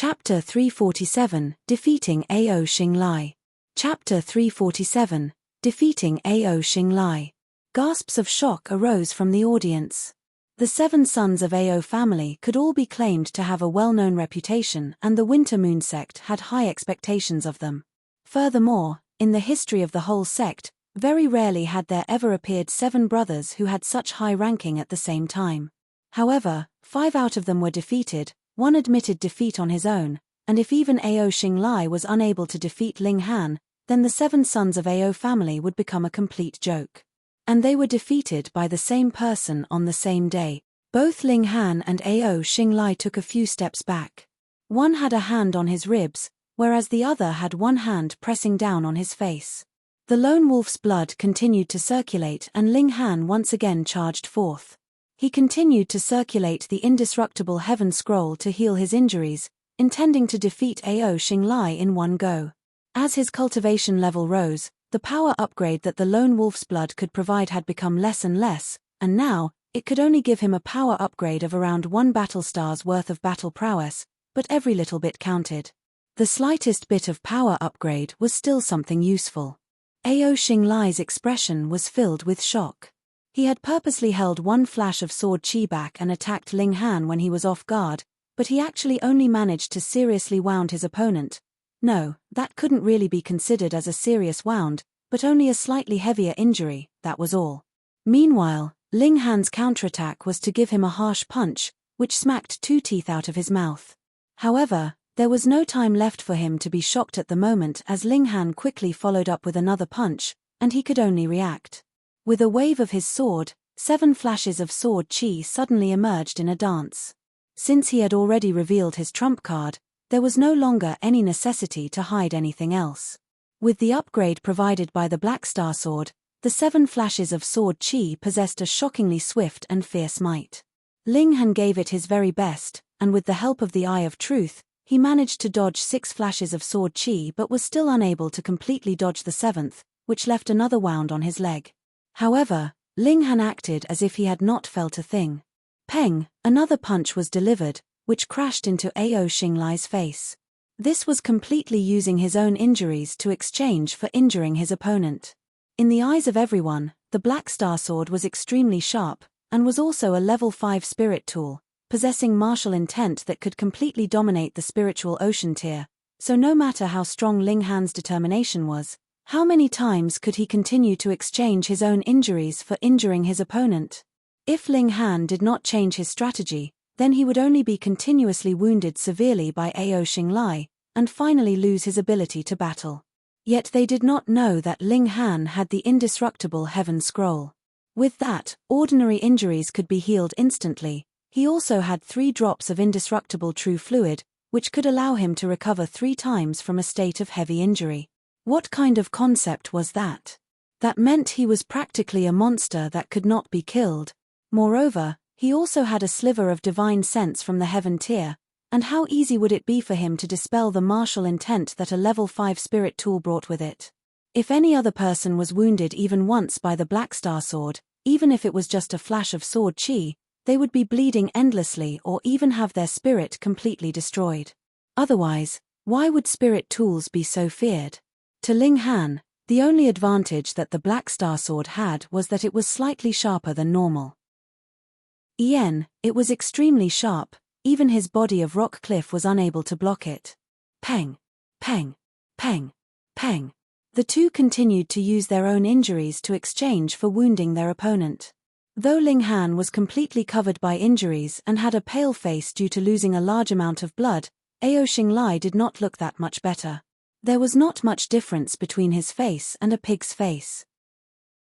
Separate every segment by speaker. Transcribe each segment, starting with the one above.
Speaker 1: Chapter 347, Defeating Ao Xinglai. Chapter 347, Defeating Ao Xinglai. Gasps of shock arose from the audience. The 7 sons of Ao family could all be claimed to have a well-known reputation, and the Winter Moon sect had high expectations of them. Furthermore, in the history of the whole sect, very rarely had there ever appeared 7 brothers who had such high ranking at the same time. However, 5 out of them were defeated, 1 admitted defeat on his own, and if even Ao Xinglai was unable to defeat Ling Han, then the 7 sons of Ao family would become a complete joke. And they were defeated by the same person on the same day. Both Ling Han and Ao Xinglai took a few steps back. One had a hand on his ribs, whereas the other had one hand pressing down on his face. The lone wolf's blood continued to circulate, and Ling Han once again charged forth. He continued to circulate the indestructible heaven scroll to heal his injuries, intending to defeat Ao Xinglai in one go. As his cultivation level rose, the power upgrade that the lone wolf's blood could provide had become less and less, and now, it could only give him a power upgrade of around 1 battle star's worth of battle prowess, but every little bit counted. The slightest bit of power upgrade was still something useful. Ao Xinglai's expression was filled with shock. He had purposely held 1 flash of sword chi back and attacked Ling Han when he was off guard, but he actually only managed to seriously wound his opponent. No, that couldn't really be considered as a serious wound, but only a slightly heavier injury, that was all. Meanwhile, Ling Han's counterattack was to give him a harsh punch, which smacked 2 teeth out of his mouth. However, there was no time left for him to be shocked at the moment, as Ling Han quickly followed up with another punch, and he could only react. With a wave of his sword, 7 flashes of sword chi suddenly emerged in a dance. Since he had already revealed his trump card, there was no longer any necessity to hide anything else. With the upgrade provided by the Black Star Sword, the 7 flashes of sword chi possessed a shockingly swift and fierce might. Ling Han gave it his very best, and with the help of the Eye of Truth, he managed to dodge 6 flashes of sword chi but was still unable to completely dodge the 7th, which left another wound on his leg. However, Ling Han acted as if he had not felt a thing. Peng, another punch was delivered, which crashed into Ao Xinglai's face. This was completely using his own injuries to exchange for injuring his opponent. In the eyes of everyone, the Black Star Sword was extremely sharp, and was also a level 5 spirit tool, possessing martial intent that could completely dominate the spiritual ocean tier, so no matter how strong Ling Han's determination was, how many times could he continue to exchange his own injuries for injuring his opponent? If Ling Han did not change his strategy, then he would only be continuously wounded severely by Ao Xinglai, and finally lose his ability to battle. Yet they did not know that Ling Han had the indestructible heaven scroll. With that, ordinary injuries could be healed instantly. He also had 3 drops of indestructible true fluid, which could allow him to recover 3 times from a state of heavy injury. What kind of concept was that? That meant he was practically a monster that could not be killed. Moreover, he also had a sliver of divine sense from the heaven tier, and how easy would it be for him to dispel the martial intent that a level 5 spirit tool brought with it? If any other person was wounded even once by the Black Star Sword, even if it was just a flash of sword chi, they would be bleeding endlessly or even have their spirit completely destroyed. Otherwise, why would spirit tools be so feared? To Ling Han, the only advantage that the Black Star Sword had was that it was slightly sharper than normal. It was extremely sharp, even his body of rock cliff was unable to block it. Peng, peng, peng, peng. The two continued to use their own injuries to exchange for wounding their opponent. Though Ling Han was completely covered by injuries and had a pale face due to losing a large amount of blood, Ao Xinglai did not look that much better. There was not much difference between his face and a pig's face.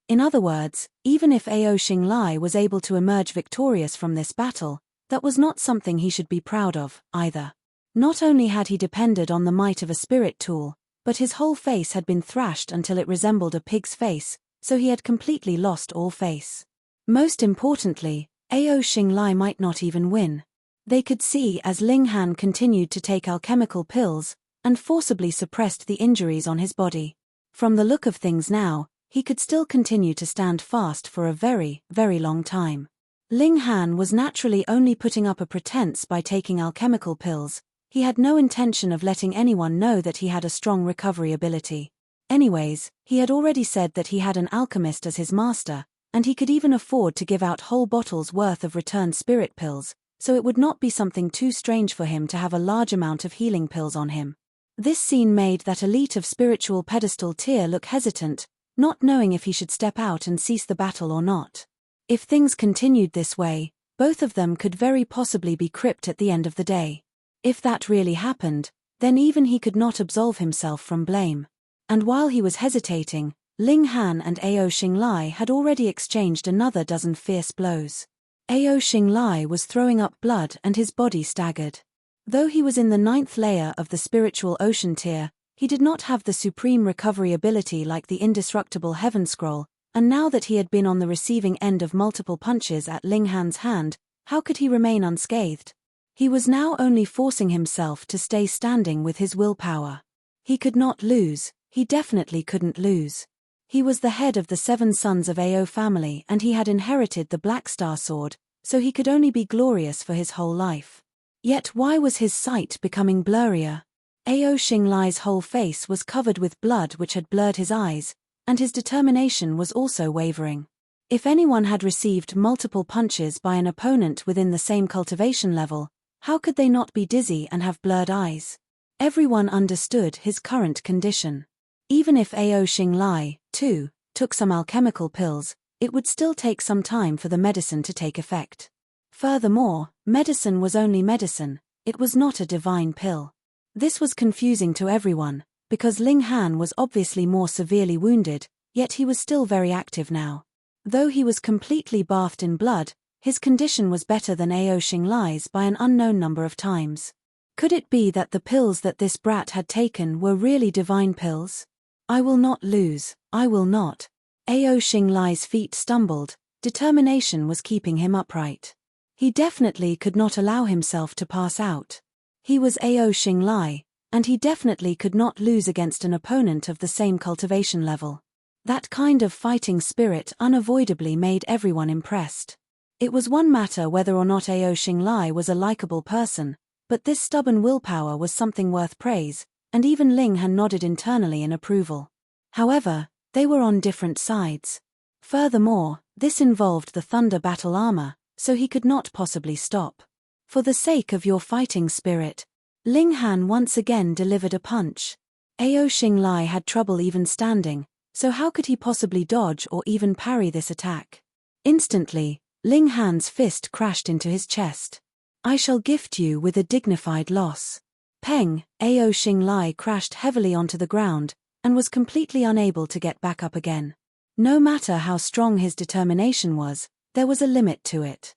Speaker 1: In other words, even if Ao Xinglai was able to emerge victorious from this battle, that was not something he should be proud of, either. Not only had he depended on the might of a spirit tool, but his whole face had been thrashed until it resembled a pig's face, so he had completely lost all face. Most importantly, Ao Xinglai might not even win. They could see as Ling Han continued to take alchemical pills, and forcibly suppressed the injuries on his body. From the look of things now, he could still continue to stand fast for a very, very long time. Ling Han was naturally only putting up a pretense by taking alchemical pills, He had no intention of letting anyone know that he had a strong recovery ability. Anyways, he had already said that he had an alchemist as his master, and he could even afford to give out whole bottles worth of returned spirit pills, so it would not be something too strange for him to have a large amount of healing pills on him. This scene made that elite of spiritual pedestal tier look hesitant, not knowing if he should step out and cease the battle or not. If things continued this way, both of them could very possibly be cripped at the end of the day. If that really happened, then even he could not absolve himself from blame. And while he was hesitating, Ling Han and Ao Xinglai had already exchanged another dozen fierce blows. Ao Xinglai was throwing up blood and his body staggered. Though he was in the 9th layer of the spiritual ocean tier, he did not have the supreme recovery ability like the indestructible Heaven Scroll, and now that he had been on the receiving end of multiple punches at Ling Han's hand, how could he remain unscathed? He was now only forcing himself to stay standing with his willpower. He could not lose, he definitely couldn't lose. He was the head of the 7 sons of Ao family and he had inherited the Black Star Sword, so he could only be glorious for his whole life. Yet why was his sight becoming blurrier? Ao Xinglai's whole face was covered with blood which had blurred his eyes, and his determination was also wavering. If anyone had received multiple punches by an opponent within the same cultivation level, how could they not be dizzy and have blurred eyes? Everyone understood his current condition. Even if Ao Xinglai, too, took some alchemical pills, it would still take some time for the medicine to take effect. Furthermore, medicine was only medicine, it was not a divine pill. This was confusing to everyone, because Ling Han was obviously more severely wounded, yet he was still very active now. Though he was completely bathed in blood, his condition was better than Ao Xinglai's by an unknown number of times. Could it be that the pills that this brat had taken were really divine pills? I will not lose, I will not. Ao Xinglai's feet stumbled, determination was keeping him upright. He definitely could not allow himself to pass out. He was Ao Xinglai, and he definitely could not lose against an opponent of the same cultivation level. That kind of fighting spirit unavoidably made everyone impressed. It was one matter whether or not Ao Xinglai was a likable person, but this stubborn willpower was something worth praise, and even Ling Han nodded internally in approval. However, they were on different sides. Furthermore, this involved the thunder battle armor, so he could not possibly stop. For the sake of your fighting spirit, Ling Han once again delivered a punch. Ao Xinglai had trouble even standing, so how could he possibly dodge or even parry this attack? Instantly, Ling Han's fist crashed into his chest. I shall gift you with a dignified loss. Peng, Ao Xinglai crashed heavily onto the ground, and was completely unable to get back up again. No matter how strong his determination was, there was a limit to it.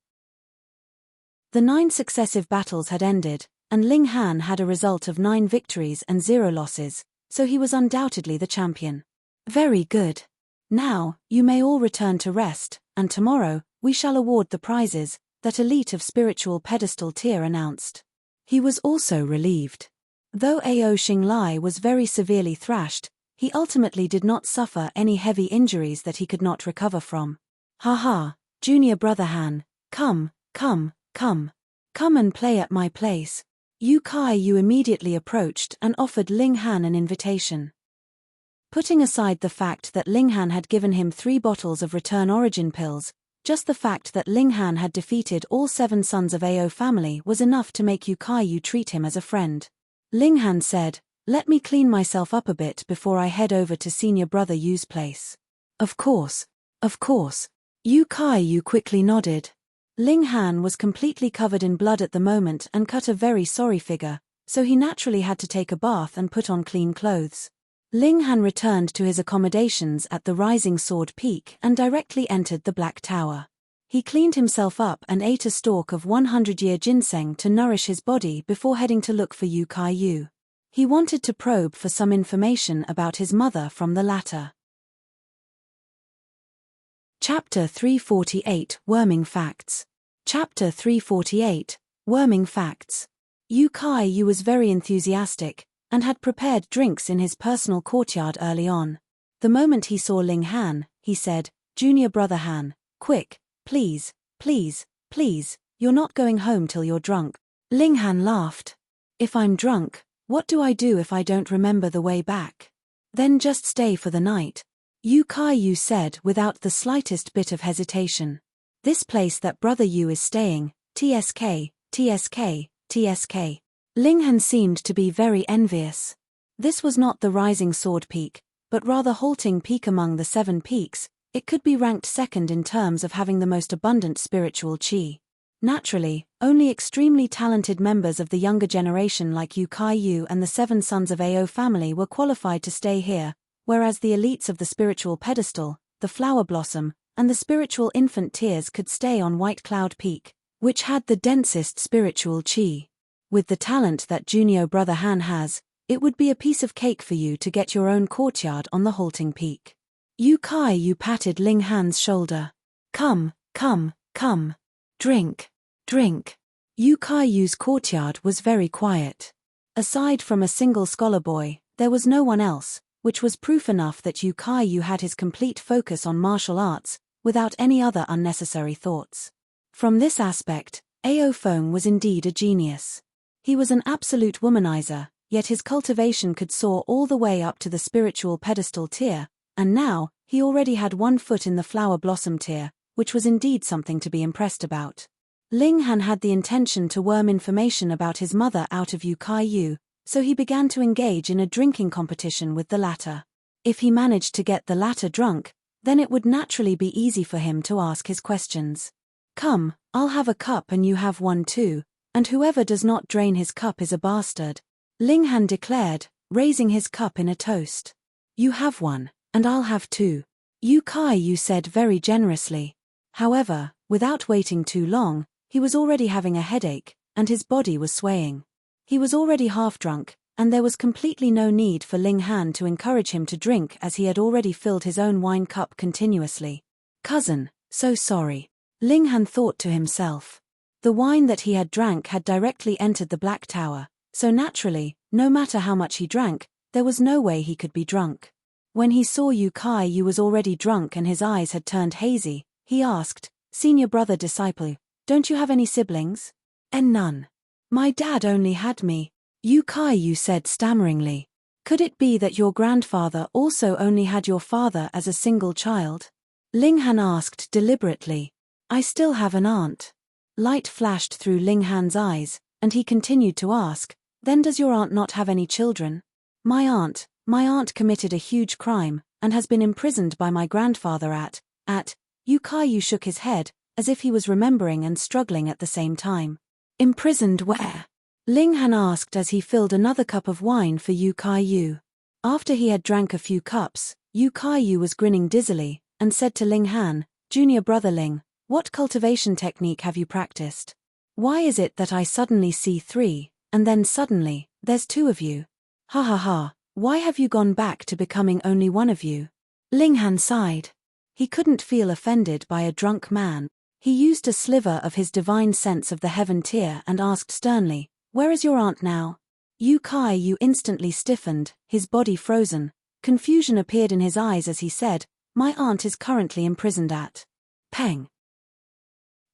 Speaker 1: The 9 successive battles had ended, and Ling Han had a result of 9 victories and 0 losses, so he was undoubtedly the champion. Very good. Now, you may all return to rest, and tomorrow, we shall award the prizes, that elite of spiritual pedestal tier announced. He was also relieved. Though Ao Xinglai was very severely thrashed, he ultimately did not suffer any heavy injuries that he could not recover from. Haha, junior brother Han, come and play at my place. Yu Kai-yu immediately approached and offered Ling Han an invitation. Putting aside the fact that Ling Han had given him 3 bottles of return origin pills, just the fact that Ling Han had defeated all 7 sons of Ao family was enough to make Yu Kai-yu treat him as a friend. Ling Han said, let me clean myself up a bit before I head over to senior brother Yu's place. Of course. Yu Kai-yu quickly nodded. Ling Han was completely covered in blood at the moment and cut a very sorry figure, so he naturally had to take a bath and put on clean clothes. Ling Han returned to his accommodations at the Rising Sword Peak and directly entered the Black Tower. He cleaned himself up and ate a stalk of 100-year ginseng to nourish his body before heading to look for Yu Kai-yu. He wanted to probe for some information about his mother from the latter. Chapter 348, Worming Facts. Chapter 348, Worming Facts. Yu Kai-yu was very enthusiastic, and had prepared drinks in his personal courtyard early on. The moment he saw Ling Han, he said, Junior brother Han, quick, please, you're not going home till you're drunk. Ling Han laughed. If I'm drunk, what do I do if I don't remember the way back? Then just stay for the night, Yu Kai-yu said without the slightest bit of hesitation. This place that brother Yu is staying, TSK, TSK, TSK. Ling Han seemed to be very envious. This was not the rising sword peak, but rather halting peak among the 7 peaks. It could be ranked second in terms of having the most abundant spiritual qi. Naturally, only extremely talented members of the younger generation like Yu Kai-yu and the 7 sons of Ao family were qualified to stay here, whereas the elites of the spiritual pedestal, the flower blossom, and the spiritual infant tiers could stay on White Cloud Peak, which had the densest spiritual qi. With the talent that Junio brother Han has, it would be a piece of cake for you to get your own courtyard on the halting peak. Yu Kai-yu patted Ling Han's shoulder. Come, come, come. Drink, drink. Yu Kai-yu's courtyard was very quiet. Aside from a single scholar boy, there was no one else, which was proof enough that Yu Kai-yu had his complete focus on martial arts, without any other unnecessary thoughts. From this aspect, Ao Feng was indeed a genius. He was an absolute womanizer, yet his cultivation could soar all the way up to the spiritual pedestal tier, and now, he already had 1 foot in the flower blossom tier, which was indeed something to be impressed about. Ling Han had the intention to worm information about his mother out of Yu Kai-yu, so he began to engage in a drinking competition with the latter. If he managed to get the latter drunk, then it would naturally be easy for him to ask his questions. Come, I'll have a cup and you have one too, and whoever does not drain his cup is a bastard, Ling Han declared, raising his cup in a toast. You have one, and I'll have 2. Yu Kai-yu said very generously. However, without waiting too long, he was already having a headache, and his body was swaying. He was already half drunk, and there was completely no need for Ling Han to encourage him to drink as he had already filled his own wine cup continuously. Cousin, so sorry. Ling Han thought to himself. The wine that he had drank had directly entered the Black Tower, so naturally, no matter how much he drank, there was no way he could be drunk. When he saw Yu Kai-yu was already drunk and his eyes had turned hazy, he asked, Senior brother disciple, don't you have any siblings? None. My dad only had me, Yu Kai-yu said stammeringly. Could it be that your grandfather also only had your father as a single child? Ling Han asked deliberately. I still have an aunt. Light flashed through Ling Han's eyes, and he continued to ask, then does your aunt not have any children? My aunt committed a huge crime, and has been imprisoned by my grandfather at, Yu Kai-yu shook his head, as if he was remembering and struggling at the same time. Imprisoned where? Ling Han asked as he filled another cup of wine for Yu Kai-yu. After he had drank a few cups, Yu Kai-yu was grinning dizzily, and said to Ling Han, Junior brother Ling, what cultivation technique have you practiced? Why is it that I suddenly see 3, and then suddenly, there's 2 of you? Ha ha ha. Why have you gone back to becoming only one of you? Ling Han sighed. He couldn't feel offended by a drunk man. He used a sliver of his divine sense of the heaven tier and asked sternly, where is your aunt now? Yu Kai-yu instantly stiffened, his body frozen. Confusion appeared in his eyes as he said, my aunt is currently imprisoned at Peng.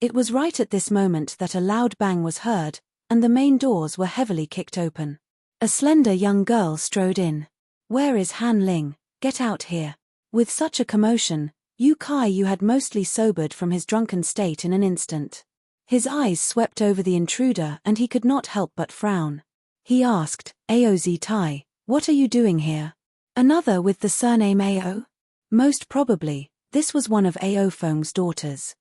Speaker 1: It was right at this moment that a loud bang was heard, and the main doors were heavily kicked open. A slender young girl strode in. Where is Han Ling? Get out here. With such a commotion, Yu Kai-yu had mostly sobered from his drunken state in an instant. His eyes swept over the intruder and he could not help but frown. He asked, Aoz Tai, what are you doing here? Another with the surname Ao? Most probably, this was one of Ao Feng's daughters.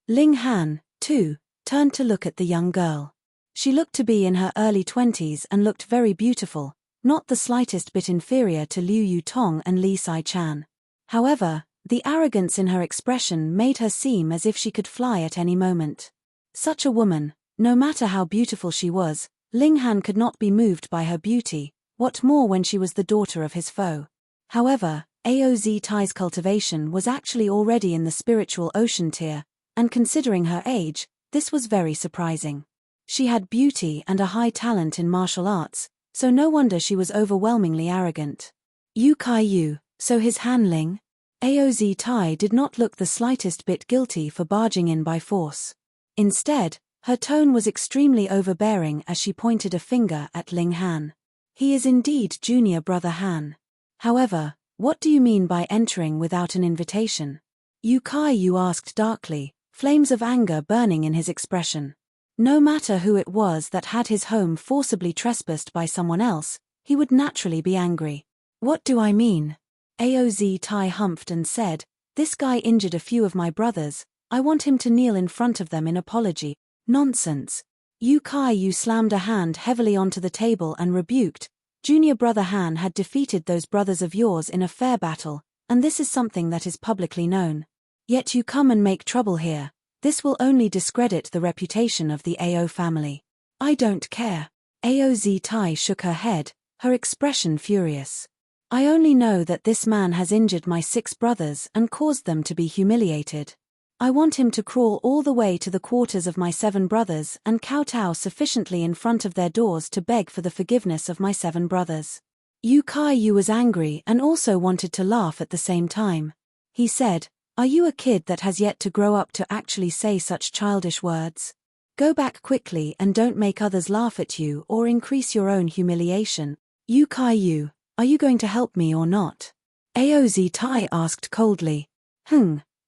Speaker 1: Ling Han, too, turned to look at the young girl. She looked to be in her early 20s and looked very beautiful, not the slightest bit inferior to Liu Yutong and Li Sai-chan. However, the arrogance in her expression made her seem as if she could fly at any moment. Such a woman, no matter how beautiful she was, Ling Han could not be moved by her beauty, what more when she was the daughter of his foe. However, Aoz Tai's cultivation was actually already in the spiritual ocean tier, and considering her age, this was very surprising. She had beauty and a high talent in martial arts, so no wonder she was overwhelmingly arrogant. Yu Kai-yu, so his Han Ling? Aoz Tai did not look the slightest bit guilty for barging in by force. Instead, Her tone was extremely overbearing as she pointed a finger at Ling Han. He is indeed junior brother Han. However, what do you mean by entering without an invitation? Yu Kaiyu asked darkly, flames of anger burning in his expression. No matter who it was that had his home forcibly trespassed by someone else, he would naturally be angry. What do I mean? Aoz Tai humphed and said, this guy injured a few of my brothers, I want him to kneel in front of them in apology. Nonsense. Yu Kaiyu slammed a hand heavily onto the table and rebuked, junior brother Han had defeated those brothers of yours in a fair battle, and this is something that is publicly known. Yet you come and make trouble here. This will only discredit the reputation of the Ao family. I don't care. Aoz Tai shook her head, her expression furious. I only know that this man has injured my 6 brothers and caused them to be humiliated. I want him to crawl all the way to the quarters of my 7 brothers and kowtow sufficiently in front of their doors to beg for the forgiveness of my 7 brothers. Yu Kaiyu was angry and also wanted to laugh at the same time. He said, are you a kid that has yet to grow up to actually say such childish words? Go back quickly and don't make others laugh at you or increase your own humiliation. Yu Kaiyu, are you going to help me or not? Aoz Tai asked coldly.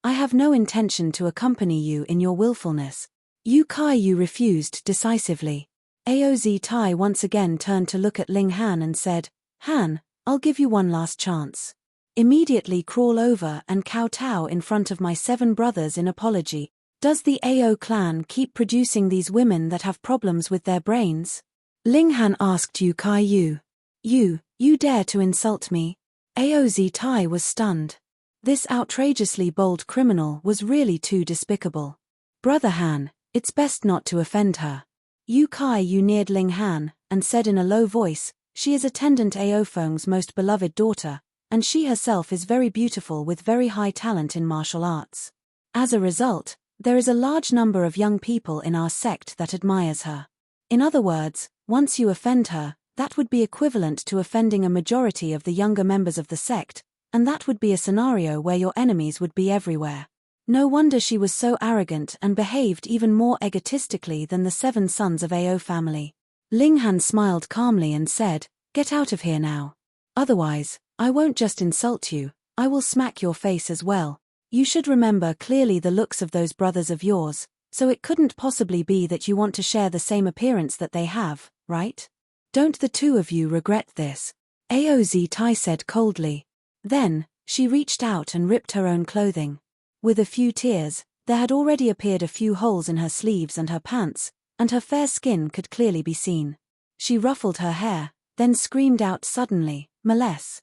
Speaker 1: I have no intention to accompany you in your willfulness. Yu Kaiyu refused decisively. Aoz Tai once again turned to look at Ling Han and said, Han, I'll give you one last chance. Immediately crawl over and kowtow in front of my 7 brothers in apology. Does the Ao clan keep producing these women that have problems with their brains? Ling Han asked Yu Kaiyu. You dare to insult me? Aoz Tai was stunned. This outrageously bold criminal was really too despicable. Brother Han, it's best not to offend her. Yu Kaiyu neared Ling Han and said in a low voice, she is attendant Ao Feng's most beloved daughter, and she herself is very beautiful with very high talent in martial arts. As a result, there is a large number of young people in our sect that admires her. In other words, once you offend her, that would be equivalent to offending a majority of the younger members of the sect, and that would be a scenario where your enemies would be everywhere. No wonder she was so arrogant and behaved even more egotistically than the 7 sons of Ao family. Ling Han smiled calmly and said, get out of here now. Otherwise, I won't just insult you, I will smack your face as well. You should remember clearly the looks of those brothers of yours, so it couldn't possibly be that you want to share the same appearance that they have, right? Don't the 2 of you regret this? Aoz Tai said coldly. Then, she reached out and ripped her own clothing. With a few tears, there had already appeared a few holes in her sleeves and her pants, and her fair skin could clearly be seen. She ruffled her hair, then screamed out suddenly, Molest.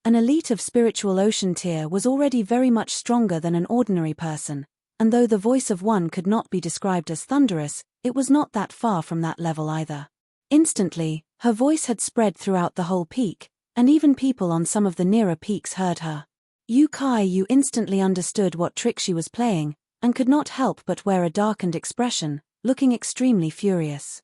Speaker 1: An elite of spiritual ocean tier was already very much stronger than an ordinary person, and though the voice of one could not be described as thunderous, it was not that far from that level either. Instantly, her voice had spread throughout the whole peak, and even people on some of the nearer peaks heard her. Yu Kaiyu instantly understood what trick she was playing, and could not help but wear a darkened expression, looking extremely furious.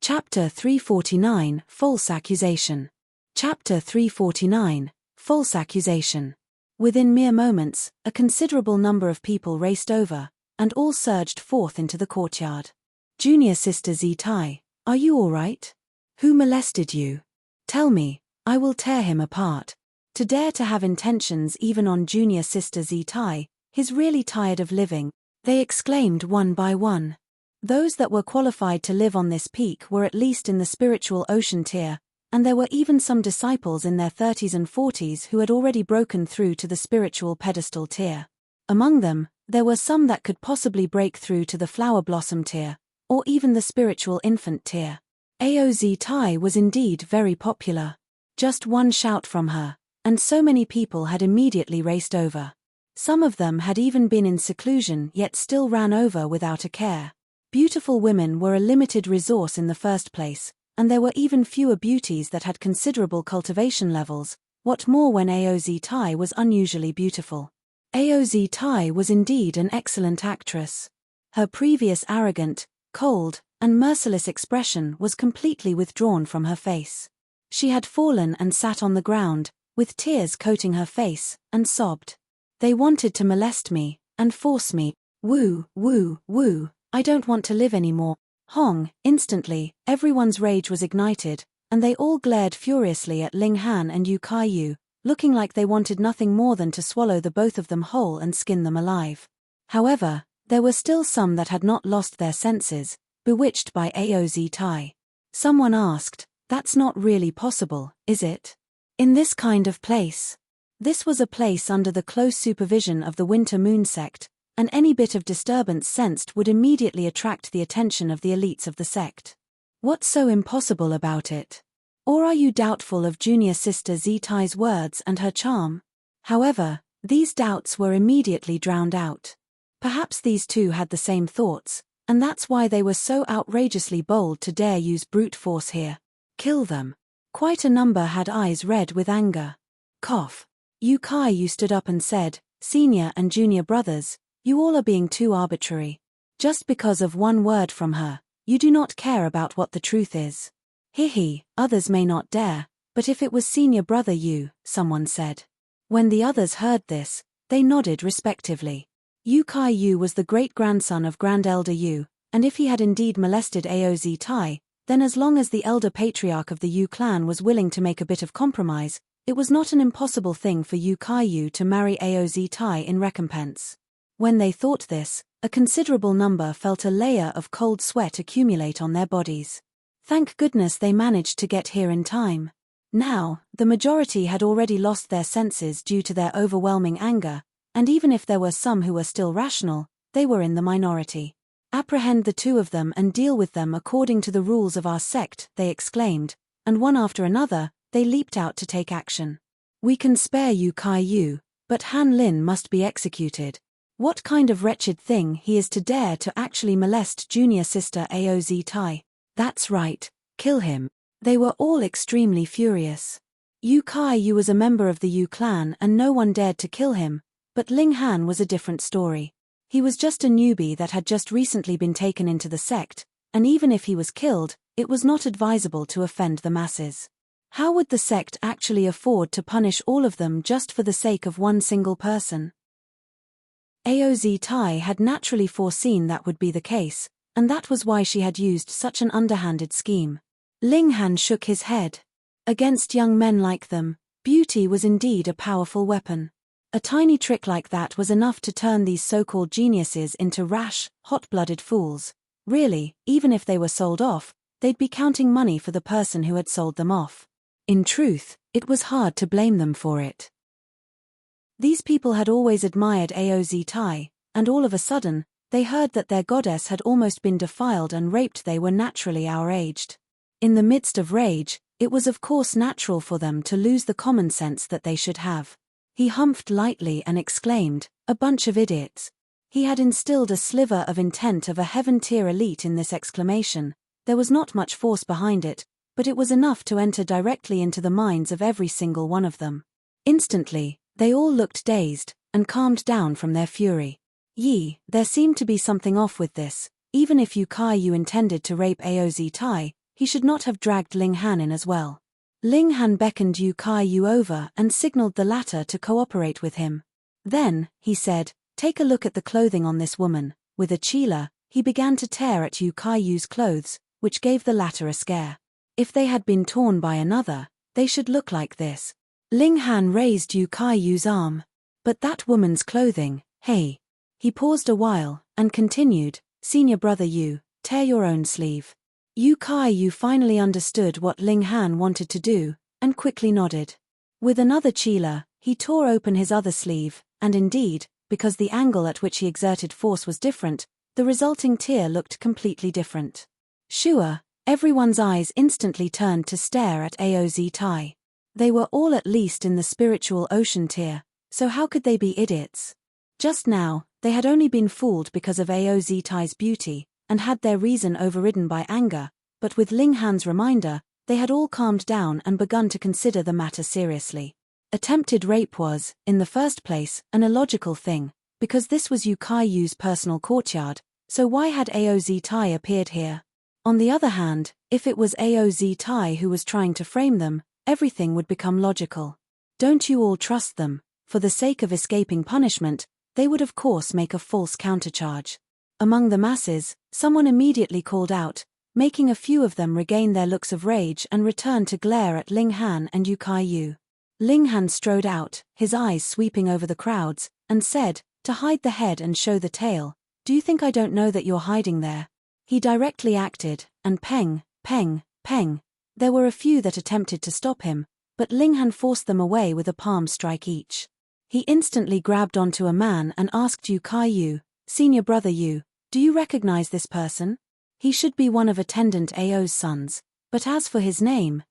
Speaker 1: Chapter 349, False Accusation. Chapter 349, False Accusation. Within mere moments, a considerable number of people raced over, and all surged forth into the courtyard. Junior sister Zitai, are you all right? Who molested you? Tell me, I will tear him apart. To dare to have intentions even on junior sister Zitai, he's really tired of living, they exclaimed one by one. Those that were qualified to live on this peak were at least in the spiritual ocean tier, and there were even some disciples in their 30s and 40s who had already broken through to the spiritual pedestal tier. Among them, there were some that could possibly break through to the flower blossom tier, or even the spiritual infant tier. Aoz Tai was indeed very popular. Just one shout from her, and so many people had immediately raced over. Some of them had even been in seclusion yet still ran over without a care. Beautiful women were a limited resource in the first place, and there were even fewer beauties that had considerable cultivation levels, what more when Aoz Tai was unusually beautiful. Aoz Tai was indeed an excellent actress. Her previous arrogant, cold, and merciless expression was completely withdrawn from her face. She had fallen and sat on the ground, with tears coating her face, and sobbed. They wanted to molest me, and force me. Woo, woo, woo, I don't want to live anymore. Hong. Instantly, everyone's rage was ignited, and they all glared furiously at Ling Han and Yu Kaiyu, looking like they wanted nothing more than to swallow the both of them whole and skin them alive. However, there were still some that had not lost their senses, bewitched by Aoz Tai. Someone asked, "That's not really possible, is it? In this kind of place?" This was a place under the close supervision of the Winter Moon sect, and any bit of disturbance sensed would immediately attract the attention of the elites of the sect. What's so impossible about it? Or are you doubtful of junior sister Zitai's words and her charm? However, these doubts were immediately drowned out. Perhaps these two had the same thoughts, and that's why they were so outrageously bold to dare use brute force here. Kill them. Quite a number had eyes red with anger. Cough. Yu Kaiyu stood up and said, "Senior and junior brothers, you all are being too arbitrary. Just because of one word from her, you do not care about what the truth is." "Hihi, others may not dare, but if it was senior brother Yu," someone said. When the others heard this, they nodded respectively. Yu Kaiyu was the great-grandson of Grand Elder Yu, and if he had indeed molested Aoz Tai, then as long as the elder patriarch of the Yu clan was willing to make a bit of compromise, it was not an impossible thing for Yu Kaiyu to marry Aoz Tai in recompense. When they thought this, a considerable number felt a layer of cold sweat accumulate on their bodies. Thank goodness they managed to get here in time. Now, the majority had already lost their senses due to their overwhelming anger, and even if there were some who were still rational, they were in the minority. "Apprehend the two of them and deal with them according to the rules of our sect," they exclaimed, and one after another, they leaped out to take action. "We can spare Yu Kaiyu, but Han Lin must be executed. What kind of wretched thing he is to dare to actually molest junior sister Aoz Tai? That's right, kill him." They were all extremely furious. Yu Kaiyu was a member of the Yu clan and no one dared to kill him, but Ling Han was a different story. He was just a newbie that had just recently been taken into the sect, and even if he was killed, it was not advisable to offend the masses. How would the sect actually afford to punish all of them just for the sake of one single person? Aoz Tai had naturally foreseen that would be the case, and that was why she had used such an underhanded scheme. Ling Han shook his head. Against young men like them, beauty was indeed a powerful weapon. A tiny trick like that was enough to turn these so-called geniuses into rash, hot-blooded fools. Really, even if they were sold off, they'd be counting money for the person who had sold them off. In truth, it was hard to blame them for it. These people had always admired Aoz Tai, and all of a sudden, they heard that their goddess had almost been defiled and raped. They were naturally outraged. In the midst of rage, it was of course natural for them to lose the common sense that they should have. He humphed lightly and exclaimed, "A bunch of idiots." He had instilled a sliver of intent of a heaven-tier elite in this exclamation. There was not much force behind it, but it was enough to enter directly into the minds of every single one of them. Instantly, they all looked dazed, and calmed down from their fury. There seemed to be something off with this. Even if Yu Kaiyu intended to rape Aoz Tai, he should not have dragged Ling Han in as well. Ling Han beckoned Yu Kaiyu over and signaled the latter to cooperate with him. Then, he said, "Take a look at the clothing on this woman." With a chila, he began to tear at Yu Kaiyu's clothes, which gave the latter a scare. If they had been torn by another, they should look like this. Ling Han raised Yu Kaiyu's arm. "But that woman's clothing, hey." He paused a while, and continued, "Senior brother Yu, tear your own sleeve." Yu Kaiyu finally understood what Ling Han wanted to do, and quickly nodded. With another chila, he tore open his other sleeve, and indeed, because the angle at which he exerted force was different, the resulting tear looked completely different. Sure, everyone's eyes instantly turned to stare at Aoz Tai. They were all at least in the spiritual ocean tier, so how could they be idiots? Just now, they had only been fooled because of Aoz Tai's beauty, and had their reason overridden by anger, but with Ling Han's reminder, they had all calmed down and begun to consider the matter seriously. Attempted rape was, in the first place, an illogical thing, because this was Yu Kaiyu's personal courtyard, so why had Aoz Tai appeared here? On the other hand, if it was Aoz Tai who was trying to frame them, everything would become logical. "Don't you all trust them?" for the sake of escaping punishment, they would of course make a false countercharge. Among the masses, someone immediately called out, making a few of them regain their looks of rage and return to glare at Ling Han and Yu Kai Yu. Ling Han strode out, his eyes sweeping over the crowds, and said, to hide the head and show the tail, "Do you think I don't know that you're hiding there?" He directly acted, and peng, peng, peng. There were a few that attempted to stop him, but Ling Han forced them away with a palm strike each. He instantly grabbed onto a man and asked Yu Kai Yu, "Senior brother Yu, do you recognize this person? He should be one of Attendant Ao's sons, but as for his name,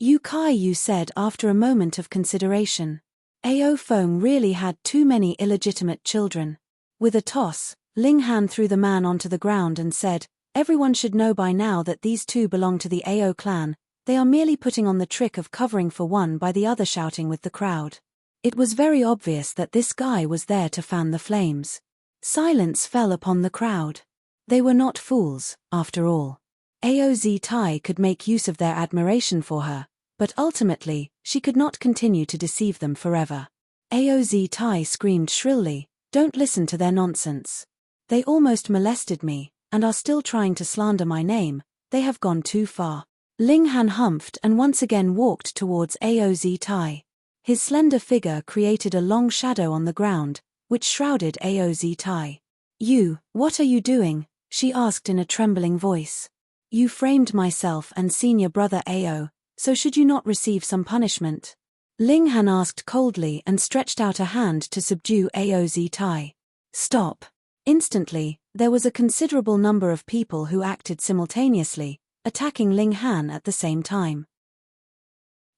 Speaker 1: Yu Kai Yu said after a moment of consideration. Ao Feng really had too many illegitimate children. With a toss, Ling Han threw the man onto the ground and said, "Everyone should know by now that these two belong to the Ao clan. They are merely putting on the trick of covering for one by the other shouting with the crowd." It was very obvious that this guy was there to fan the flames. Silence fell upon the crowd. They were not fools, after all. Ao Tai could make use of their admiration for her, but ultimately, she could not continue to deceive them forever. Ao Tai screamed shrilly, "Don't listen to their nonsense. They almost molested me, and are still trying to slander my name. They have gone too far." Ling Han humphed and once again walked towards Ao Tai. His slender figure created a long shadow on the ground, which shrouded Ao Tai. "You, what are you doing?" she asked in a trembling voice. "You framed myself and senior brother Ao, so should you not receive some punishment?" Ling Han asked coldly and stretched out a hand to subdue Ao Tai. "Stop." Instantly, there was a considerable number of people who acted simultaneously, attacking Ling Han at the same time.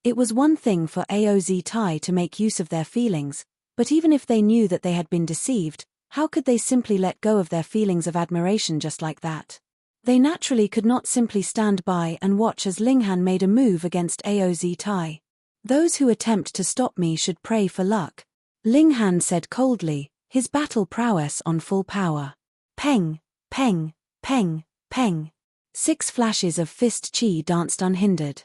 Speaker 1: It was one thing for Ao Tai to make use of their feelings, but even if they knew that they had been deceived, how could they simply let go of their feelings of admiration just like that? They naturally could not simply stand by and watch as Ling Han made a move against Ao Tai. "Those who attempt to stop me should pray for luck," Ling Han said coldly, his battle prowess on full power. Peng, peng, peng, peng. 6 flashes of fist chi danced unhindered.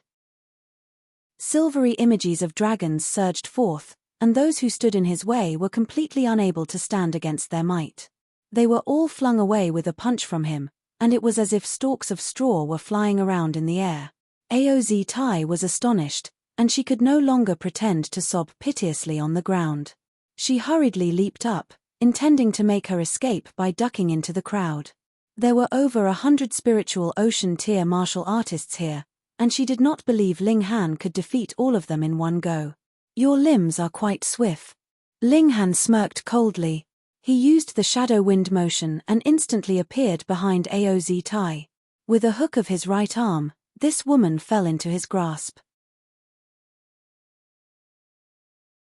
Speaker 1: Silvery images of dragons surged forth, and those who stood in his way were completely unable to stand against their might. They were all flung away with a punch from him, and it was as if stalks of straw were flying around in the air. Ao Tai was astonished, and she could no longer pretend to sob piteously on the ground. She hurriedly leaped up, intending to make her escape by ducking into the crowd. There were over 100 spiritual ocean tier martial artists here, and she did not believe Ling Han could defeat all of them in one go. "Your limbs are quite swift." Ling Han smirked coldly. He used the shadow wind motion and instantly appeared behind Ao Tai. With a hook of his right arm, this woman fell into his grasp.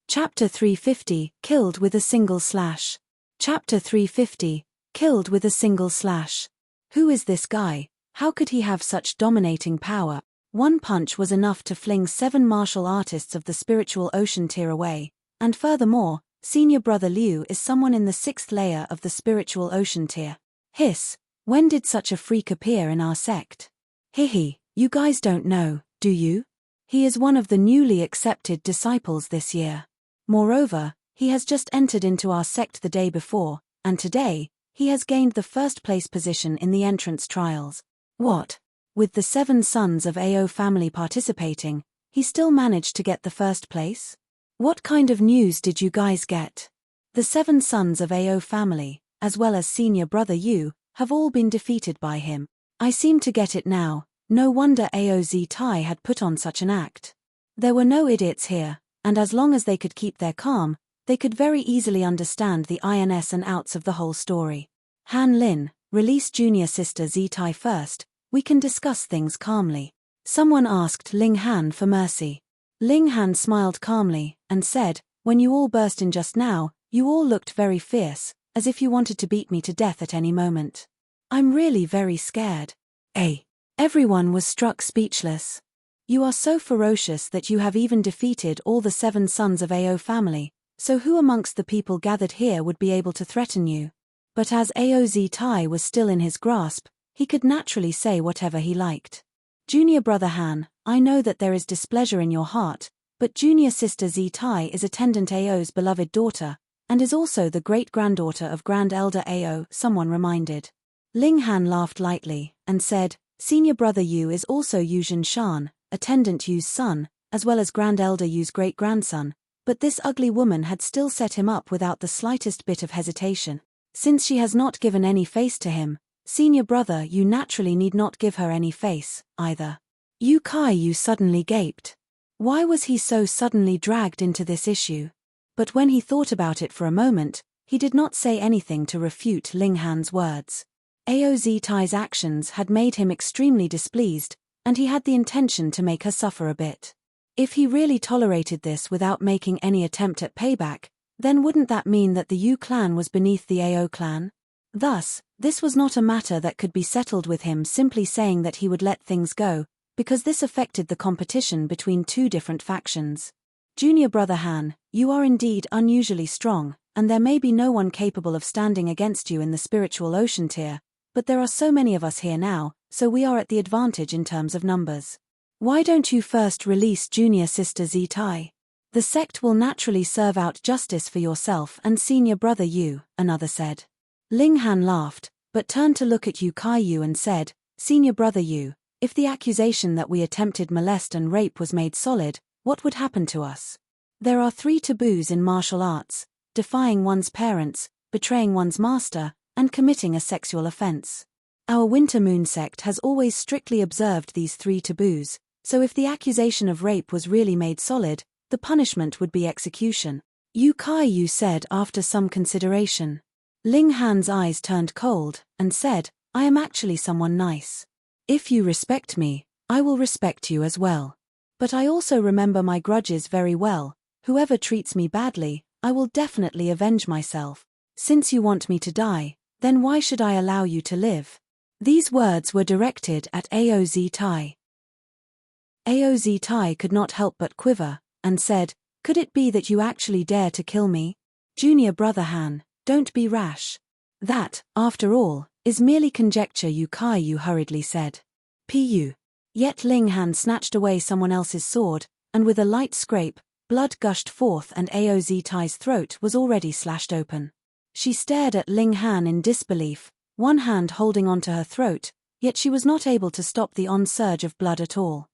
Speaker 1: Chapter 350, Killed with a Single Slash. Chapter 350, Killed with a Single Slash. Who is this guy? How could he have such dominating power? One punch was enough to fling 7 martial artists of the spiritual ocean tier away, and furthermore, Senior Brother Liu is someone in the 6th layer of the spiritual ocean tier. Hiss, when did such a freak appear in our sect? Hihi, you guys don't know, do you? He is one of the newly accepted disciples this year. Moreover, he has just entered into our sect the day before, and today, he has gained the first place position in the entrance trials. What? With the 7 sons of Ao family participating, he still managed to get the first place? What kind of news did you guys get? The 7 sons of Ao family, as well as senior brother Yu, have all been defeated by him. I seem to get it now. No wonder Ao Tai had put on such an act. There were no idiots here, and as long as they could keep their calm, they could very easily understand the ins and outs of the whole story. Han Lin, release junior sister Tai first, we can discuss things calmly. Someone asked Ling Han for mercy. Ling Han smiled calmly, and said, when you all burst in just now, you all looked very fierce, as if you wanted to beat me to death at any moment. I'm really very scared. Everyone was struck speechless. You are so ferocious that you have even defeated all the 7 sons of Ao family, so who amongst the people gathered here would be able to threaten you? But as Ao Tai was still in his grasp, he could naturally say whatever he liked. Junior brother Han, I know that there is displeasure in your heart, But junior sister Z-Tai is attendant Ao's beloved daughter, and is also the great-granddaughter of Grand Elder Ao, someone reminded. Ling Han laughed lightly, and said, Senior brother Yu is also Yu Shan, attendant Yu's son, as well as Grand Elder Yu's great-grandson, but this ugly woman had still set him up without the slightest bit of hesitation. Since she has not given any face to him, senior brother Yu naturally need not give her any face, either. Yu Kai suddenly gaped. Why was he so suddenly dragged into this issue? But when he thought about it for a moment, he did not say anything to refute Ling Han's words. Ao Z-Tai's actions had made him extremely displeased, and he had the intention to make her suffer a bit. If he really tolerated this without making any attempt at payback, then wouldn't that mean that the Yu clan was beneath the Ao clan? Thus, this was not a matter that could be settled with him simply saying that he would let things go, because this affected the competition between two different factions. Junior brother Han, you are indeed unusually strong, and there may be no one capable of standing against you in the spiritual ocean tier, but there are so many of us here now, so we are at the advantage in terms of numbers. Why don't you first release junior sister Z-Tai? The sect will naturally serve out justice for yourself and senior brother Yu, another said. Ling Han laughed, but turned to look at Yu Kai and said, Senior brother Yu, if the accusation that we attempted molest and rape was made solid, what would happen to us? There are 3 taboos in martial arts: defying one's parents, betraying one's master, and committing a sexual offense. Our Winter Moon sect has always strictly observed these 3 taboos, so if the accusation of rape was really made solid, the punishment would be execution. Yu Kai said after some consideration. Ling Han's eyes turned cold, and said, I am actually someone nice. If you respect me, I will respect you as well. But I also remember my grudges very well. Whoever treats me badly, I will definitely avenge myself. Since you want me to die, then why should I allow you to live? These words were directed at Ao Z-Tai. Ao Z-Tai could not help but quiver, and said, Could it be that you actually dare to kill me? Junior brother Han, don't be rash. That, after all, is merely conjecture, Yu Kai hurriedly said. Pu. Yet Ling Han snatched away someone else's sword, and with a light scrape, blood gushed forth and Ao Z-Tai's throat was already slashed open. She stared at Ling Han in disbelief, one hand holding onto her throat, yet she was not able to stop the on-surge of blood at all.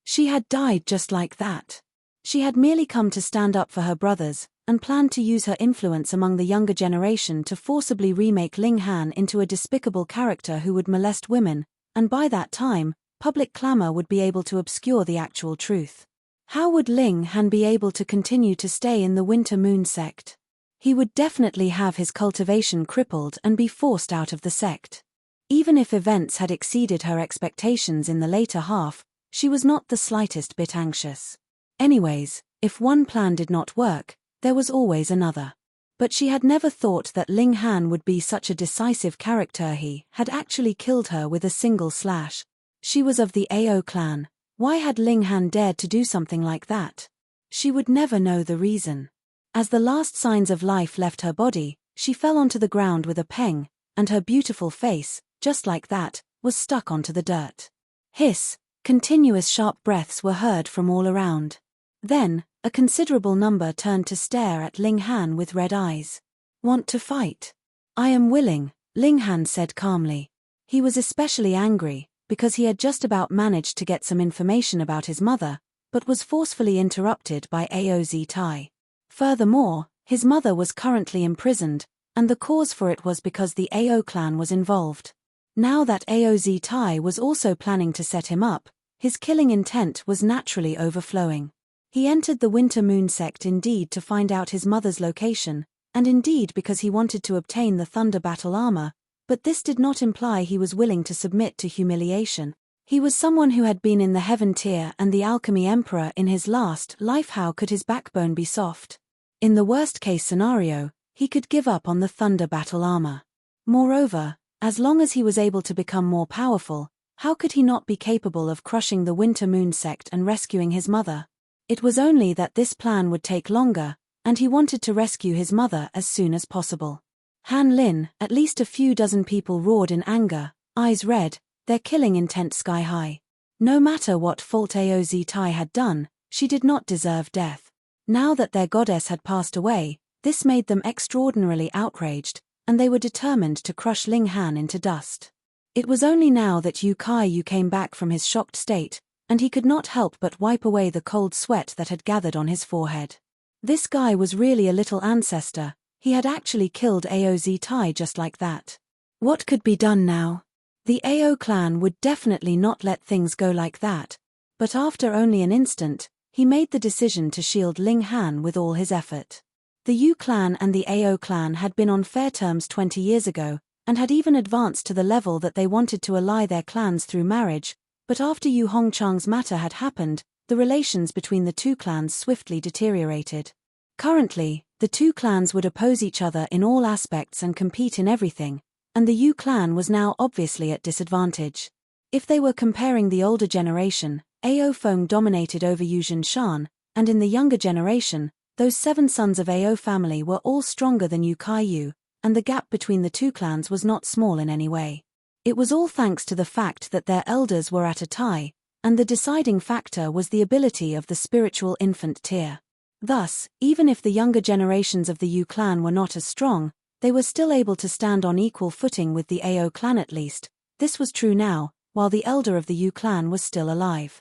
Speaker 1: She had died just like that. She had merely come to stand up for her brothers, and planned to use her influence among the younger generation to forcibly remake Ling Han into a despicable character who would molest women, and by that time, public clamor would be able to obscure the actual truth. How would Ling Han be able to continue to stay in the Winter Moon sect? He would definitely have his cultivation crippled and be forced out of the sect. Even if events had exceeded her expectations in the later half, she was not the slightest bit anxious. Anyways, if one plan did not work, there was always another. But she had never thought that Ling Han would be such a decisive character. He had actually killed her with a single slash. She was of the Ao clan. Why had Ling Han dared to do something like that? She would never know the reason. As the last signs of life left her body, she fell onto the ground with a pang, and her beautiful face, just like that, was stuck onto the dirt. Hiss, continuous sharp breaths were heard from all around. Then, a considerable number turned to stare at Ling Han with red eyes. Want to fight? I am willing, Ling Han said calmly. He was especially angry, because he had just about managed to get some information about his mother, but was forcefully interrupted by Ao Z-Tai. Furthermore, his mother was currently imprisoned, and the cause for it was because the Ao clan was involved. Now that Ao Z-Tai was also planning to set him up, his killing intent was naturally overflowing. He entered the Winter Moon sect indeed to find out his mother's location, and indeed because he wanted to obtain the Thunder Battle armor, but this did not imply he was willing to submit to humiliation. He was someone who had been in the Heaven tier and the Alchemy Emperor in his last life. How could his backbone be soft? In the worst-case scenario, he could give up on the Thunder Battle armor. Moreover, as long as he was able to become more powerful, how could he not be capable of crushing the Winter Moon sect and rescuing his mother? It was only that this plan would take longer, and he wanted to rescue his mother as soon as possible. Han Lin, at least a few dozen people roared in anger, eyes red, their killing intent sky high. No matter what fault Ao Z-Tai had done, She did not deserve death. Now that their goddess had passed away, this made them extraordinarily outraged, and they were determined to crush Ling Han into dust. It was only now that Yu Kaiyu came back from his shocked state, and he could not help but wipe away the cold sweat that had gathered on his forehead. This guy was really a little ancestor. He had actually killed Ao Zitai just like that. What could be done now? The Ao clan would definitely not let things go like that, but after only an instant, he made the decision to shield Ling Han with all his effort. The Yu clan and the Ao clan had been on fair terms 20 years ago, and had even advanced to the level that they wanted to ally their clans through marriage, but after Yu Hongchang's matter had happened, the relations between the two clans swiftly deteriorated. Currently, the two clans would oppose each other in all aspects and compete in everything, and the Yu clan was now obviously at disadvantage. If they were comparing the older generation, Ao Feng dominated over Yu Zhinshan, and in the younger generation, those 7 sons of Ao family were all stronger than Yu Kaiyu, and the gap between the two clans was not small in any way. It was all thanks to the fact that their elders were at a tie, and the deciding factor was the ability of the spiritual infant tier. Thus, even if the younger generations of the Yu clan were not as strong, they were still able to stand on equal footing with the Ao clan at least. This was true now, while the elder of the Yu clan was still alive.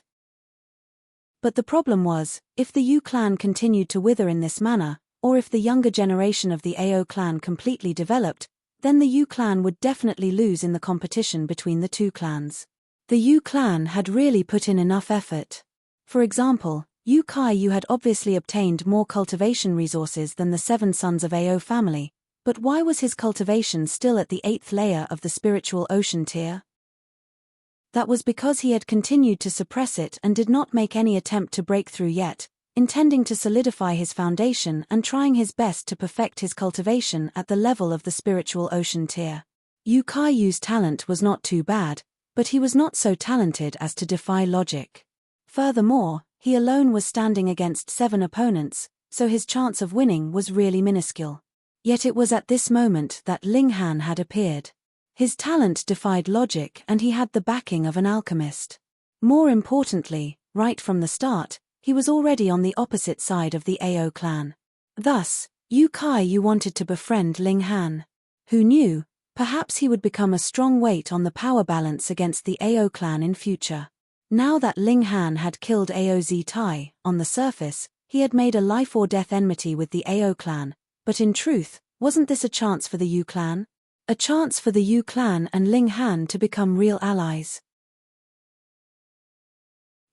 Speaker 1: But the problem was, if the Yu clan continued to wither in this manner, or if the younger generation of the Ao clan completely developed, then the Yu clan would definitely lose in the competition between the two clans. The Yu clan had really put in enough effort. For example, Yu Kaiyu had obviously obtained more cultivation resources than the 7 sons of Ao family, but why was his cultivation still at the 8th layer of the spiritual ocean tier? That was because he had continued to suppress it and did not make any attempt to break through yet, intending to solidify his foundation and trying his best to perfect his cultivation at the level of the spiritual ocean tier. Yu Kaiyu's talent was not too bad, but he was not so talented as to defy logic. Furthermore, he alone was standing against 7 opponents, so his chance of winning was really minuscule. Yet it was at this moment that Ling Han had appeared. His talent defied logic and he had the backing of an alchemist. More importantly, right from the start, he was already on the opposite side of the Ao clan. Thus, Yu Kaiyu wanted to befriend Ling Han. Who knew, perhaps he would become a strong weight on the power balance against the Ao clan in future. Now that Ling Han had killed Ao Zitai, on the surface, he had made a life-or-death enmity with the Ao clan, but in truth, wasn't this a chance for the Yu clan? A chance for the Yu clan and Ling Han to become real allies.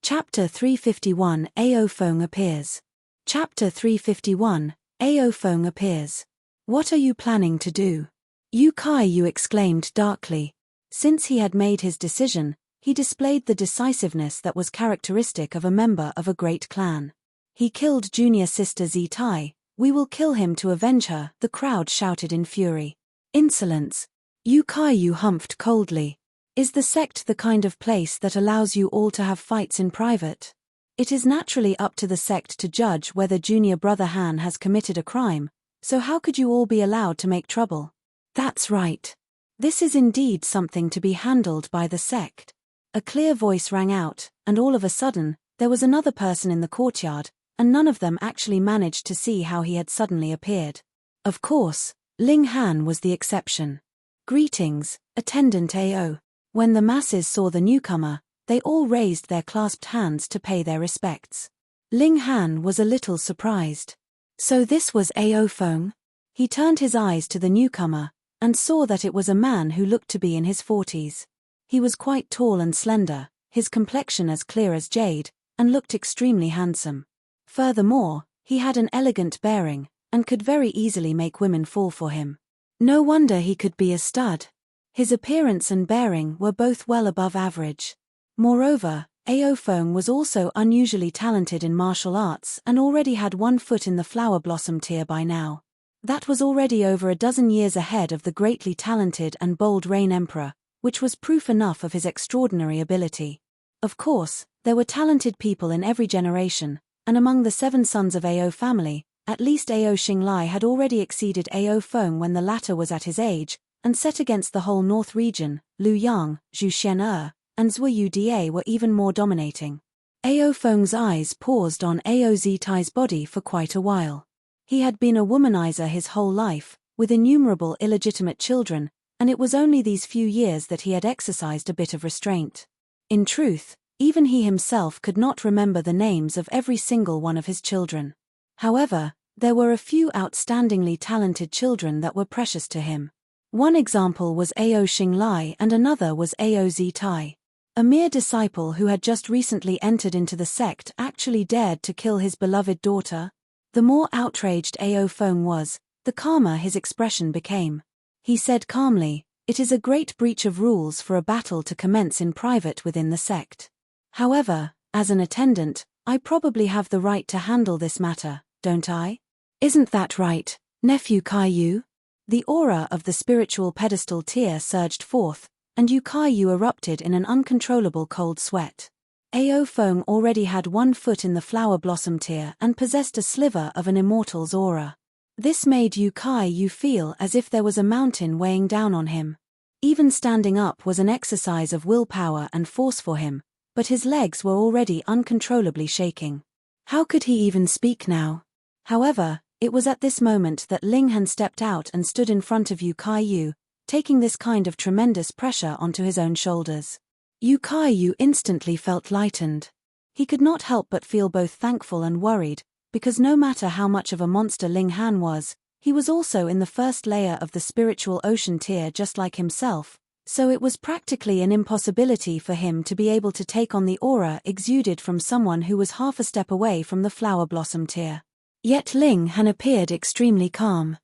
Speaker 1: Chapter 351 Ao Feng appears. Chapter 351 Ao Feng appears. What are you planning to do? Yu Kaiyu exclaimed darkly. Since he had made his decision, he displayed the decisiveness that was characteristic of a member of a great clan. He killed junior sister Zitai. We will kill him to avenge her, the crowd shouted in fury. Insolence. Yu Kaiyu humphed coldly. Is the sect the kind of place that allows you all to have fights in private? It is naturally up to the sect to judge whether junior brother Han has committed a crime, so how could you all be allowed to make trouble? That's right. This is indeed something to be handled by the sect. A clear voice rang out, and all of a sudden, there was another person in the courtyard, and none of them actually managed to see how he had suddenly appeared. Of course, Ling Han was the exception. Greetings, attendant Ao. When the masses saw the newcomer, they all raised their clasped hands to pay their respects. Ling Han was a little surprised. So this was Ao Feng? He turned his eyes to the newcomer, and saw that it was a man who looked to be in his 40s. He was quite tall and slender, his complexion as clear as jade, and looked extremely handsome. Furthermore, he had an elegant bearing, and could very easily make women fall for him. No wonder he could be a stud. His appearance and bearing were both well above average. Moreover, Ao Feng was also unusually talented in martial arts and already had 1 foot in the flower blossom tier by now. That was already over a dozen years ahead of the greatly talented and bold Rain Emperor, which was proof enough of his extraordinary ability. Of course, there were talented people in every generation, and among the 7 sons of Ao family, at least Ao Xinglai had already exceeded Ao Feng when the latter was at his age, and set against the whole north region, Lu Yang, Zhu Xian'er, and Zhuyu Da were even more dominating. Ao Feng's eyes paused on Ao Zitai's body for quite a while. He had been a womanizer his whole life, with innumerable illegitimate children, and it was only these few years that he had exercised a bit of restraint. In truth, even he himself could not remember the names of every single one of his children. However, there were a few outstandingly talented children that were precious to him. One example was Ao Xinglai and another was Ao Zitai. A mere disciple who had just recently entered into the sect actually dared to kill his beloved daughter. The more outraged Ao Feng was, the calmer his expression became. He said calmly, "It is a great breach of rules for a battle to commence in private within the sect. However, as an attendant, I probably have the right to handle this matter, don't I? Isn't that right, nephew Kaiyu?" The aura of the spiritual pedestal tier surged forth, and Yu Kaiyu erupted in an uncontrollable cold sweat. Ao Feng already had 1 foot in the flower blossom tier and possessed a sliver of an immortal's aura. This made Yu Kaiyu feel as if there was a mountain weighing down on him. Even standing up was an exercise of willpower and force for him, but his legs were already uncontrollably shaking. How could he even speak now? However, it was at this moment that Ling Han stepped out and stood in front of Yu Kaiyu, taking this kind of tremendous pressure onto his own shoulders. Yu Kaiyu instantly felt lightened. He could not help but feel both thankful and worried, because no matter how much of a monster Ling Han was, he was also in the first layer of the spiritual ocean tier just like himself, so it was practically an impossibility for him to be able to take on the aura exuded from someone who was half a step away from the flower blossom tier. Yet Ling Han appeared extremely calm.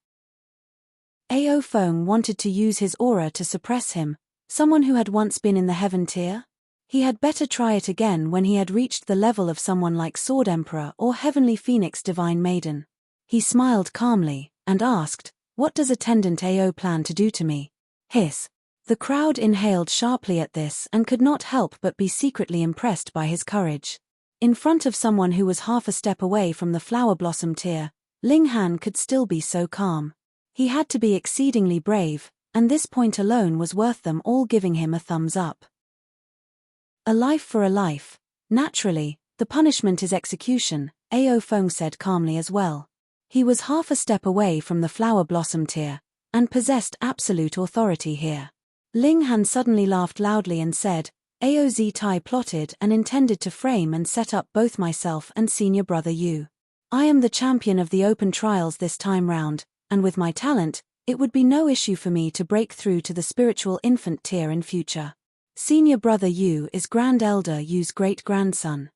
Speaker 1: Ao Feng wanted to use his aura to suppress him, someone who had once been in the heaven tier? He had better try it again when he had reached the level of someone like Sword Emperor or Heavenly Phoenix Divine Maiden. He smiled calmly, and asked, "What does Attendant Ao plan to do to me?" Hiss. The crowd inhaled sharply at this and could not help but be secretly impressed by his courage. In front of someone who was half a step away from the flower blossom tier, Ling Han could still be so calm. He had to be exceedingly brave, and this point alone was worth them all giving him a thumbs up. A life for a life. Naturally, the punishment is execution, Ao Feng said calmly as well. He was half a step away from the flower blossom tier, and possessed absolute authority here. Ling Han suddenly laughed loudly and said, "Ao Zitai plotted and intended to frame and set up both myself and senior brother Yu. I am the champion of the open trials this time round, and with my talent, it would be no issue for me to break through to the spiritual infant tier in future. Senior brother Yu is Grand Elder Yu's great-grandson.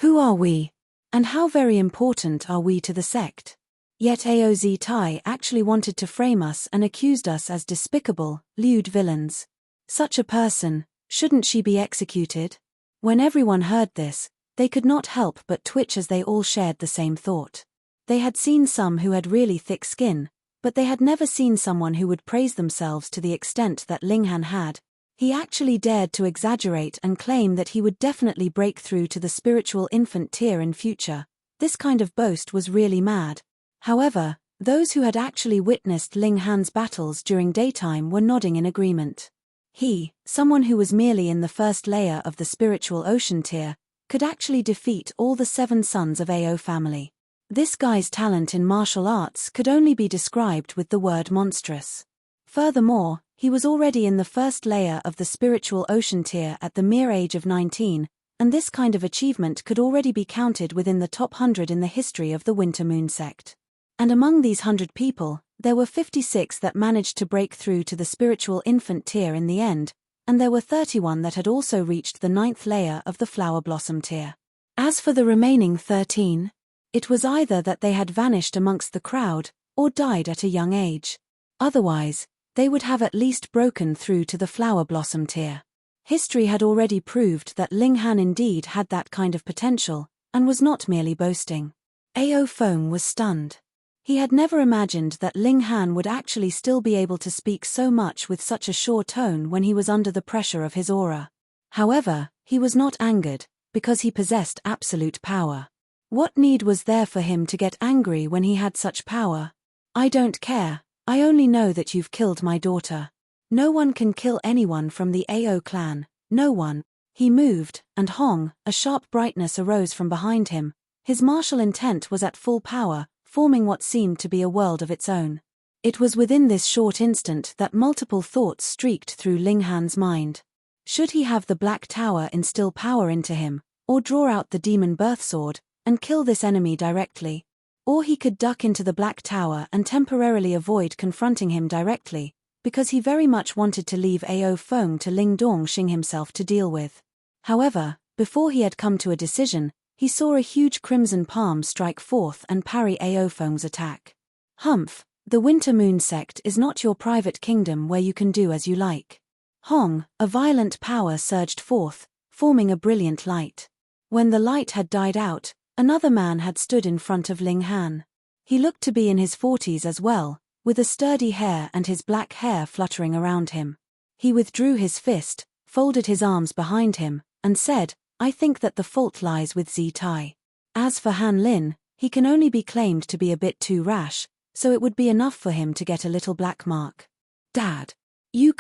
Speaker 1: Who are we? And how very important are we to the sect? Yet Ao Zitai actually wanted to frame us and accused us as despicable, lewd villains. Such a person, shouldn't she be executed?" When everyone heard this, they could not help but twitch as they all shared the same thought. They had seen some who had really thick skin, but they had never seen someone who would praise themselves to the extent that Ling Han had. He actually dared to exaggerate and claim that he would definitely break through to the spiritual infant tier in future. This kind of boast was really mad. However, those who had actually witnessed Ling Han's battles during daytime were nodding in agreement. He, someone who was merely in the first layer of the spiritual ocean tier, could actually defeat all the 7 sons of Ao family. This guy's talent in martial arts could only be described with the word monstrous. Furthermore, he was already in the first layer of the spiritual ocean tier at the mere age of 19, and this kind of achievement could already be counted within the top 100 in the history of the Winter Moon sect. And among these 100 people, there were 56 that managed to break through to the spiritual infant tier in the end, and there were 31 that had also reached the 9th layer of the flower blossom tier. As for the remaining 13, it was either that they had vanished amongst the crowd, or died at a young age. Otherwise, they would have at least broken through to the flower blossom tier. History had already proved that Ling Han indeed had that kind of potential, and was not merely boasting. Ao Feng was stunned. He had never imagined that Ling Han would actually still be able to speak so much with such a sure tone when he was under the pressure of his aura. However, he was not angered, because he possessed absolute power. What need was there for him to get angry when he had such power? "I don't care, I only know that you've killed my daughter. No one can kill anyone from the Ao clan, no one. He moved, and Hong, a sharp brightness arose from behind him. His martial intent was at full power, forming what seemed to be a world of its own. It was within this short instant that multiple thoughts streaked through Ling Han's mind. Should he have the Black Tower instill power into him, or draw out the demon birth sword, and kill this enemy directly? Or he could duck into the Black Tower and temporarily avoid confronting him directly, because he very much wanted to leave Ao Feng to Ling Dongxing himself to deal with. However, before he had come to a decision, he saw a huge crimson palm strike forth and parry Ao Feng's attack. Humph, the Winter Moon sect is not your private kingdom where you can do as you like. Hong, a violent power surged forth, forming a brilliant light. When the light had died out, another man had stood in front of Ling Han. He looked to be in his 40s as well, with a sturdy hair and his black hair fluttering around him. He withdrew his fist, folded his arms behind him, and said, "I think that the fault lies with Zi Tai. As for Han Lin, he can only be claimed to be a bit too rash, so it would be enough for him to get a little black mark." "Dad!" Yu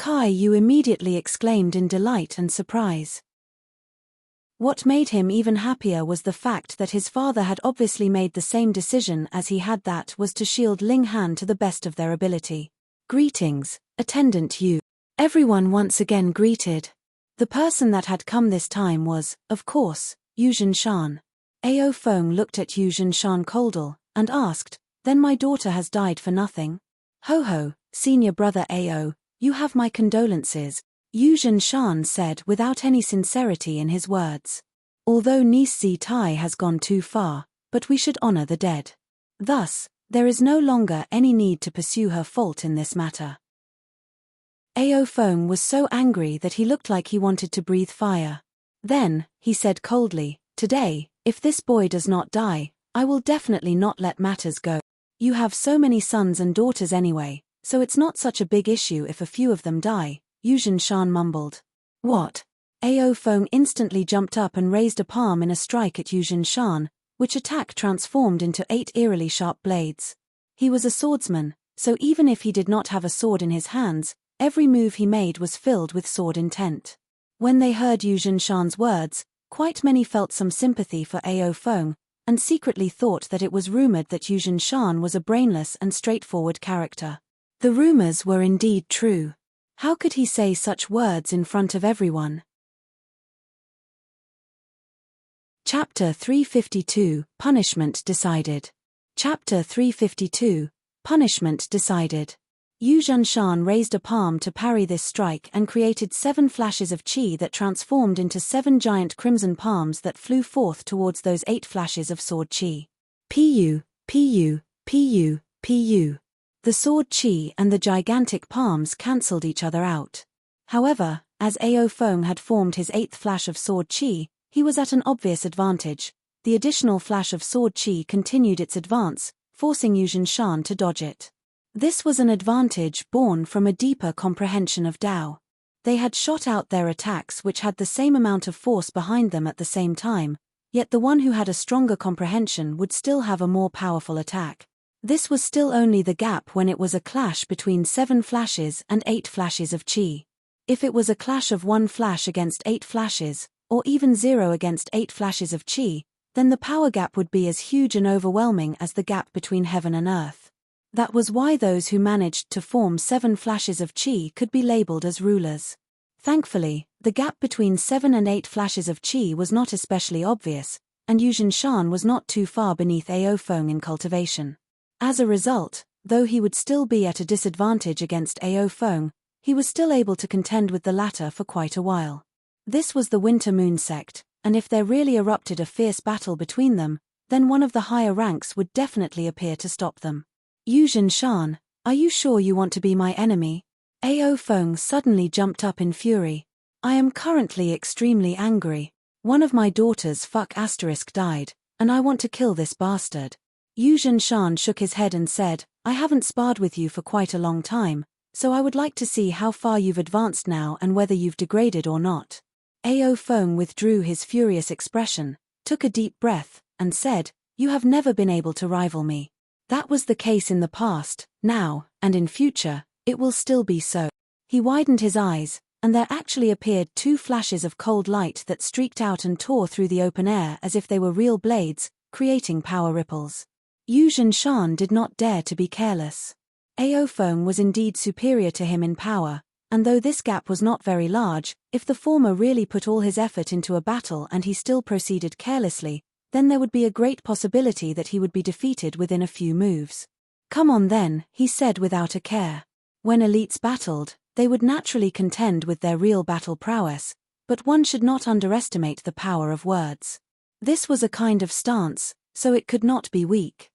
Speaker 1: immediately exclaimed in delight and surprise. What made him even happier was the fact that his father had obviously made the same decision as he had, that was to shield Ling Han to the best of their ability. "Greetings, Attendant Yu." Everyone once again greeted. The person that had come this time was, of course, Yu Zhenshan. Ao Feng looked at Yu Zhenshan coldly, and asked, "Then my daughter has died for nothing?" "Ho ho, senior brother Ao, you have my condolences," Yu Zhenshan said without any sincerity in his words. "Although niece Zi Tai has gone too far, but we should honor the dead. Thus, there is no longer any need to pursue her fault in this matter." Ao Feng was so angry that he looked like he wanted to breathe fire. Then, he said coldly, "Today, if this boy does not die, I will definitely not let matters go. You have so many sons and daughters anyway, so it's not such a big issue if a few of them die," Yu Zhenshan mumbled. "What?" Ao Feng instantly jumped up and raised a palm in a strike at Yu Zhenshan, which attack transformed into 8 eerily sharp blades. He was a swordsman, so even if he did not have a sword in his hands, every move he made was filled with sword intent. When they heard Yu Zhenshan's words, quite many felt some sympathy for Ao Feng, and secretly thought that it was rumored that Yu Zhenshan was a brainless and straightforward character. The rumors were indeed true. How could he say such words in front of everyone? Chapter 352, Punishment Decided. Chapter 352, Punishment Decided. Yu Zhenshan raised a palm to parry this strike and created 7 flashes of qi that transformed into 7 giant crimson palms that flew forth towards those 8 flashes of sword qi. Pu, pu, pu, pu. The sword qi and the gigantic palms cancelled each other out. However, as Ao Feng had formed his 8th flash of sword qi, he was at an obvious advantage. The additional flash of sword qi continued its advance, forcing Yu Zhenshan to dodge it. This was an advantage born from a deeper comprehension of Tao. They had shot out their attacks which had the same amount of force behind them at the same time, yet the one who had a stronger comprehension would still have a more powerful attack. This was still only the gap when it was a clash between 7 flashes and 8 flashes of qi. If it was a clash of 1 flash against 8 flashes, or even 0 against 8 flashes of qi, then the power gap would be as huge and overwhelming as the gap between heaven and earth. That was why those who managed to form 7 flashes of qi could be labeled as rulers. Thankfully, the gap between 7 and 8 flashes of qi was not especially obvious, and Yu Zhenshan was not too far beneath Ao Feng in cultivation. As a result, though he would still be at a disadvantage against Ao Feng, he was still able to contend with the latter for quite a while. This was the Winter Moon sect, and if there really erupted a fierce battle between them, then one of the higher ranks would definitely appear to stop them. "Yu Zhenshan, are you sure you want to be my enemy?" Ao Feng suddenly jumped up in fury. "I am currently extremely angry. One of my daughters died, and I want to kill this bastard." Yu Zhenshan shook his head and said, "I haven't sparred with you for quite a long time, so I would like to see how far you've advanced now and whether you've degraded or not." Ao Feng withdrew his furious expression, took a deep breath, and said, "You have never been able to rival me. That was the case in the past, now, and in future, it will still be so." He widened his eyes, and there actually appeared 2 flashes of cold light that streaked out and tore through the open air as if they were real blades, creating power ripples. Yu Zhenshan did not dare to be careless. Ao Feng was indeed superior to him in power, and though this gap was not very large, if the former really put all his effort into a battle and he still proceeded carelessly, then there would be a great possibility that he would be defeated within a few moves. Come on then, he said without a care. When elites battled, they would naturally contend with their real battle prowess, but one should not underestimate the power of words. This was a kind of stance, so it could not be weak.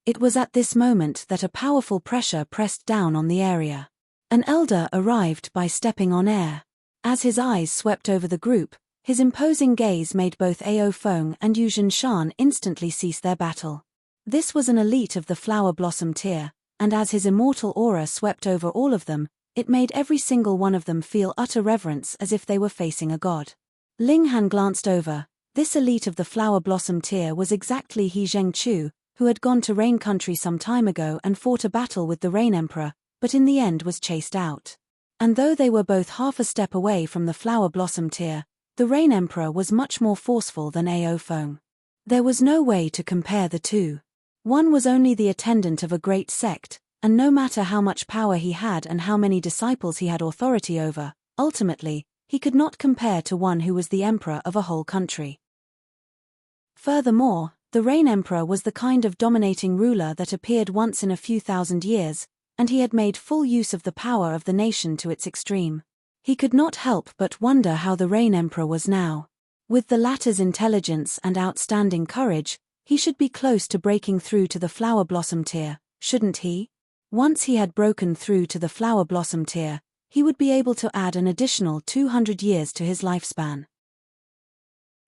Speaker 1: It was at this moment that a powerful pressure pressed down on the area. An elder arrived by stepping on air. As his eyes swept over the group, his imposing gaze made both Ao Feng and Yu Zhenshan instantly cease their battle. This was an elite of the flower blossom tier, and as his immortal aura swept over all of them, it made every single one of them feel utter reverence as if they were facing a god. Ling Han glanced over. This elite of the flower blossom tier was exactly He Zhengchu, who had gone to Rain Country some time ago and fought a battle with the Rain Emperor, but in the end was chased out. And though they were both half a step away from the flower blossom tier, the Rain Emperor was much more forceful than Ao Feng. There was no way to compare the two. One was only the attendant of a great sect, and no matter how much power he had and how many disciples he had authority over, ultimately, he could not compare to one who was the emperor of a whole country. Furthermore, the Rain Emperor was the kind of dominating ruler that appeared once in a few thousand years, and he had made full use of the power of the nation to its extreme. He could not help but wonder how the Rain Emperor was now. With the latter's intelligence and outstanding courage, he should be close to breaking through to the flower blossom tier, shouldn't he? Once he had broken through to the flower blossom tier, he would be able to add an additional 200 years to his lifespan.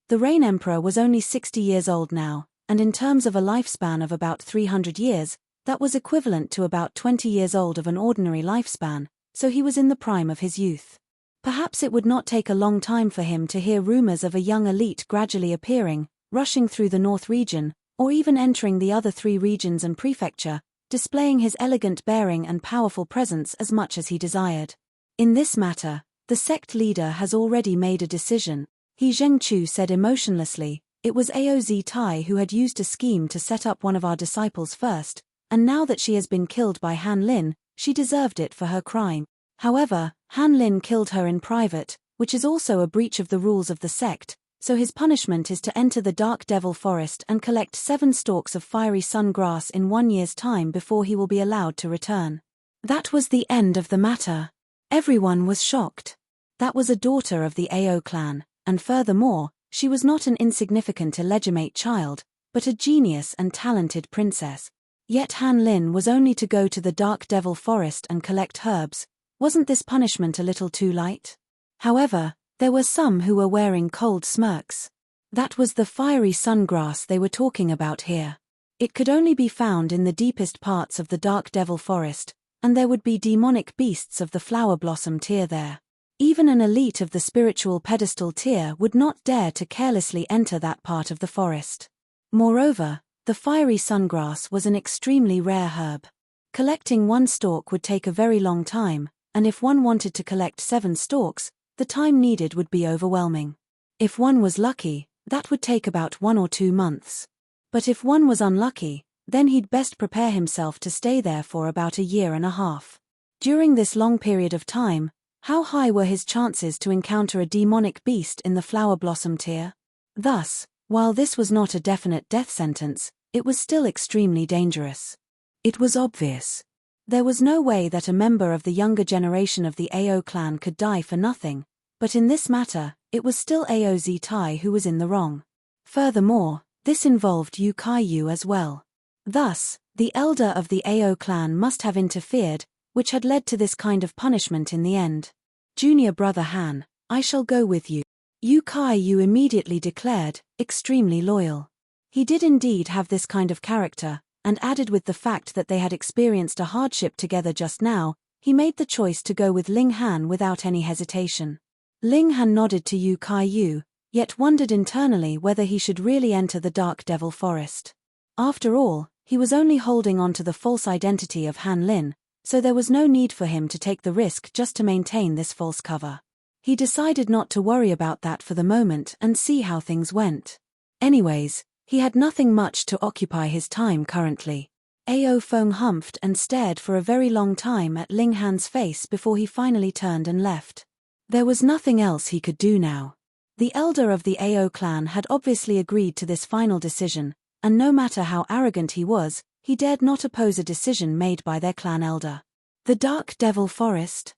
Speaker 1: The Rain Emperor was only 60 years old now, and in terms of a lifespan of about 300 years, that was equivalent to about 20 years old of an ordinary lifespan, so he was in the prime of his youth. Perhaps it would not take a long time for him to hear rumors of a young elite gradually appearing, rushing through the North region, or even entering the other 3 regions and prefecture, displaying his elegant bearing and powerful presence as much as he desired. In this matter, the sect leader has already made a decision, He Zhengchu said emotionlessly. It was Ao Zitai who had used a scheme to set up one of our disciples first, and now that she has been killed by Han Lin, she deserved it for her crime. However, Han Lin killed her in private, which is also a breach of the rules of the sect, so his punishment is to enter the Dark Devil Forest and collect 7 stalks of fiery sun grass in 1 year's time before he will be allowed to return. That was the end of the matter. Everyone was shocked. That was a daughter of the Ao clan, and furthermore, she was not an insignificant illegitimate child, but a genius and talented princess. Yet Han Lin was only to go to the Dark Devil Forest and collect herbs. Wasn't this punishment a little too light? However, there were some who were wearing cold smirks. That was the fiery sungrass they were talking about here. It could only be found in the deepest parts of the Dark Devil Forest, and there would be demonic beasts of the flower blossom tier there. Even an elite of the spiritual pedestal tier would not dare to carelessly enter that part of the forest. Moreover, the fiery sungrass was an extremely rare herb. Collecting 1 stalk would take a very long time, and if one wanted to collect 7 stalks, the time needed would be overwhelming. If one was lucky, that would take about 1 or 2 months. But if one was unlucky, then he'd best prepare himself to stay there for about 1.5 years. During this long period of time, how high were his chances to encounter a demonic beast in the flower blossom tier? Thus, while this was not a definite death sentence, it was still extremely dangerous. It was obvious. There was no way that a member of the younger generation of the Ao clan could die for nothing, but in this matter, it was still Ao Zitai who was in the wrong. Furthermore, this involved Yu Kaiyu as well. Thus, the elder of the Ao clan must have interfered, which had led to this kind of punishment in the end. Junior brother Han, I shall go with you. Yu Kaiyu immediately declared, extremely loyal. He did indeed have this kind of character, and added with the fact that they had experienced a hardship together just now, he made the choice to go with Ling Han without any hesitation. Ling Han nodded to Yu Kaiyu, yet wondered internally whether he should really enter the Dark Devil Forest. After all, he was only holding on to the false identity of Han Lin, so there was no need for him to take the risk just to maintain this false cover. He decided not to worry about that for the moment and see how things went. Anyways, he had nothing much to occupy his time currently. Ao Feng humphed and stared for a very long time at Ling Han's face before he finally turned and left. There was nothing else he could do now. The elder of the Ao clan had obviously agreed to this final decision, and no matter how arrogant he was, he dared not oppose a decision made by their clan elder. The Dark Devil Forest?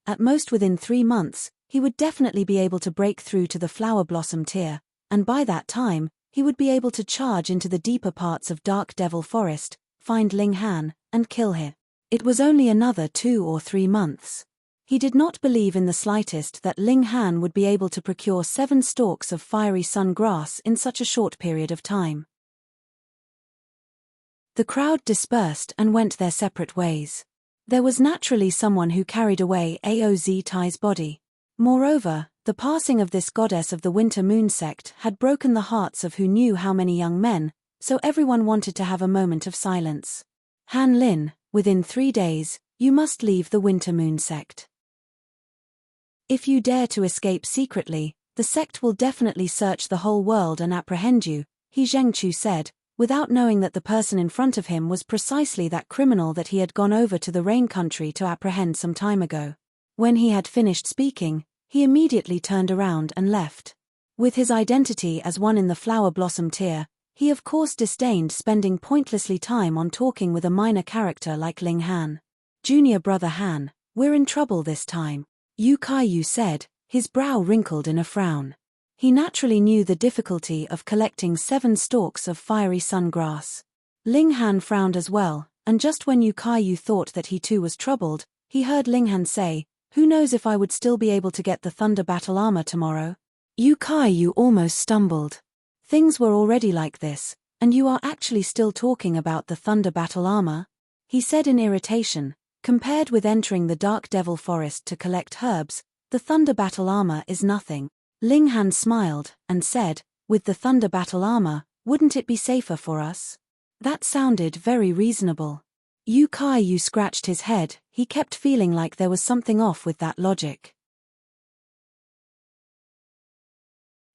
Speaker 1: At most within 3 months, he would definitely be able to break through to the Flower Blossom tier, and by that time, he would be able to charge into the deeper parts of Dark Devil Forest, find Ling Han, and kill her. It was only another 2 or 3 months. He did not believe in the slightest that Ling Han would be able to procure 7 stalks of fiery sun grass in such a short period of time. The crowd dispersed and went their separate ways. There was naturally someone who carried away Aoz Tai's body. Moreover, the passing of this goddess of the Winter Moon sect had broken the hearts of who knew how many young men, so everyone wanted to have a moment of silence. Han Lin, within 3 days, you must leave the Winter Moon sect. If you dare to escape secretly, the sect will definitely search the whole world and apprehend you, He Zhengqiu said, without knowing that the person in front of him was precisely that criminal that he had gone over to the Rain Country to apprehend some time ago. When he had finished speaking, he immediately turned around and left. With his identity as one in the Flower Blossom tier, he of course disdained spending pointlessly time on talking with a minor character like Ling Han. Junior brother Han, we're in trouble this time, Yu Kaiyu said, his brow wrinkled in a frown. He naturally knew the difficulty of collecting 7 stalks of fiery sun grass. Ling Han frowned as well, and just when Yu Kaiyu thought that he too was troubled, he heard Ling Han say, who knows if I would still be able to get the thunder battle armor tomorrow? Yu Kaiyu almost stumbled. Things were already like this, and you are actually still talking about the thunder battle armor? He said in irritation, compared with entering the Dark Devil Forest to collect herbs, the thunder battle armor is nothing. Ling Han smiled, and said, with the thunder battle armor, wouldn't it be safer for us? That sounded very reasonable. Yu Kaiyu scratched his head, he kept feeling like there was something off with that logic.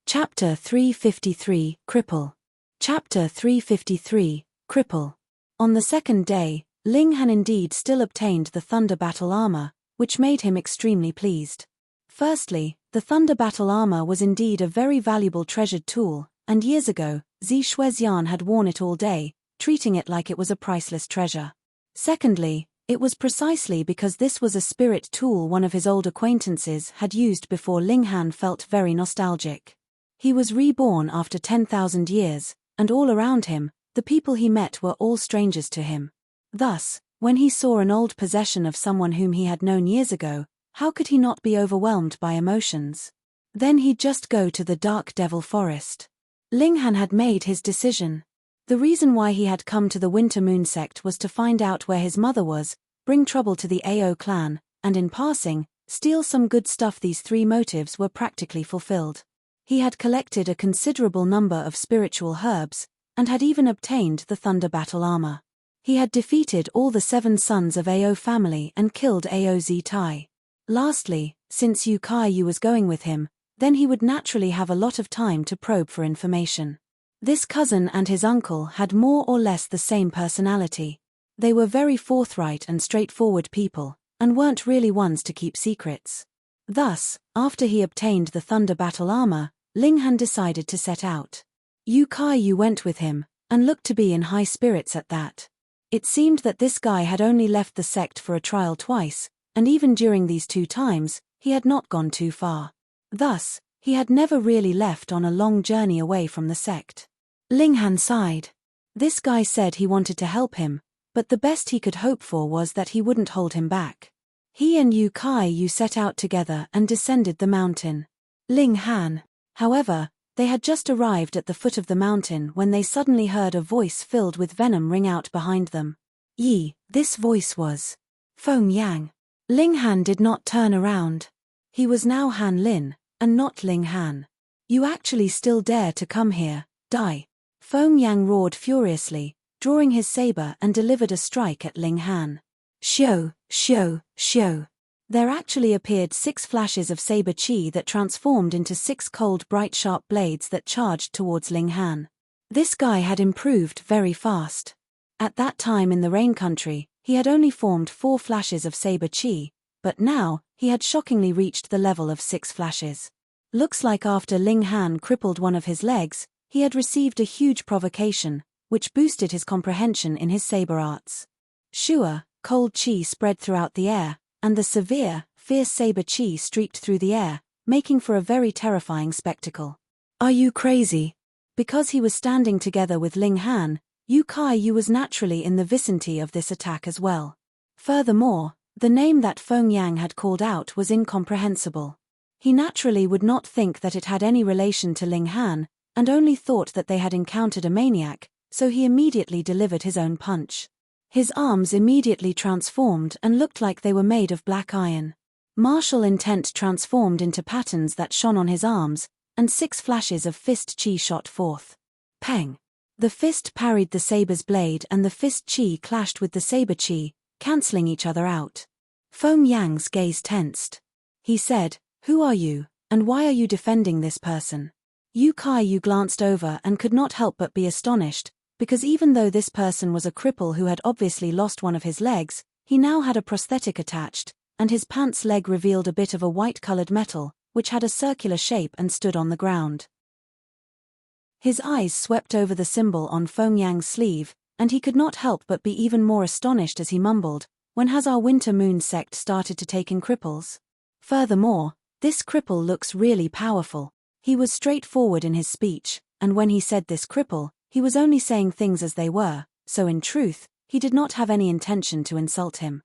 Speaker 1: Chapter 353, Cripple. Chapter 353, Cripple. On the second day, Ling Han indeed still obtained the thunder battle armor, which made him extremely pleased. Firstly, the thunder battle armor was indeed a very valuable treasured tool, and years ago, Zi Shuexian had worn it all day, treating it like it was a priceless treasure. Secondly, it was precisely because this was a spirit tool one of his old acquaintances had used before Ling Han felt very nostalgic. He was reborn after 10,000 years, and all around him, the people he met were all strangers to him. Thus, when he saw an old possession of someone whom he had known years ago, how could he not be overwhelmed by emotions? Then he'd just go to the Dark Devil Forest. Ling Han had made his decision. The reason why he had come to the Winter Moon sect was to find out where his mother was, bring trouble to the Ao clan, and in passing, steal some good stuff. These 3 motives were practically fulfilled. He had collected a considerable number of spiritual herbs, and had even obtained the thunder battle armor. He had defeated all the 7 sons of Ao family and killed Aoz Tai. Lastly, since Yu Kaiyu was going with him, then he would naturally have a lot of time to probe for information. This cousin and his uncle had more or less the same personality. They were very forthright and straightforward people, and weren't really ones to keep secrets. Thus, after he obtained the thunder battle armor, Ling Han decided to set out. Yu Kaiyu went with him, and looked to be in high spirits at that. It seemed that this guy had only left the sect for a trial twice, and even during these 2 times, he had not gone too far. Thus, he had never really left on a long journey away from the sect. Ling Han sighed. This guy said he wanted to help him, but the best he could hope for was that he wouldn't hold him back. He and Yu Kaiyu set out together and descended the mountain. Ling Han. However, they had just arrived at the foot of the mountain when they suddenly heard a voice filled with venom ring out behind them. Yi, this voice was Feng Yang. Ling Han did not turn around. He was now Han Lin, and not Ling Han. You actually still dare to come here, die. Feng Yang roared furiously, drawing his saber and delivered a strike at Ling Han. Shio, shio, shio. There actually appeared 6 flashes of saber chi that transformed into 6 cold bright sharp blades that charged towards Ling Han. This guy had improved very fast. At that time in the Rain Country, he had only formed 4 flashes of saber chi, but now, he had shockingly reached the level of 6 flashes. Looks like after Ling Han crippled one of his legs, he had received a huge provocation, which boosted his comprehension in his saber arts. Shua, cold chi spread throughout the air, and the severe, fierce saber chi streaked through the air, making for a very terrifying spectacle. Are you crazy? Because he was standing together with Ling Han, Yu Kai-yu was naturally in the vicinity of this attack as well. Furthermore, the name that Feng Yang had called out was incomprehensible. He naturally would not think that it had any relation to Ling Han, and only thought that they had encountered a maniac, so he immediately delivered his own punch. His arms immediately transformed and looked like they were made of black iron. Martial intent transformed into patterns that shone on his arms, and 6 flashes of fist chi shot forth. Peng! The fist parried the saber's blade and the fist chi clashed with the saber chi, cancelling each other out. Feng Yang's gaze tensed. He said, "Who are you, and why are you defending this person?" Yu Kai-yu glanced over and could not help but be astonished, because even though this person was a cripple who had obviously lost one of his legs, he now had a prosthetic attached, and his pants leg revealed a bit of a white-colored metal, which had a circular shape and stood on the ground. His eyes swept over the symbol on Feng Yang's sleeve, and he could not help but be even more astonished as he mumbled, "When has our winter moon sect started to take in cripples? Furthermore, this cripple looks really powerful." He was straightforward in his speech, and when he said this cripple, he was only saying things as they were, so in truth, he did not have any intention to insult him.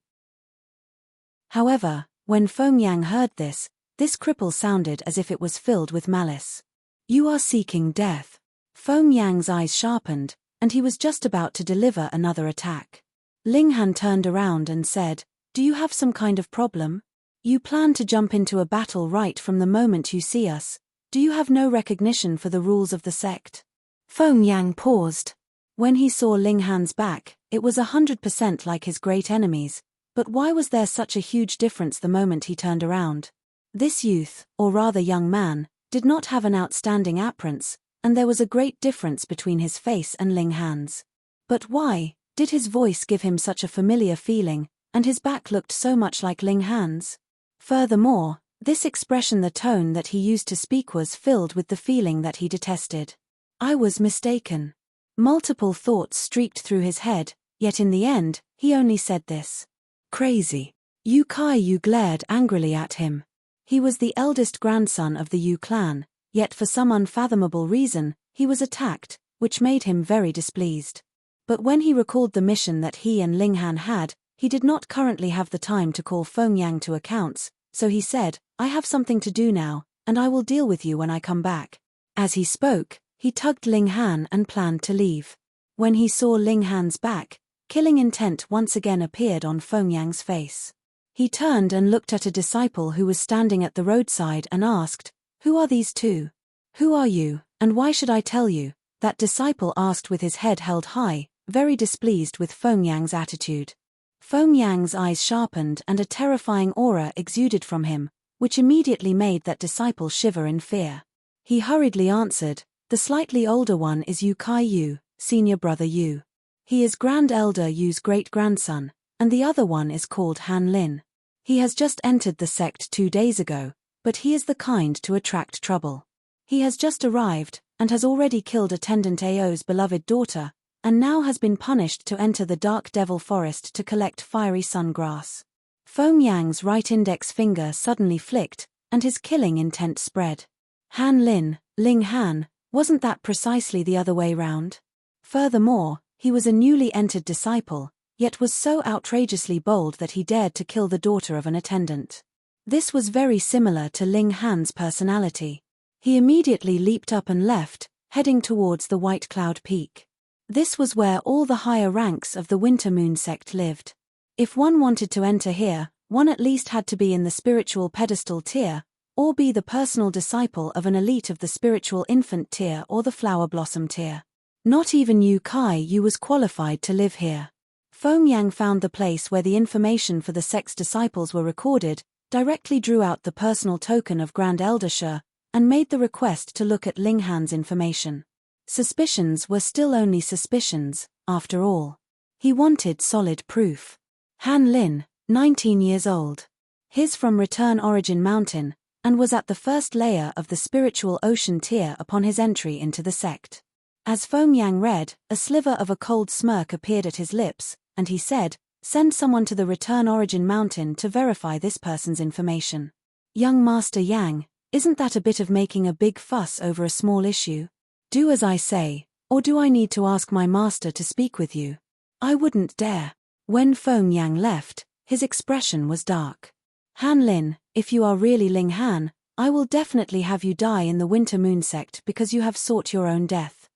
Speaker 1: However, when Feng Yang heard this cripple sounded as if it was filled with malice. "You are seeking death." Feng Yang's eyes sharpened, and he was just about to deliver another attack. Ling Han turned around and said, "Do you have some kind of problem? You plan to jump into a battle right from the moment you see us. Do you have no recognition for the rules of the sect?" Feng Yang paused. When he saw Ling Han's back, it was 100% like his great enemy's, but why was there such a huge difference the moment he turned around? This youth, or rather young man, did not have an outstanding appearance, and there was a great difference between his face and Ling Han's. But why did his voice give him such a familiar feeling, and his back looked so much like Ling Han's? Furthermore, this expression, the tone that he used to speak, was filled with the feeling that he detested. I was mistaken. Multiple thoughts streaked through his head, yet in the end, he only said this. Crazy. Yu Kai-yu glared angrily at him. He was the eldest grandson of the Yu clan, yet for some unfathomable reason, he was attacked, which made him very displeased. But when he recalled the mission that he and Ling Han had, he did not currently have the time to call Feng Yang to accounts, so he said, "I have something to do now, and I will deal with you when I come back." As he spoke, he tugged Ling Han and planned to leave. When he saw Ling Han's back, killing intent once again appeared on Feng Yang's face. He turned and looked at a disciple who was standing at the roadside and asked, "Who are these two? Who are you, and why should I tell you?" That disciple asked with his head held high, very displeased with Feng Yang's attitude. Feng Yang's eyes sharpened and a terrifying aura exuded from him, which immediately made that disciple shiver in fear. He hurriedly answered, "The slightly older one is Yu Kai-yu, senior brother Yu. He is Grand Elder Yu's great-grandson, and the other one is called Han Lin. He has just entered the sect 2 days ago, but he is the kind to attract trouble. He has just arrived, and has already killed Attendant Ao's beloved daughter, and now has been punished to enter the Dark Devil Forest to collect fiery sun grass." Feng Yang's right index finger suddenly flicked, and his killing intent spread. Han Lin, Ling Han, wasn't that precisely the other way round? Furthermore, he was a newly entered disciple, yet was so outrageously bold that he dared to kill the daughter of an attendant. This was very similar to Ling Han's personality. He immediately leaped up and left, heading towards the White Cloud Peak. This was where all the higher ranks of the Winter Moon sect lived. If one wanted to enter here, one at least had to be in the spiritual pedestal tier, or be the personal disciple of an elite of the spiritual infant tier or the flower blossom tier. Not even Yu Kai-yu was qualified to live here. Feng Yang found the place where the information for the sect's disciples were recorded, directly drew out the personal token of Grand Eldersher, and made the request to look at Ling Han's information. Suspicions were still only suspicions, after all. He wanted solid proof. Han Lin, 19 years old. His from Return Origin Mountain, and was at the first layer of the spiritual ocean tier upon his entry into the sect. As Feng Yang read, a sliver of a cold smirk appeared at his lips, and he said, "Send someone to the Return Origin Mountain to verify this person's information." "Young Master Yang, isn't that a bit of making a big fuss over a small issue? Do as I say, or do I need to ask my master to speak with you?" "I wouldn't dare." When Feng Yang left, his expression was dark. "Han Lin, if you are really Ling Han, I will definitely have you die in the Winter Moon sect because you have sought your own death.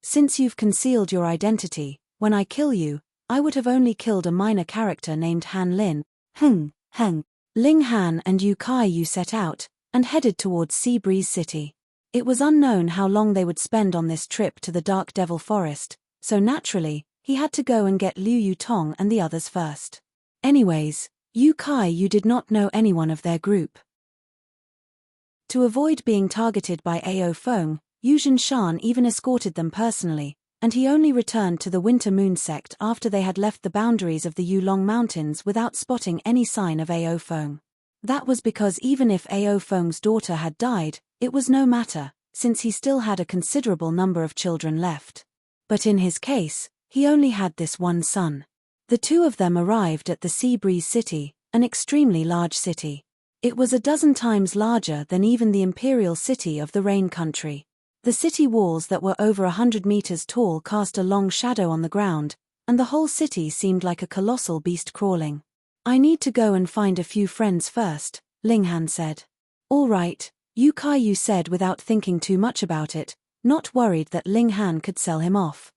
Speaker 1: Since you've concealed your identity, when I kill you, I would have only killed a minor character named Han Lin." Ling Han and Yu Kai Yu set out, and headed towards Sea Breeze City. It was unknown how long they would spend on this trip to the Dark Devil Forest, so naturally, he had to go and get Liu Yutong and the others first. Anyways, Yu Kai Yu did not know anyone of their group. To avoid being targeted by Ao Feng, Yu Zhanshan even escorted them personally, and he only returned to the Winter Moon sect after they had left the boundaries of the Yulong Mountains without spotting any sign of Ao Feng. That was because even if Ao Feng's daughter had died, it was no matter, since he still had a considerable number of children left. But in his case, he only had this one son. The two of them arrived at the Sea Breeze City, an extremely large city. It was a dozen times larger than even the imperial city of the Rain Country. The city walls that were over 100 meters tall cast a long shadow on the ground, and the whole city seemed like a colossal beast crawling. "I need to go and find a few friends first," Ling Han said. "All right," Yu Kai Yu said without thinking too much about it, not worried that Ling Han could sell him off.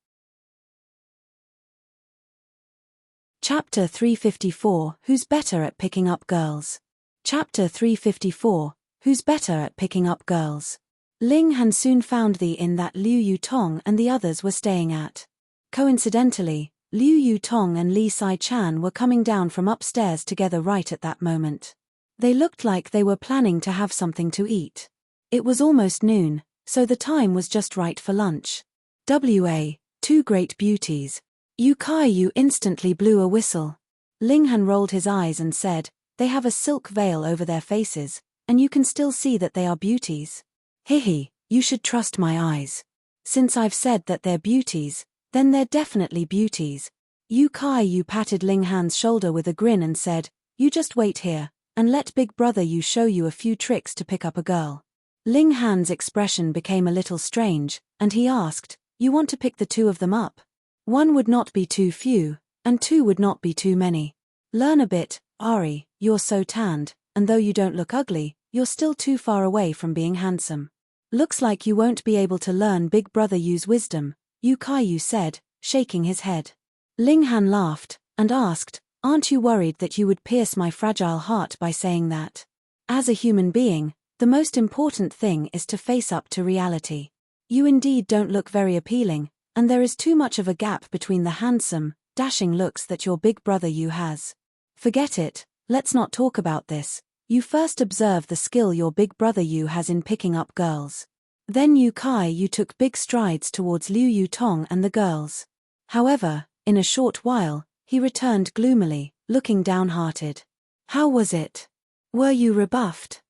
Speaker 1: Chapter 354, Who's Better at Picking Up Girls? Chapter 354, Who's Better at Picking Up Girls? Ling Han soon found the inn that Liu Yutong and the others were staying at. Coincidentally, Liu Yutong and Li Sai-chan were coming down from upstairs together right at that moment. They looked like they were planning to have something to eat. It was almost noon, so the time was just right for lunch. Two great beauties. Yu Kai Yu instantly blew a whistle. Ling Han rolled his eyes and said, "They have a silk veil over their faces, and you can still see that they are beauties." "Hihi, you should trust my eyes. Since I've said that they're beauties, then they're definitely beauties." Yu Kai Yu patted Ling Han's shoulder with a grin and said, "You just wait here, and let Big Brother Yu show you a few tricks to pick up a girl." Ling Han's expression became a little strange, and he asked, "You want to pick the two of them up? One would not be too few, and two would not be too many. Learn a bit, Ari, you're so tanned, and though you don't look ugly, you're still too far away from being handsome. Looks like you won't be able to learn Big Brother Yu's wisdom," Yu Kai Yu said, shaking his head. Ling Han laughed, and asked, "Aren't you worried that you would pierce my fragile heart by saying that? As a human being, the most important thing is to face up to reality. You indeed don't look very appealing, and there is too much of a gap between the handsome, dashing looks that your Big Brother Yu has. Forget it, let's not talk about this. You first observe the skill your Big Brother Yu has in picking up girls." Then Yu Kai Yu took big strides towards Liu Yutong and the girls. However, in a short while, he returned gloomily, looking downhearted. "How was it? Were you rebuffed?"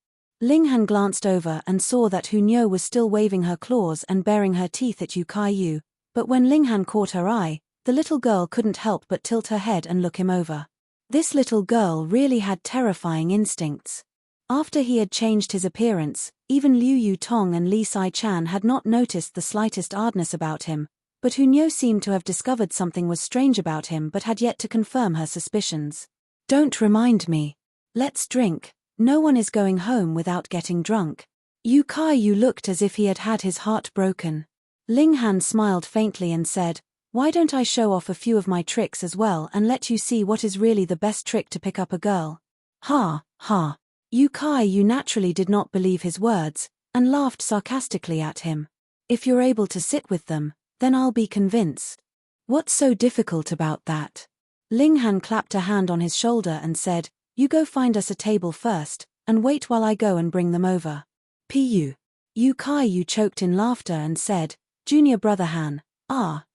Speaker 1: Ling Han glanced over and saw that Hunyo was still waving her claws and baring her teeth at Yu Kai Yu, but when Ling Han caught her eye, the little girl couldn't help but tilt her head and look him over. This little girl really had terrifying instincts. After he had changed his appearance, even Liu Yutong and Li Sai-chan had not noticed the slightest oddness about him, but Hunyo seemed to have discovered something was strange about him but had yet to confirm her suspicions. "Don't remind me. Let's drink. No one is going home without getting drunk." Yu Kai Yu looked as if he had had his heart broken. Ling Han smiled faintly and said, "Why don't I show off a few of my tricks as well and let you see what is really the best trick to pick up a girl?" "Ha, ha." Yu Kai Yu naturally did not believe his words, and laughed sarcastically at him. "If you're able to sit with them, then I'll be convinced." What's so difficult about that? Ling Han clapped a hand on his shoulder and said, you go find us a table first, and wait while I go and bring them over. Pu. Yu Kai choked in laughter and said, Junior Brother Han,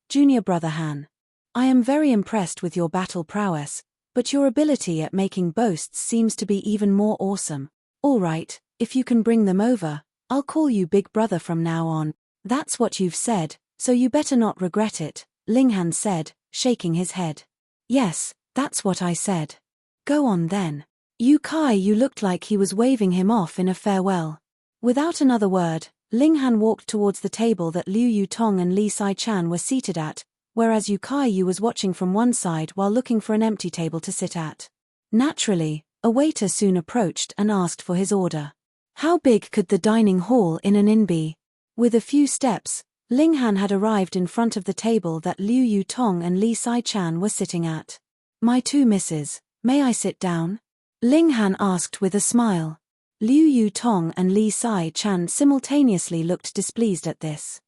Speaker 1: Junior Brother Han. I am very impressed with your battle prowess, but your ability at making boasts seems to be even more awesome. All right, if you can bring them over, I'll call you Big Brother from now on. That's what you've said, so you better not regret it, Ling Han said, shaking his head. Yes, that's what I said. Go on then. Yu Kai looked like he was waving him off in a farewell. Without another word, Ling Han walked towards the table that Liu Yutong and Li Sai-chan were seated at, whereas Yu Kai was watching from one side while looking for an empty table to sit at. Naturally, a waiter soon approached and asked for his order. How big could the dining hall in an inn be? With a few steps, Ling Han had arrived in front of the table that Liu Yutong and Li Sai-chan were sitting at. My two misses, may I sit down? Ling Han asked with a smile. Liu Yutong and Li Sai-chan simultaneously looked displeased at this.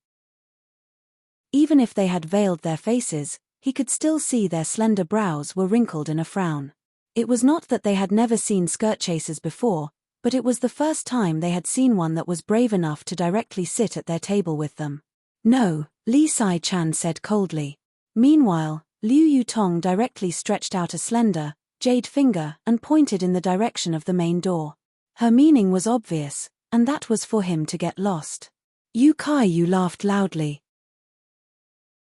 Speaker 1: Even if they had veiled their faces, he could still see their slender brows were wrinkled in a frown. It was not that they had never seen skirt chasers before, but it was the first time they had seen one that was brave enough to directly sit at their table with them. No, Li Sai-chan said coldly. Meanwhile, Liu Yutong directly stretched out a slender, jade finger and pointed in the direction of the main door. Her meaning was obvious, and that was for him to get lost. Yu Kai laughed loudly.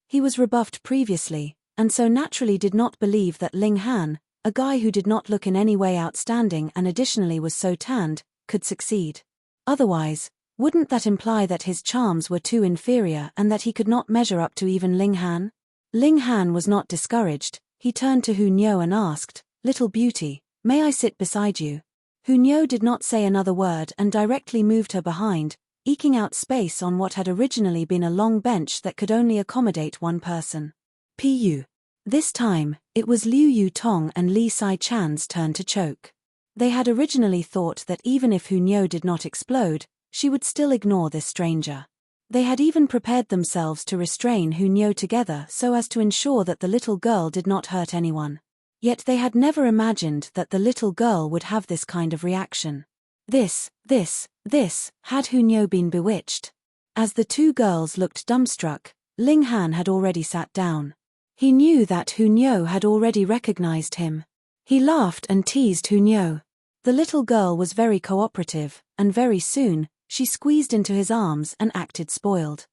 Speaker 1: He was rebuffed previously, and so naturally did not believe that Ling Han, a guy who did not look in any way outstanding and additionally was so tanned, could succeed. Otherwise, wouldn't that imply that his charms were too inferior and that he could not measure up to even Ling Han? Ling Han was not discouraged. He turned to Hunyo and asked, Little beauty, may I sit beside you? Hunyo did not say another word and directly moved her behind, eking out space on what had originally been a long bench that could only accommodate one person. Pu. This time, it was Liu Yutong and Li Sai-chan's turn to choke. They had originally thought that even if Hunyo did not explode, she would still ignore this stranger. They had even prepared themselves to restrain Hunyo together so as to ensure that the little girl did not hurt anyone. Yet they had never imagined that the little girl would have this kind of reaction. This, had Hunyo been bewitched? As the two girls looked dumbstruck, Ling Han had already sat down. He knew that Hunyo had already recognized him. He laughed and teased Hunyo. The little girl was very cooperative, and very soon, she squeezed into his arms and acted spoiled.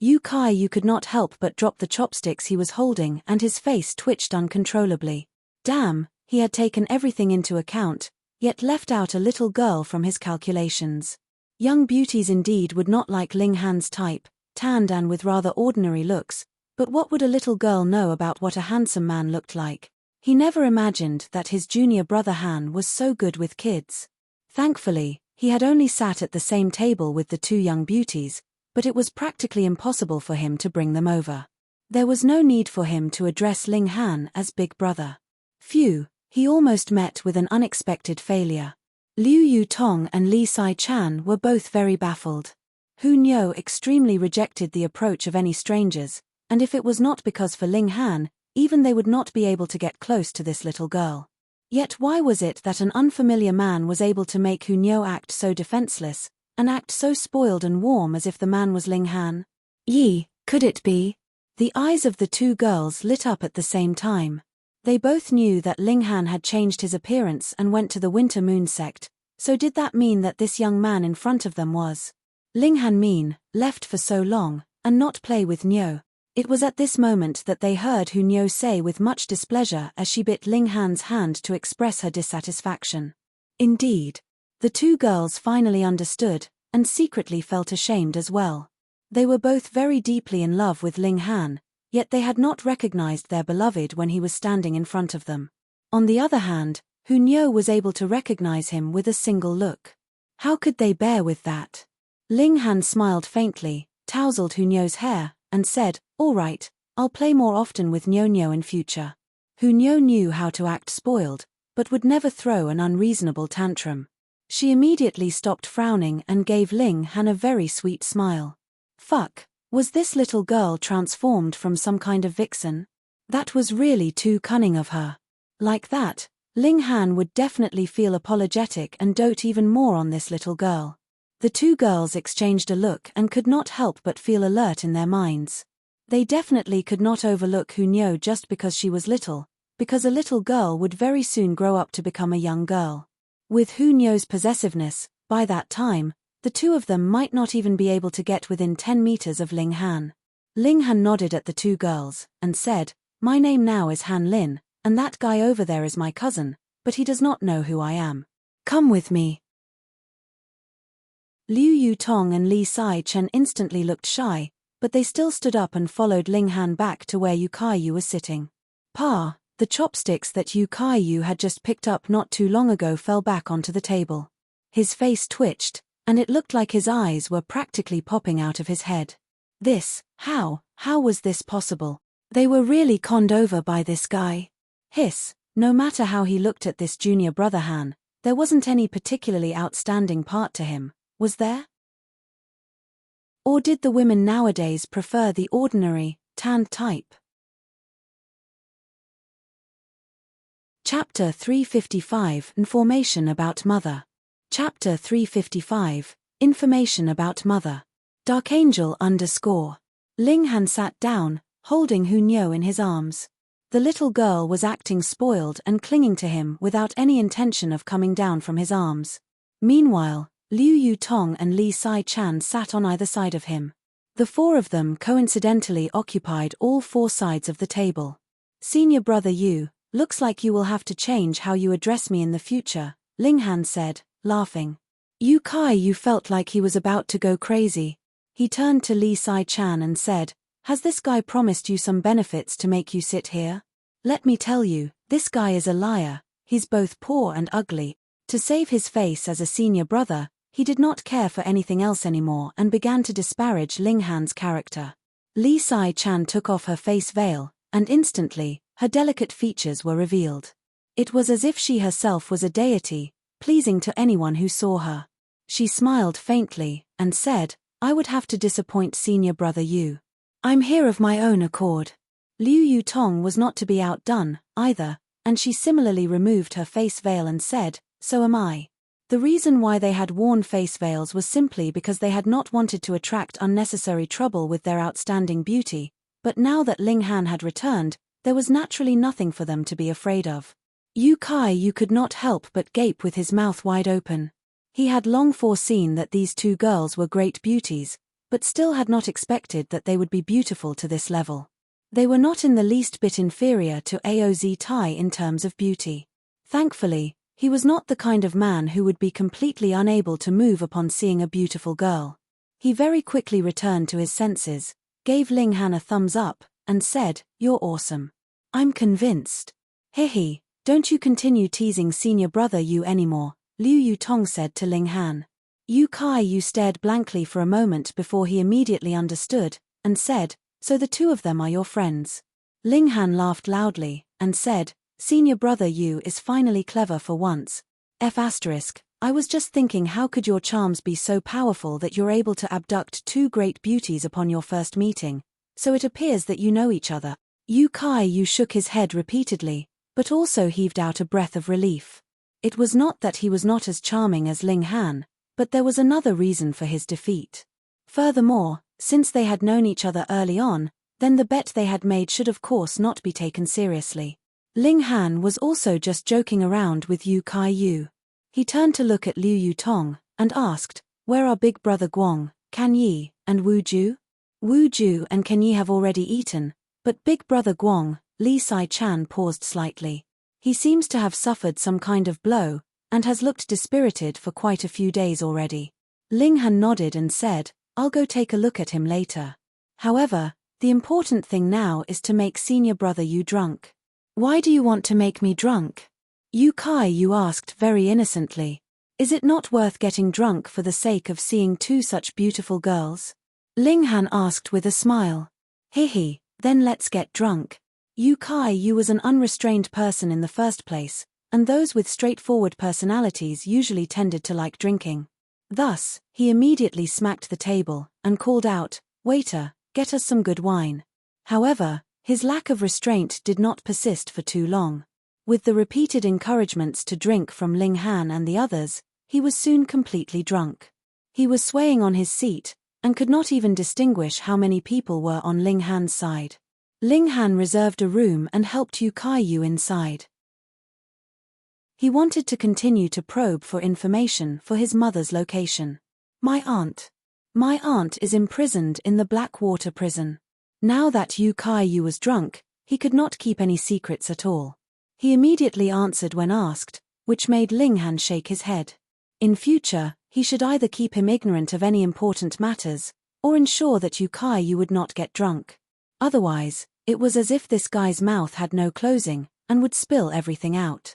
Speaker 1: Yu Kai could not help but drop the chopsticks he was holding and his face twitched uncontrollably. Damn, he had taken everything into account, yet left out a little girl from his calculations. Young beauties indeed would not like Ling Han's type, tanned and with rather ordinary looks, but what would a little girl know about what a handsome man looked like? He never imagined that his junior brother Han was so good with kids. Thankfully, he had only sat at the same table with the two young beauties, but it was practically impossible for him to bring them over. There was no need for him to address Ling Han as Big Brother. Phew, he almost met with an unexpected failure. Liu Yutong and Li Sai-chan were both very baffled. Hunyo extremely rejected the approach of any strangers, and if it was not because for Ling Han, even they would not be able to get close to this little girl. Yet why was it that an unfamiliar man was able to make Hunyo act so defenseless, and act so spoiled and warm as if the man was Ling Han? Could it be? The eyes of the two girls lit up at the same time. They both knew that Ling Han had changed his appearance and went to the Winter Moon sect, so did that mean that this young man in front of them was Ling Han left for so long, and not play with Nyo? It was at this moment that they heard Hunyo say with much displeasure as she bit Ling Han's hand to express her dissatisfaction. Indeed. The two girls finally understood, and secretly felt ashamed as well. They were both very deeply in love with Ling Han, yet they had not recognized their beloved when he was standing in front of them. On the other hand, Hunyo was able to recognize him with a single look. How could they bear with that? Ling Han smiled faintly, tousled Hunyo's hair, and said, All right, I'll play more often with Nyo in future. Hunyo knew how to act spoiled, but would never throw an unreasonable tantrum. She immediately stopped frowning and gave Ling Han a very sweet smile. Fuck, Was this little girl transformed from some kind of vixen? That was really too cunning of her. Like that, Ling Han would definitely feel apologetic and dote even more on this little girl. The two girls exchanged a look and could not help but feel alert in their minds. They definitely could not overlook Hu Niu just because she was little, because a little girl would very soon grow up to become a young girl. With Hu Niu's possessiveness, by that time, the two of them might not even be able to get within 10 meters of Ling Han. Ling Han nodded at the two girls, and said, "My name now is Han Lin, and that guy over there is my cousin, but he does not know who I am. Come with me." Liu Yutong and Li Sai-chen instantly looked shy, but they still stood up and followed Ling Han back to where Yu Kai-yu was sitting. "Pa, the chopsticks that Yu Kai-yu had just picked up not too long ago fell back onto the table." His face twitched, and it looked like his eyes were practically popping out of his head. How was this possible? They were really conned over by this guy. No matter how he looked at this junior brother Han, there wasn't any particularly outstanding part to him, was there? Or did the women nowadays prefer the ordinary, tanned type? Chapter 355 Information about Mother. Chapter 355 Information about Mother. Dark Angel _ Ling Han sat down, holding Hu Niu in his arms. The little girl was acting spoiled and clinging to him without any intention of coming down from his arms. Meanwhile, Liu Yutong and Li Sai-chan sat on either side of him. The four of them coincidentally occupied all four sides of the table. "Senior brother Yu, looks like you will have to change how you address me in the future," Ling Han said, laughing. Yu Kai-yu felt like he was about to go crazy. He turned to Li Sai-chan and said, "Has this guy promised you some benefits to make you sit here? Let me tell you, this guy is a liar. He's both poor and ugly." To save his face as a senior brother, he did not care for anything else anymore and began to disparage Ling Han's character. Li Sai-chan took off her face veil, and instantly, her delicate features were revealed. It was as if she herself was a deity, pleasing to anyone who saw her. She smiled faintly, and said, "I would have to disappoint senior brother Yu. I'm here of my own accord." Liu Yutong was not to be outdone, either, and she similarly removed her face veil and said, "So am I." The reason why they had worn face veils was simply because they had not wanted to attract unnecessary trouble with their outstanding beauty, but now that Ling Han had returned, there was naturally nothing for them to be afraid of. Yu Kai-yu could not help but gape with his mouth wide open. He had long foreseen that these two girls were great beauties, but still had not expected that they would be beautiful to this level. They were not in the least bit inferior to Aoz Tai in terms of beauty. Thankfully, he was not the kind of man who would be completely unable to move upon seeing a beautiful girl. He very quickly returned to his senses, gave Ling Han a thumbs up, and said, "You're awesome. I'm convinced." "Hehe, don't you continue teasing senior brother Yu anymore," Liu Yutong said to Ling Han. Yu Kai-yu stared blankly for a moment before he immediately understood, and said, "So the two of them are your friends?" Ling Han laughed loudly, and said, "Senior brother Yu is finally clever for once. I was just thinking, how could your charms be so powerful that you're able to abduct two great beauties upon your first meeting? So it appears that you know each other." Yu Kai-yu shook his head repeatedly, but also heaved out a breath of relief. It was not that he was not as charming as Ling Han, but there was another reason for his defeat. Furthermore, since they had known each other early on, then the bet they had made should of course not be taken seriously. Ling Han was also just joking around with Yu Kai-yu. He turned to look at Liu Yutong, and asked, "Where are Big Brother Guang, Kan Yi, and Wu Ju?" Wu Ju and Kan Yi have already eaten, but Big Brother Guang, Li Sai-chan paused slightly. He seems to have suffered some kind of blow, and has looked dispirited for quite a few days already. Ling Han nodded and said, "I'll go take a look at him later. However, the important thing now is to make senior brother Yu drunk." "Why do you want to make me drunk?" Yu Kai-yu asked very innocently. "Is it not worth getting drunk for the sake of seeing two such beautiful girls?" Ling Han asked with a smile. "Hehe, then let's get drunk." Yu Kai-yu was an unrestrained person in the first place, and those with straightforward personalities usually tended to like drinking. Thus, he immediately smacked the table, and called out, "Waiter, get us some good wine. However, his lack of restraint did not persist for too long. With the repeated encouragements to drink from Ling Han and the others, he was soon completely drunk. He was swaying on his seat, and could not even distinguish how many people were on Ling Han's side. Ling Han reserved a room and helped Yu Kaiyu inside. He wanted to continue to probe for information for his mother's location. My aunt is imprisoned in the Blackwater prison. Now that Yu Kaiyu was drunk, he could not keep any secrets at all. He immediately answered when asked, which made Ling Han shake his head. In future, he should either keep him ignorant of any important matters, or ensure that Yu Kaiyu would not get drunk. Otherwise, it was as if this guy's mouth had no closing, and would spill everything out.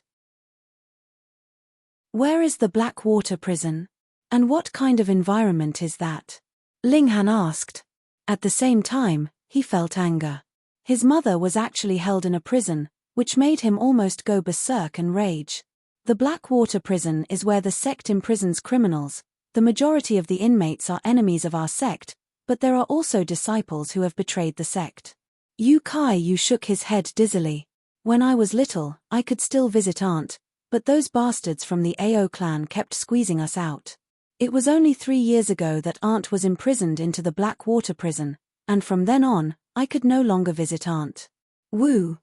Speaker 1: Where is the Blackwater prison? And what kind of environment is that? Ling Han asked. At the same time, he felt anger. His mother was actually held in a prison, which made him almost go berserk and rage. The Blackwater prison is where the sect imprisons criminals. The majority of the inmates are enemies of our sect, but there are also disciples who have betrayed the sect. Yu Kaiyu shook his head dizzily. When I was little, I could still visit Aunt, but those bastards from the Ao clan kept squeezing us out. It was only 3 years ago that Aunt was imprisoned into the Blackwater prison, and from then on, I could no longer visit Aunt. Woo,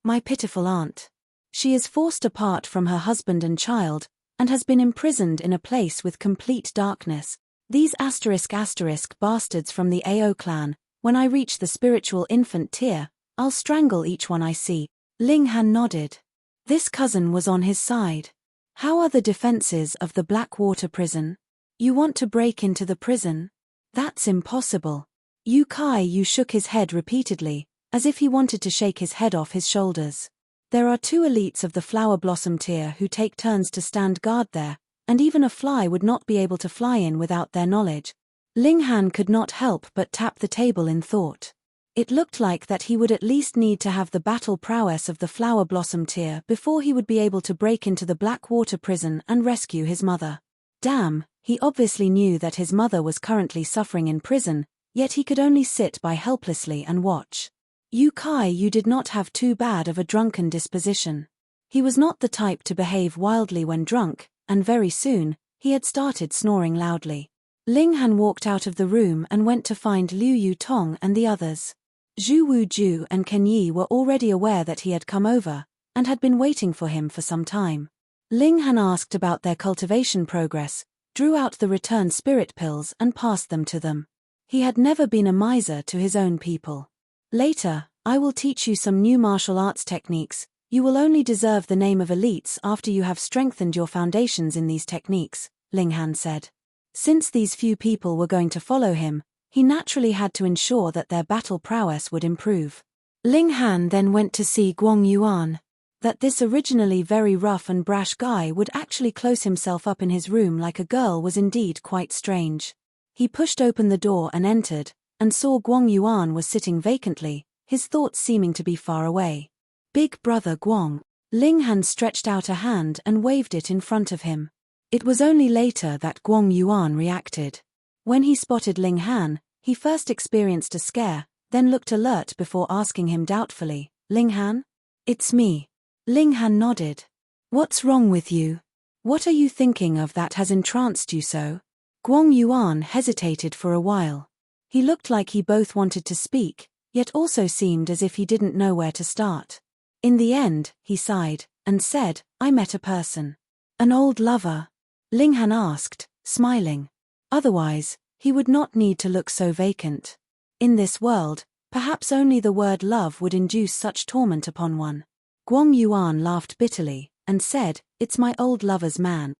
Speaker 1: my pitiful aunt. She is forced apart from her husband and child, and has been imprisoned in a place with complete darkness. These *** bastards from the Ao clan, when I reach the spiritual infant tier, I'll strangle each one I see. Ling Han nodded. This cousin was on his side. How are the defenses of the Blackwater prison? You want to break into the prison? That's impossible. Yu Kaiyu shook his head repeatedly, as if he wanted to shake his head off his shoulders. There are 2 elites of the flower blossom tier who take turns to stand guard there, and even a fly would not be able to fly in without their knowledge. Ling Han could not help but tap the table in thought. It looked like that he would at least need to have the battle prowess of the flower blossom tier before he would be able to break into the Blackwater prison and rescue his mother. Damn, he obviously knew that his mother was currently suffering in prison, yet he could only sit by helplessly and watch. Yu Kaiyu did not have too bad of a drunken disposition. He was not the type to behave wildly when drunk, and very soon, he had started snoring loudly. Ling Han walked out of the room and went to find Liu Yutong and the others. Zhu Wuju and Ken Yi were already aware that he had come over, and had been waiting for him for some time. Ling Han asked about their cultivation progress, drew out the return spirit pills and passed them to them. He had never been a miser to his own people. Later, I will teach you some new martial arts techniques. You will only deserve the name of elites after you have strengthened your foundations in these techniques, Ling Han said. Since these few people were going to follow him, he naturally had to ensure that their battle prowess would improve. Ling Han then went to see Guang Yuan. That this originally very rough and brash guy would actually close himself up in his room like a girl was indeed quite strange. He pushed open the door and entered, and saw Guang Yuan was sitting vacantly, his thoughts seeming to be far away. Big brother Guang. Ling Han stretched out a hand and waved it in front of him. It was only later that Guang Yuan reacted. When he spotted Ling Han, he first experienced a scare, then looked alert before asking him doubtfully, Ling Han? It's me. Ling Han nodded. What's wrong with you? What are you thinking of that has entranced you so? Guang Yuan hesitated for a while. He looked like he both wanted to speak, yet also seemed as if he didn't know where to start. In the end, he sighed, and said, I met a person. An old lover? Ling Han asked, smiling. Otherwise, he would not need to look so vacant. In this world, perhaps only the word love would induce such torment upon one. Guang Yuan laughed bitterly, and said, It's my old lover's man.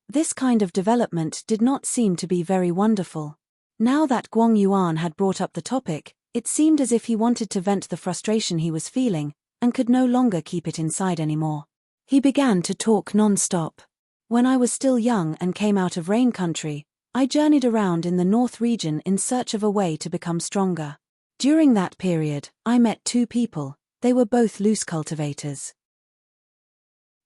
Speaker 1: This kind of development did not seem to be very wonderful. Now that Guang Yuan had brought up the topic, it seemed as if he wanted to vent the frustration he was feeling, and could no longer keep it inside anymore. He began to talk non-stop. When I was still young and came out of rain country, I journeyed around in the north region in search of a way to become stronger. During that period, I met 2 people. They were both loose cultivators.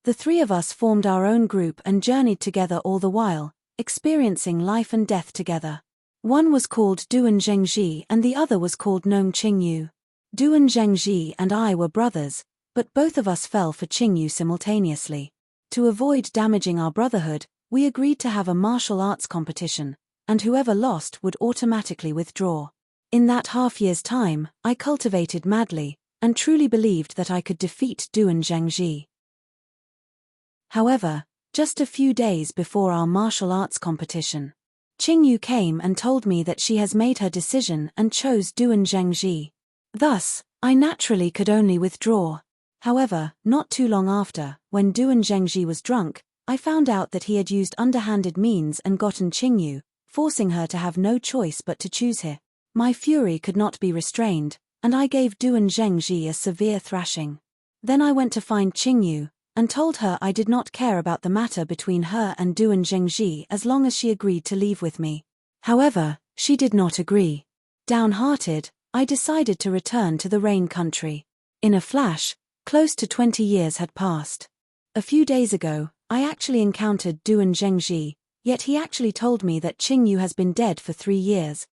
Speaker 1: The 3 of us formed our own group and journeyed together all the while, experiencing life and death together. One was called Duan Zhengji and the other was called Nong Qingyu. Duan Zhengji and I were brothers, but both of us fell for Qingyu simultaneously. To avoid damaging our brotherhood, we agreed to have a martial arts competition, and whoever lost would automatically withdraw. In that half-year's time, I cultivated madly, and truly believed that I could defeat Duan Zhengji. However, just a few days before our martial arts competition, Qingyu came and told me that she has made her decision and chose Duan Zhengji. Thus, I naturally could only withdraw. However, not too long after, when Duan Zhengji was drunk, I found out that he had used underhanded means and gotten Qingyu, forcing her to have no choice but to choose her. My fury could not be restrained, and I gave Duan Zhengji a severe thrashing. Then I went to find Qingyu, and told her I did not care about the matter between her and Duan Zhengji as long as she agreed to leave with me. However, she did not agree. Downhearted, I decided to return to the Rain Country. In a flash, close to 20 years had passed. A few days ago, I actually encountered Duan Zhengji, yet he actually told me that Qingyu has been dead for 3 years.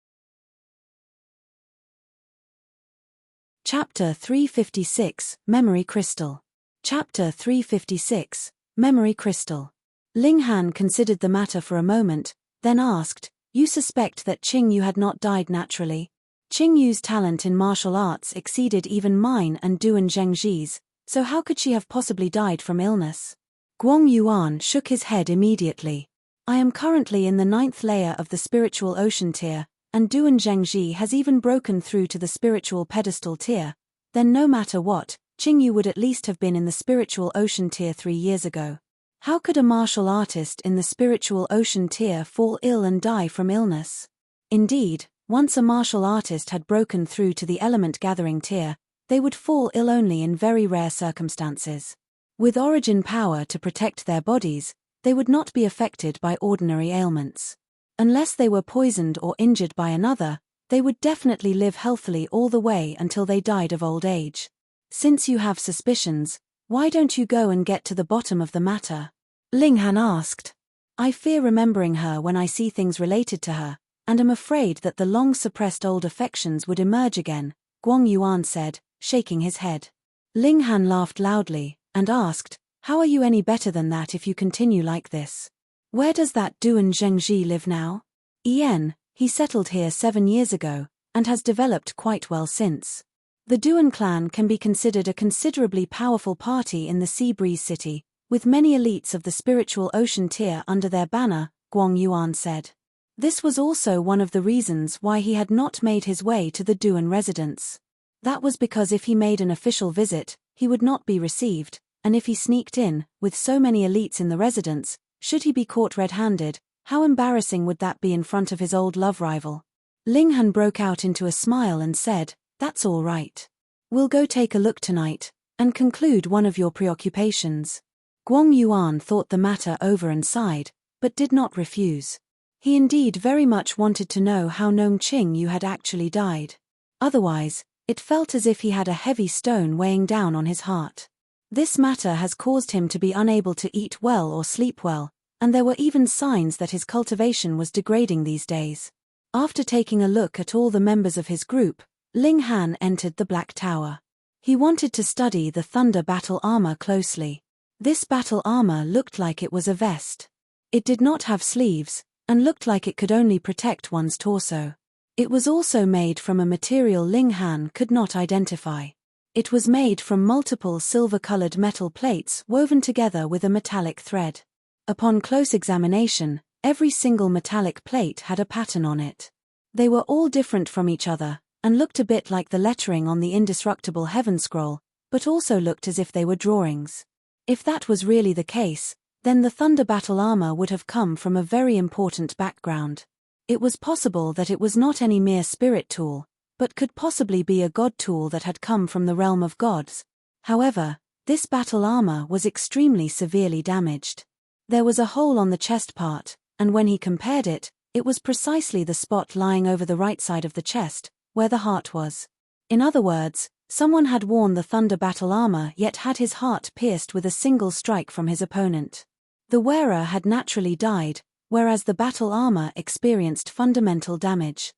Speaker 1: Chapter 356, Memory Crystal. Chapter 356, Memory Crystal. Ling Han considered the matter for a moment, then asked, "You suspect that Qingyu had not died naturally?" Qingyu's talent in martial arts exceeded even mine and Duan Zhengji's, so how could she have possibly died from illness? Guang Yuan shook his head immediately. "I am currently in the 9th layer of the spiritual ocean tier, and Duan Zhengji has even broken through to the spiritual pedestal tier. Then no matter what, Qingyu would at least have been in the spiritual ocean tier 3 years ago. How could a martial artist in the spiritual ocean tier fall ill and die from illness? Indeed, once a martial artist had broken through to the element gathering tier, they would fall ill only in very rare circumstances. With origin power to protect their bodies, they would not be affected by ordinary ailments. Unless they were poisoned or injured by another, they would definitely live healthily all the way until they died of old age. Since you have suspicions, why don't you go and get to the bottom of the matter?" Ling Han asked. "I fear remembering her when I see things related to her, and am afraid that the long-suppressed old affections would emerge again," Guang Yuan said, shaking his head. Ling Han laughed loudly, and asked, "How are you any better than that if you continue like this? Where does that Duan Zhengji live now?" "Yen, he settled here 7 years ago, and has developed quite well since. The Duan clan can be considered a considerably powerful party in the Sea Breeze City, with many elites of the spiritual ocean tier under their banner," Guang Yuan said. This was also one of the reasons why he had not made his way to the Duan residence. That was because if he made an official visit, he would not be received, and if he sneaked in, with so many elites in the residence, should he be caught red-handed, how embarrassing would that be in front of his old love rival? Ling Han broke out into a smile and said, "That's all right. We'll go take a look tonight, and conclude one of your preoccupations." Guang Yuan thought the matter over and sighed, but did not refuse. He indeed very much wanted to know how Nong Qingyu had actually died. Otherwise, it felt as if he had a heavy stone weighing down on his heart. This matter has caused him to be unable to eat well or sleep well, and there were even signs that his cultivation was degrading these days. After taking a look at all the members of his group, Ling Han entered the Black Tower. He wanted to study the Thunder battle armor closely. This battle armor looked like it was a vest. It did not have sleeves, and looked like it could only protect one's torso. It was also made from a material Ling Han could not identify. It was made from multiple silver-colored metal plates woven together with a metallic thread. Upon close examination, every single metallic plate had a pattern on it. They were all different from each other, and looked a bit like the lettering on the indestructible Heaven Scroll, but also looked as if they were drawings. If that was really the case, then the Thunder battle armor would have come from a very important background. It was possible that it was not any mere spirit tool, but could possibly be a god tool that had come from the realm of gods. However, this battle armor was extremely severely damaged. There was a hole on the chest part, and when he compared it, it was precisely the spot lying over the right side of the chest, where the heart was. In other words, someone had worn the Thunder battle armor yet had his heart pierced with a single strike from his opponent. The wearer had naturally died, whereas the battle armor experienced fundamental damage.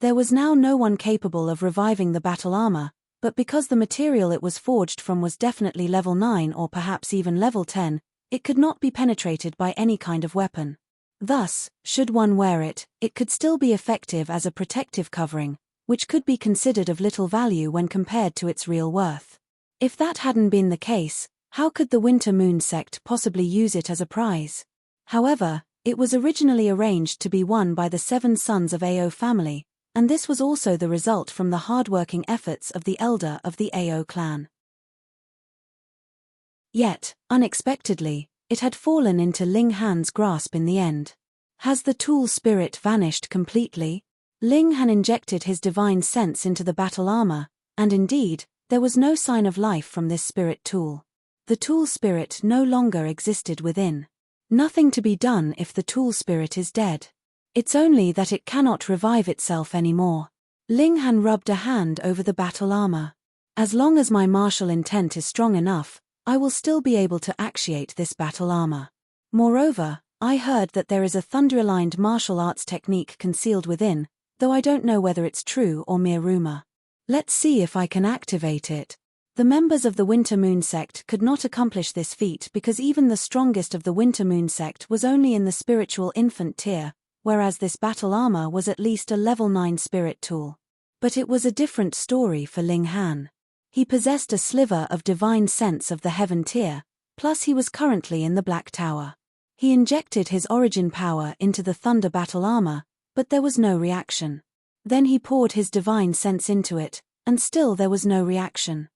Speaker 1: There was now no one capable of reviving the battle armor, but because the material it was forged from was definitely level 9 or perhaps even level 10, it could not be penetrated by any kind of weapon. Thus, should one wear it, it could still be effective as a protective covering, which could be considered of little value when compared to its real worth. If that hadn't been the case, how could the Winter Moon sect possibly use it as a prize? However, it was originally arranged to be won by the 7 sons of Ao family, and this was also the result from the hard-working efforts of the elder of the Ao clan. Yet, unexpectedly, it had fallen into Ling Han's grasp in the end. Has the tool spirit vanished completely? Ling Han injected his divine sense into the battle armor, and indeed, there was no sign of life from this spirit tool. The tool spirit no longer existed within. Nothing to be done if the tool spirit is dead. It's only that it cannot revive itself anymore. Ling Han rubbed a hand over the battle armor. As long as my martial intent is strong enough, I will still be able to actuate this battle armor. Moreover, I heard that there is a thunder-aligned martial arts technique concealed within, though I don't know whether it's true or mere rumor. Let's see if I can activate it. The members of the Winter Moon sect could not accomplish this feat because even the strongest of the Winter Moon sect was only in the spiritual infant tier, whereas this battle armor was at least a level 9 spirit tool. But it was a different story for Ling Han. He possessed a sliver of divine sense of the heaven tier, plus he was currently in the Black Tower. He injected his origin power into the thunder battle armor, but there was no reaction. Then he poured his divine sense into it, and still there was no reaction.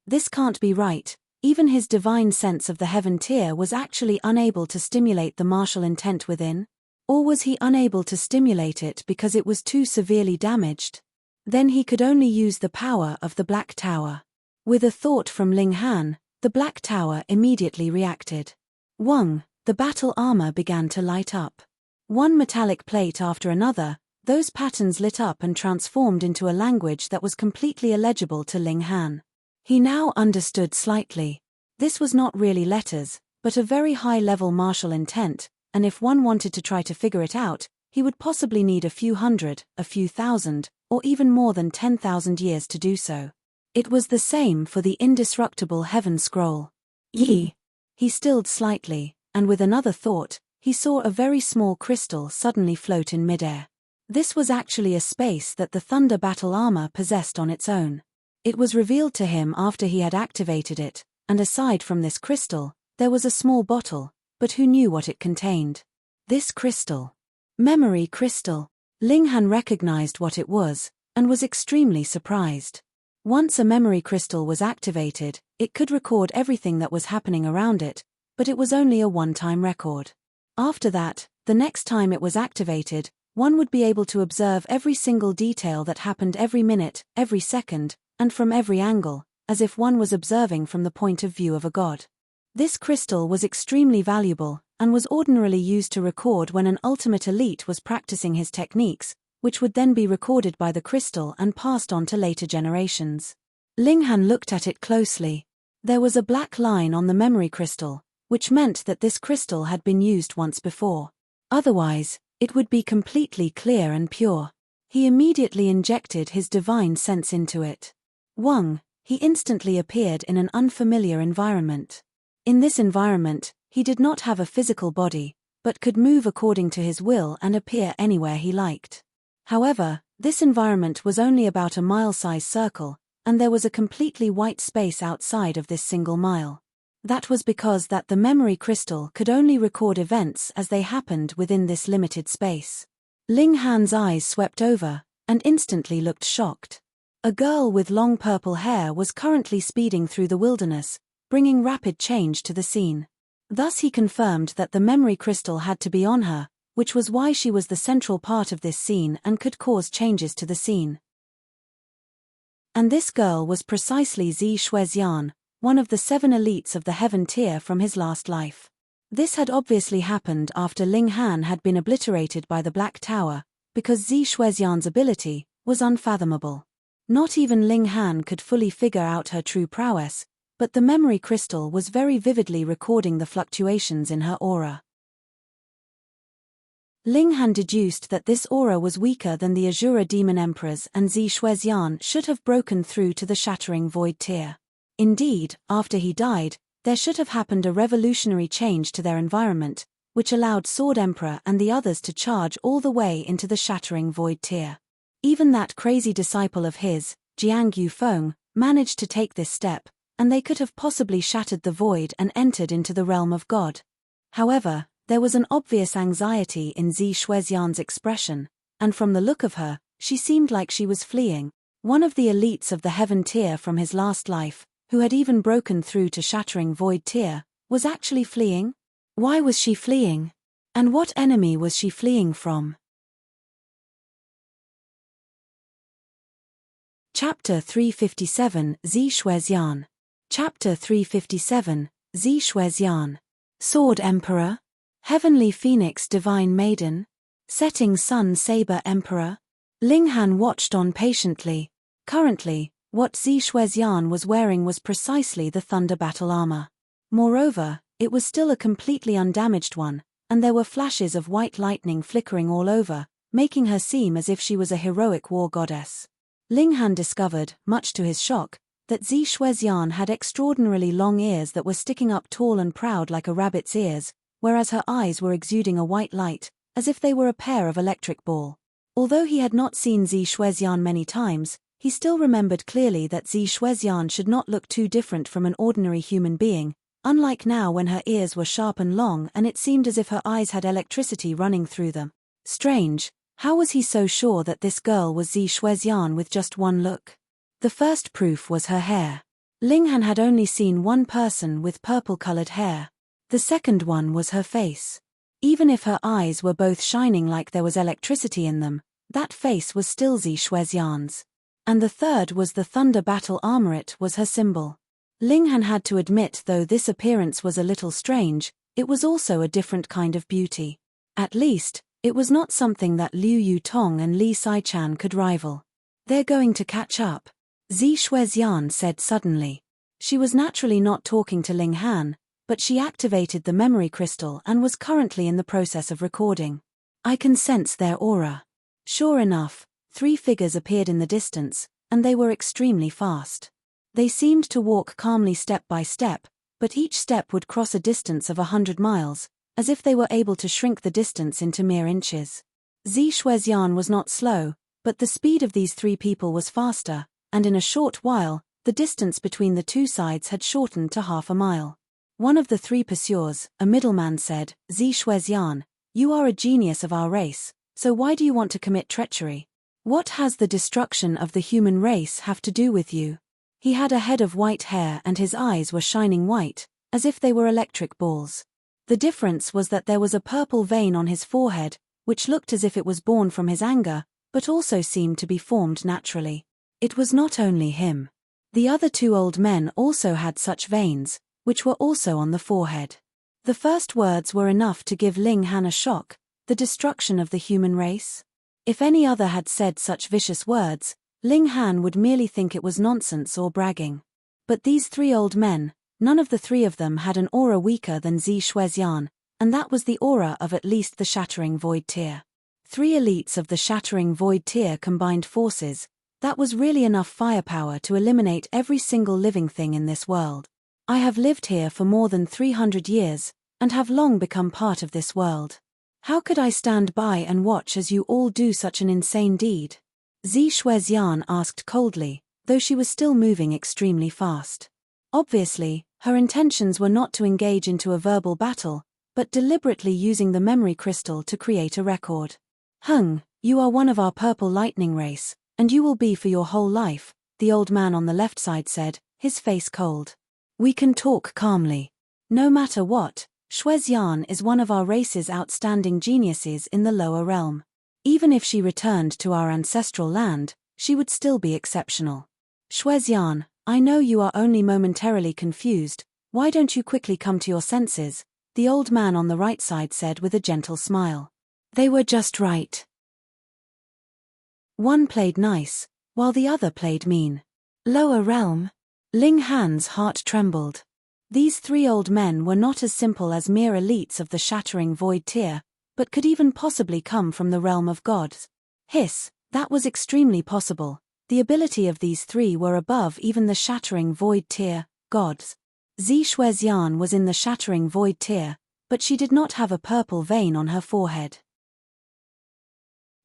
Speaker 1: This can't be right. Even his divine sense of the heaven tier was actually unable to stimulate the martial intent within? Or was he unable to stimulate it because it was too severely damaged? Then he could only use the power of the Black Tower. With a thought from Ling Han, the Black Tower immediately reacted. The battle armor began to light up. One metallic plate after another, those patterns lit up and transformed into a language that was completely illegible to Ling Han. He now understood slightly. This was not really letters, but a very high-level martial intent, and if one wanted to try to figure it out, he would possibly need a few hundred, a few thousand, or even more than 10,000 years to do so. It was the same for the indestructible heaven scroll. He stilled slightly, and with another thought, he saw a very small crystal suddenly float in midair. This was actually a space that the thunder battle armor possessed on its own. It was revealed to him after he had activated it, and aside from this crystal, there was a small bottle, but who knew what it contained? This crystal. Memory crystal. Ling Han recognized what it was, and was extremely surprised. Once a memory crystal was activated, it could record everything that was happening around it, but it was only a one-time record. After that, the next time it was activated, one would be able to observe every single detail that happened every minute, every second, and from every angle, as if one was observing from the point of view of a god. This crystal was extremely valuable, and was ordinarily used to record when an ultimate elite was practicing his techniques, which would then be recorded by the crystal and passed on to later generations. Ling Han looked at it closely. There was a black line on the memory crystal, which meant that this crystal had been used once before. Otherwise, it would be completely clear and pure. He immediately injected his divine sense into it. He instantly appeared in an unfamiliar environment. In this environment, he did not have a physical body, but could move according to his will and appear anywhere he liked. However, this environment was only about a mile-sized circle, and there was a completely white space outside of this single mile. That was because the memory crystal could only record events as they happened within this limited space. Ling Han's eyes swept over, and instantly looked shocked. A girl with long purple hair was currently speeding through the wilderness, bringing rapid change to the scene. Thus he confirmed that the memory crystal had to be on her, which was why she was the central part of this scene and could cause changes to the scene. And this girl was precisely Zi Shuexian, one of the 7 elites of the heaven tier from his last life. This had obviously happened after Ling Han had been obliterated by the Black Tower, because Zi Shuexian's ability was unfathomable. Not even Ling Han could fully figure out her true prowess, but the memory crystal was very vividly recording the fluctuations in her aura. Ling Han deduced that this aura was weaker than the Azura demon emperors, and Zi Shuexian should have broken through to the shattering void tier. Indeed, after he died, there should have happened a revolutionary change to their environment, which allowed Sword Emperor and the others to charge all the way into the shattering void tier. Even that crazy disciple of his, Jiang Yufeng, managed to take this step, and they could have possibly shattered the void and entered into the realm of God. However, there was an obvious anxiety in Zi Shuexian's expression, and from the look of her, she seemed like she was fleeing. One of the elites of the heaven tier from his last life, who had even broken through to shattering void tier, was actually fleeing? Why was she fleeing? And what enemy was she fleeing from? Chapter 357, Zi Shuexian. Chapter 357, Zi Shuexian. Sword Emperor? Heavenly Phoenix Divine Maiden? Setting Sun Saber Emperor? Ling Han watched on patiently. Currently, what Zi Shuexian was wearing was precisely the Thunder Battle armor. Moreover, it was still a completely undamaged one, and there were flashes of white lightning flickering all over, making her seem as if she was a heroic war goddess. Ling Han discovered, much to his shock, that Zi Shuexian had extraordinarily long ears that were sticking up tall and proud like a rabbit's ears, whereas her eyes were exuding a white light, as if they were a pair of electric ball. Although he had not seen Zi Shuexian many times, he still remembered clearly that Zi Shuexian should not look too different from an ordinary human being, unlike now when her ears were sharp and long and it seemed as if her eyes had electricity running through them. Strange, how was he so sure that this girl was Zi Shuexian with just one look? The first proof was her hair. Ling Han had only seen one person with purple-colored hair. The second one was her face. Even if her eyes were both shining like there was electricity in them, that face was still Zi Shuexian's. And the third was the Thunder Battle armlet was her symbol. Ling Han had to admit though this appearance was a little strange, it was also a different kind of beauty. At least, it was not something that Liu Yutong and Li Saichan could rival. They're going to catch up, Zi Shuexian said suddenly. She was naturally not talking to Ling Han, but she activated the memory crystal and was currently in the process of recording. I can sense their aura. Sure enough, 3 figures appeared in the distance, and they were extremely fast. They seemed to walk calmly step by step, but each step would cross a distance of 100 miles, as if they were able to shrink the distance into mere inches. Zi Shuexian was not slow, but the speed of these 3 people was faster, and in a short while, the distance between the 2 sides had shortened to half a mile. One of the 3 pursuers, a middleman, said, Zi Shuexian, you are a genius of our race, so why do you want to commit treachery? What has the destruction of the human race have to do with you? He had a head of white hair and his eyes were shining white, as if they were electric balls. The difference was that there was a purple vein on his forehead, which looked as if it was born from his anger, but also seemed to be formed naturally. It was not only him. The other 2 old men also had such veins, which were also on the forehead. The first words were enough to give Ling Han a shock, the destruction of the human race. If any other had said such vicious words, Ling Han would merely think it was nonsense or bragging. But these 3 old men, none of the 3 of them had an aura weaker than Zi Shuexian, and that was the aura of at least the Shattering Void tier. 3 elites of the Shattering Void tier combined forces, that was really enough firepower to eliminate every single living thing in this world. I have lived here for more than 300 years, and have long become part of this world. How could I stand by and watch as you all do such an insane deed? Zi Shuexian asked coldly, though she was still moving extremely fast. Obviously, her intentions were not to engage into a verbal battle, but deliberately using the memory crystal to create a record. You are one of our purple lightning race, and you will be for your whole life, the old man on the left side said, his face cold. We can talk calmly. No matter what, Shuexian is one of our race's outstanding geniuses in the lower realm. Even if she returned to our ancestral land, she would still be exceptional. Shuexian, I know you are only momentarily confused, why don't you quickly come to your senses? The old man on the right side said with a gentle smile. They were just right. One played nice, while the other played mean. Lower realm? Ling Han's heart trembled. These 3 old men were not as simple as mere elites of the Shattering Void tier, but could even possibly come from the realm of gods. Hiss, that was extremely possible. The ability of these three were above even the shattering void tier, gods. Zi Shuexian was in the shattering void tier, but she did not have a purple vein on her forehead.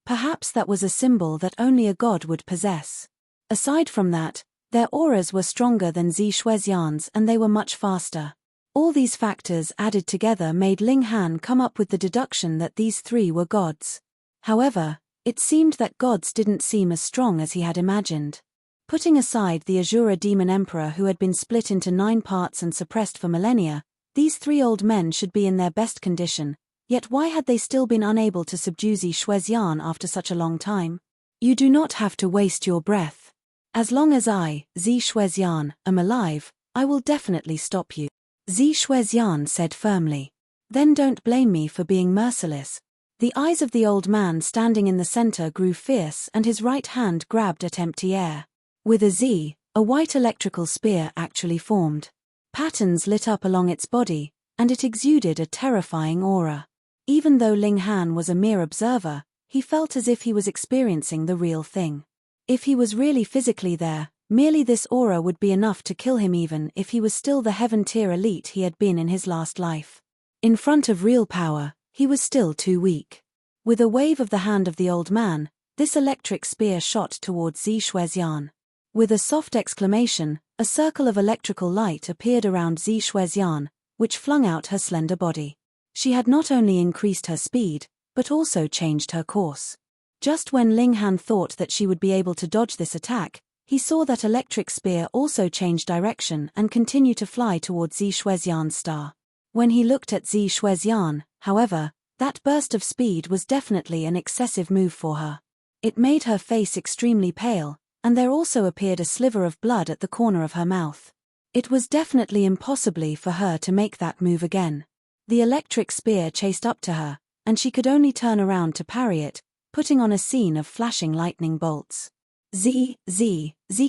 Speaker 1: Perhaps that was a symbol that only a god would possess. Aside from that, their auras were stronger than Zi Shuexian's and they were much faster. All these factors added together made Ling Han come up with the deduction that these three were gods. However, it seemed that gods didn't seem as strong as he had imagined. Putting aside the Azura demon emperor who had been split into 9 parts and suppressed for millennia, these 3 old men should be in their best condition, yet why had they still been unable to subdue Zi Shuexian after such a long time? You do not have to waste your breath. As long as I, Zi Shuexian, am alive, I will definitely stop you. Zi Shuexian said firmly. Then don't blame me for being merciless. The eyes of the old man standing in the center grew fierce and his right hand grabbed at empty air. With a Z, a white electrical spear actually formed. Patterns lit up along its body, and it exuded a terrifying aura. Even though Ling Han was a mere observer, he felt as if he was experiencing the real thing. If he was really physically there, merely this aura would be enough to kill him even if he was still the heaven-tier elite he had been in his last life. In front of real power, he was still too weak. With a wave of the hand of the old man, this electric spear shot towards Zi Shuexian. With a soft exclamation, a circle of electrical light appeared around Zi Shuexian, which flung out her slender body. She had not only increased her speed, but also changed her course. Just when Ling Han thought that she would be able to dodge this attack, he saw that electric spear also change direction and continue to fly towards Zi Shuexian's star. When he looked at Zi Shuexian, however, that burst of speed was definitely an excessive move for her. It made her face extremely pale, and there also appeared a sliver of blood at the corner of her mouth. It was definitely impossible for her to make that move again. The electric spear chased up to her, and she could only turn around to parry it, putting on a scene of flashing lightning bolts. Z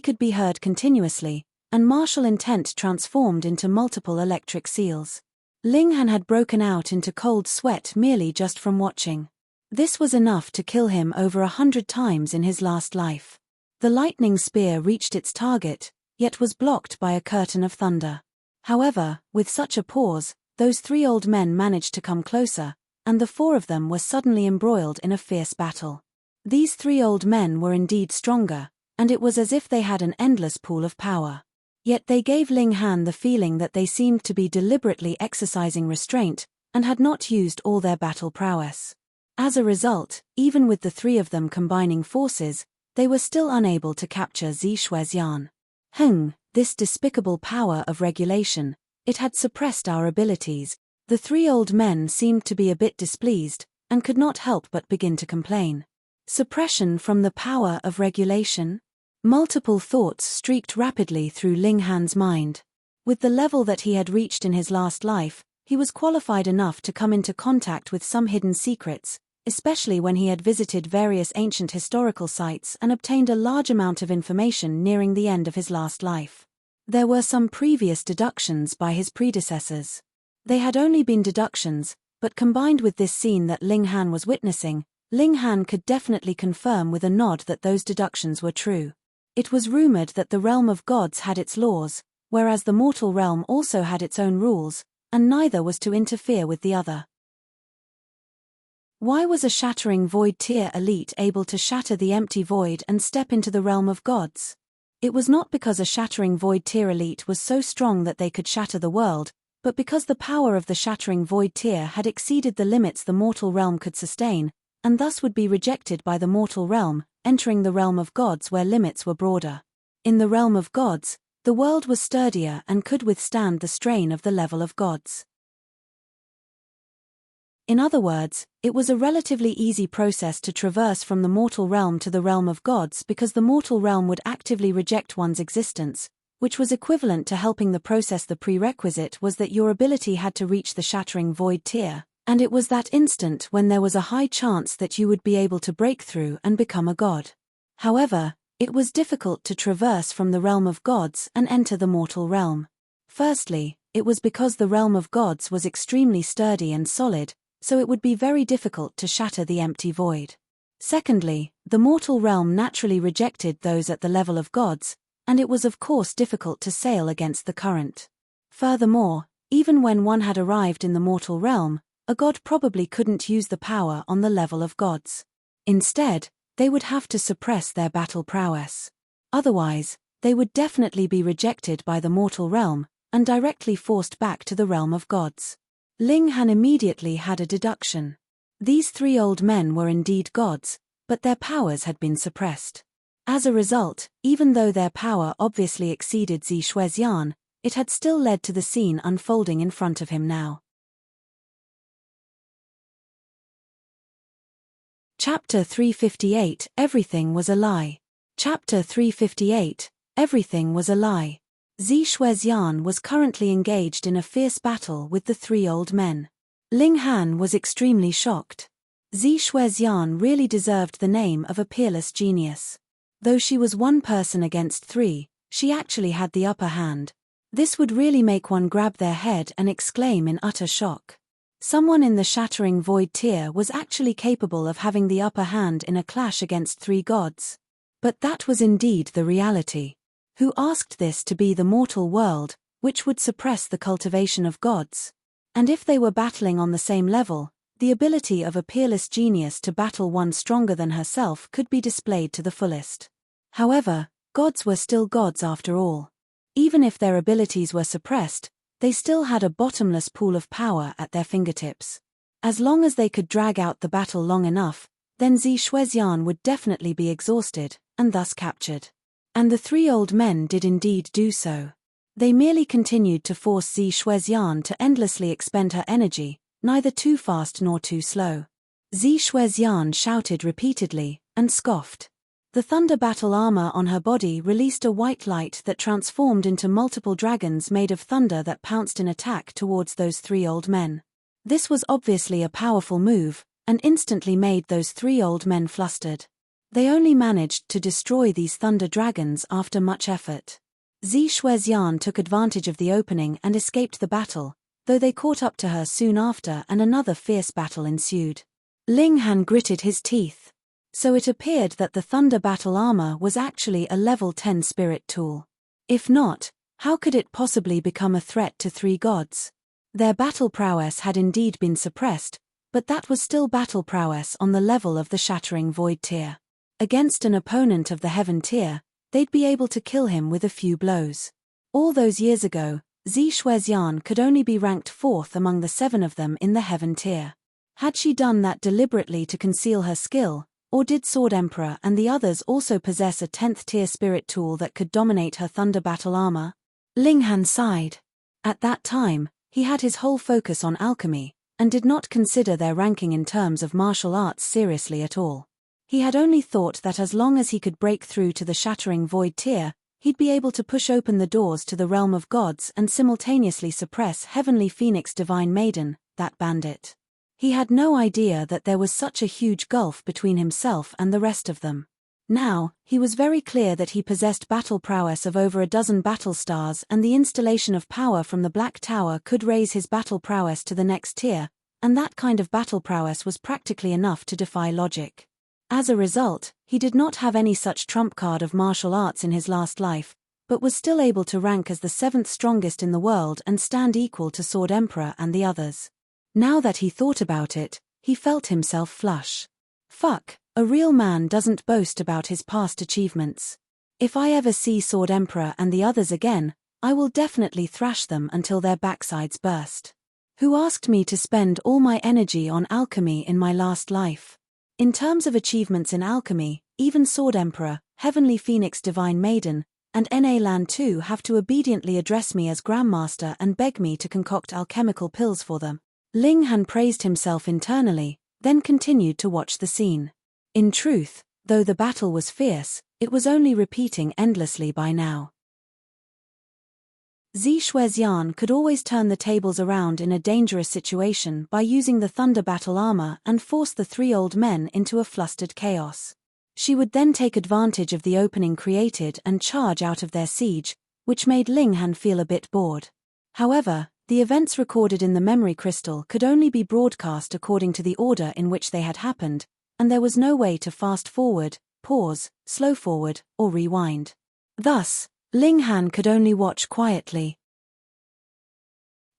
Speaker 1: could be heard continuously, and martial intent transformed into multiple electric seals. Ling Han had broken out into cold sweat merely just from watching. This was enough to kill him over 100 times in his last life. The lightning spear reached its target, yet was blocked by a curtain of thunder. However, with such a pause, those 3 old men managed to come closer, and the 4 of them were suddenly embroiled in a fierce battle. These 3 old men were indeed stronger, and it was as if they had an endless pool of power. Yet they gave Ling Han the feeling that they seemed to be deliberately exercising restraint, and had not used all their battle prowess. As a result, even with the 3 of them combining forces, they were still unable to capture Zi Shuexian. This despicable power of regulation, it had suppressed our abilities. The 3 old men seemed to be a bit displeased, and could not help but begin to complain. Suppression from the power of regulation? Multiple thoughts streaked rapidly through Ling Han's mind. With the level that he had reached in his last life, he was qualified enough to come into contact with some hidden secrets, especially when he had visited various ancient historical sites and obtained a large amount of information nearing the end of his last life. There were some previous deductions by his predecessors. They had only been deductions, but combined with this scene that Ling Han was witnessing, Ling Han could definitely confirm with a nod that those deductions were true. It was rumored that the realm of gods had its laws, whereas the mortal realm also had its own rules, and neither was to interfere with the other. Why was a shattering void tier elite able to shatter the empty void and step into the realm of gods? It was not because a shattering void tier elite was so strong that they could shatter the world, but because the power of the shattering void tier had exceeded the limits the mortal realm could sustain, and thus would be rejected by the mortal realm, entering the realm of gods where limits were broader. In the realm of gods, the world was sturdier and could withstand the strain of the level of gods. In other words, it was a relatively easy process to traverse from the mortal realm to the realm of gods because the mortal realm would actively reject one's existence, which was equivalent to helping the process. The prerequisite was that your ability had to reach the shattering void tier, and it was that instant when there was a high chance that you would be able to break through and become a god. However, it was difficult to traverse from the realm of gods and enter the mortal realm. Firstly, it was because the realm of gods was extremely sturdy and solid, so it would be very difficult to shatter the empty void. Secondly, the mortal realm naturally rejected those at the level of gods, and it was of course difficult to sail against the current. Furthermore, even when one had arrived in the mortal realm, a god probably couldn't use the power on the level of gods. Instead, they would have to suppress their battle prowess. Otherwise, they would definitely be rejected by the mortal realm, and directly forced back to the realm of gods. Ling Han immediately had a deduction. These three old men were indeed gods, but their powers had been suppressed. As a result, even though their power obviously exceeded Zi Shuexian, it had still led to the scene unfolding in front of him now. Chapter 358, Everything was a Lie. Chapter 358, Everything was a Lie. Zi Shuexian was currently engaged in a fierce battle with the three old men. Ling Han was extremely shocked. Zi Shuexian really deserved the name of a peerless genius. Though she was one person against three, she actually had the upper hand. This would really make one grab their head and exclaim in utter shock. Someone in the Shattering Void tier was actually capable of having the upper hand in a clash against three gods. But that was indeed the reality. Who asked this to be the mortal world, which would suppress the cultivation of gods? And if they were battling on the same level, the ability of a peerless genius to battle one stronger than herself could be displayed to the fullest. However, gods were still gods after all. Even if their abilities were suppressed, they still had a bottomless pool of power at their fingertips. As long as they could drag out the battle long enough, then Zi Shuexian would definitely be exhausted, and thus captured. And the three old men did indeed do so. They merely continued to force Zi Shuexian to endlessly expend her energy, neither too fast nor too slow. Zi Shuexian shouted repeatedly, and scoffed. The thunder battle armor on her body released a white light that transformed into multiple dragons made of thunder that pounced in attack towards those three old men. This was obviously a powerful move, and instantly made those three old men flustered. They only managed to destroy these thunder dragons after much effort. Zi Shuexian took advantage of the opening and escaped the battle, though they caught up to her soon after and another fierce battle ensued. Ling Han gritted his teeth. So it appeared that the thunder battle armor was actually a level 10 spirit tool. If not, how could it possibly become a threat to three gods? Their battle prowess had indeed been suppressed, but that was still battle prowess on the level of the Shattering Void tier. Against an opponent of the Heaven tier, they'd be able to kill him with a few blows. All those years ago, Zi Shuexian could only be ranked 4th among the 7 of them in the Heaven tier. Had she done that deliberately to conceal her skill, or did Sword Emperor and the others also possess a 10th tier spirit tool that could dominate her thunder battle armor? Ling Han sighed. At that time, he had his whole focus on alchemy, and did not consider their ranking in terms of martial arts seriously at all. He had only thought that as long as he could break through to the Shattering Void tier, he'd be able to push open the doors to the realm of gods and simultaneously suppress Heavenly Phoenix Divine Maiden, that bandit. He had no idea that there was such a huge gulf between himself and the rest of them. Now, he was very clear that he possessed battle prowess of over a dozen battle stars, and the installation of power from the Black Tower could raise his battle prowess to the next tier, and that kind of battle prowess was practically enough to defy logic. As a result, he did not have any such trump card of martial arts in his last life, but was still able to rank as the 7th strongest in the world and stand equal to Sword Emperor and the others. Now that he thought about it, he felt himself flush. Fuck, a real man doesn't boast about his past achievements. If I ever see Sword Emperor and the others again, I will definitely thrash them until their backsides burst. Who asked me to spend all my energy on alchemy in my last life? In terms of achievements in alchemy, even Sword Emperor, Heavenly Phoenix Divine Maiden, and Na Lan 2 have to obediently address me as Grandmaster and beg me to concoct alchemical pills for them. Ling Han praised himself internally, then continued to watch the scene. In truth, though the battle was fierce, it was only repeating endlessly by now. Zi Shuexian could always turn the tables around in a dangerous situation by using the thunder battle armor and force the three old men into a flustered chaos. She would then take advantage of the opening created and charge out of their siege, which made Ling Han feel a bit bored. However, The events recorded in the memory crystal could only be broadcast according to the order in which they had happened, and there was no way to fast forward, pause, slow forward, or rewind. Thus, Ling Han could only watch quietly.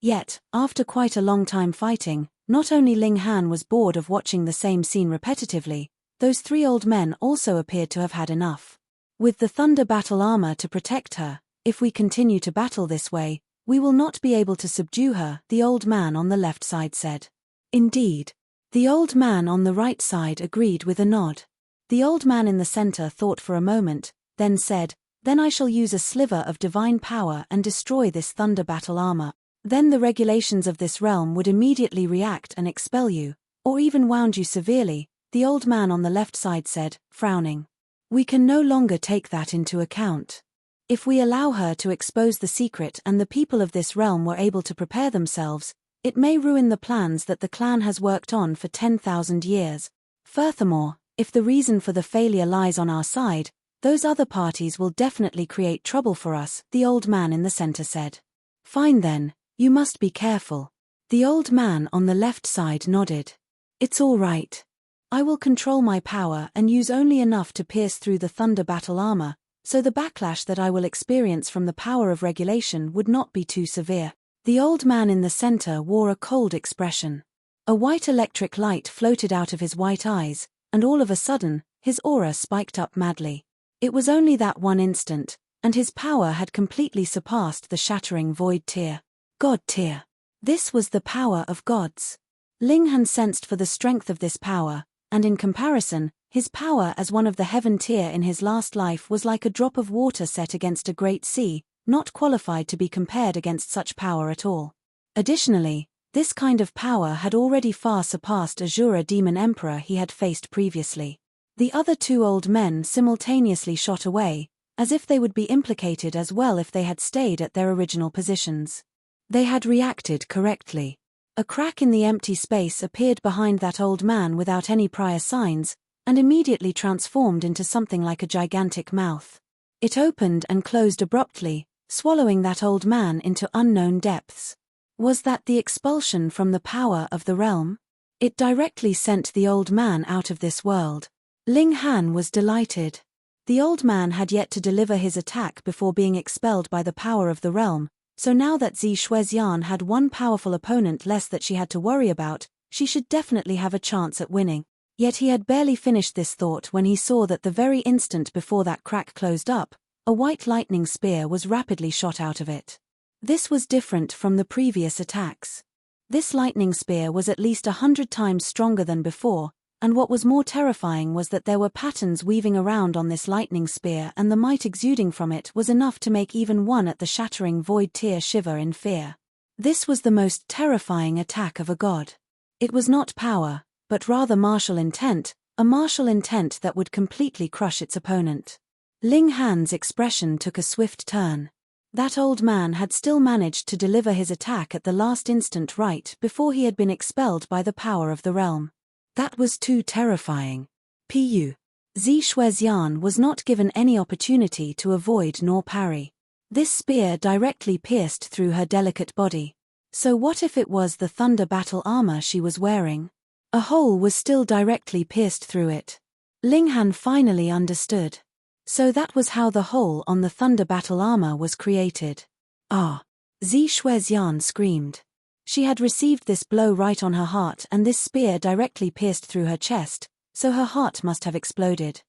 Speaker 1: Yet, after quite a long time fighting, not only Ling Han was bored of watching the same scene repetitively, those three old men also appeared to have had enough. With the thunder battle armor to protect her, if we continue to battle this way, we will not be able to subdue her, the old man on the left side said. Indeed. The old man on the right side agreed with a nod. The old man in the center thought for a moment, then said, "Then I shall use a sliver of divine power and destroy this thunder battle armor. Then the regulations of this realm would immediately react and expel you, or even wound you severely," the old man on the left side said, frowning. "We can no longer take that into account. If we allow her to expose the secret and the people of this realm were able to prepare themselves, it may ruin the plans that the clan has worked on for 10,000 years. Furthermore, if the reason for the failure lies on our side, those other parties will definitely create trouble for us," the old man in the center said. "Fine then, you must be careful." The old man on the left side nodded. "It's all right. I will control my power and use only enough to pierce through the thunder battle armor, so the backlash that I will experience from the power of regulation would not be too severe." The old man in the center wore a cold expression. A white electric light floated out of his white eyes, and all of a sudden, his aura spiked up madly. It was only that one instant, and his power had completely surpassed the shattering void tier. God tier. This was the power of gods. Ling Han sensed for the strength of this power, and in comparison, his power as one of the heaven tier in his last life was like a drop of water set against a great sea, not qualified to be compared against such power at all. Additionally, this kind of power had already far surpassed Azura demon emperor he had faced previously. The other two old men simultaneously shot away, as if they would be implicated as well if they had stayed at their original positions. They had reacted correctly. A crack in the empty space appeared behind that old man without any prior signs, and immediately transformed into something like a gigantic mouth. It opened and closed abruptly, swallowing that old man into unknown depths. Was that the expulsion from the power of the realm? It directly sent the old man out of this world. Ling Han was delighted. The old man had yet to deliver his attack before being expelled by the power of the realm, so now that Zi Shuexian had one powerful opponent less that she had to worry about, she should definitely have a chance at winning. Yet he had barely finished this thought when he saw that the very instant before that crack closed up, a white lightning spear was rapidly shot out of it. This was different from the previous attacks. This lightning spear was at least 100 times stronger than before, and what was more terrifying was that there were patterns weaving around on this lightning spear, and the might exuding from it was enough to make even one at the shattering void tier shiver in fear. This was the most terrifying attack of a god. It was not power, but rather martial intent, a martial intent that would completely crush its opponent. Ling Han's expression took a swift turn. That old man had still managed to deliver his attack at the last instant right before he had been expelled by the power of the realm. That was too terrifying. Pu. Zi Shuexian was not given any opportunity to avoid nor parry. This spear directly pierced through her delicate body. So what if it was the thunder battle armor she was wearing? A hole was still directly pierced through it. Ling Han finally understood. So that was how the hole on the thunder battle armor was created. Ah! Zi Shuexian screamed. She had received this blow right on her heart, and this spear directly pierced through her chest, so her heart must have exploded.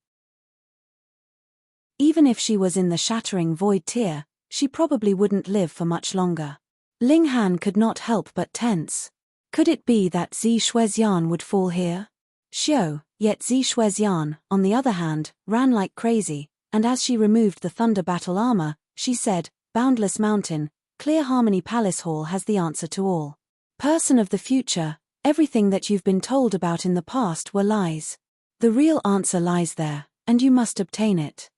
Speaker 1: Even if she was in the shattering void tier, she probably wouldn't live for much longer. Ling Han could not help but tense. Could it be that Zi Shuexian would fall here? Yet Zi Shuexian, on the other hand, ran like crazy, and as she removed the thunder battle armor, she said, "Boundless Mountain, Clear Harmony Palace Hall has the answer to all. Person of the future, everything that you've been told about in the past were lies. The real answer lies there, and you must obtain it.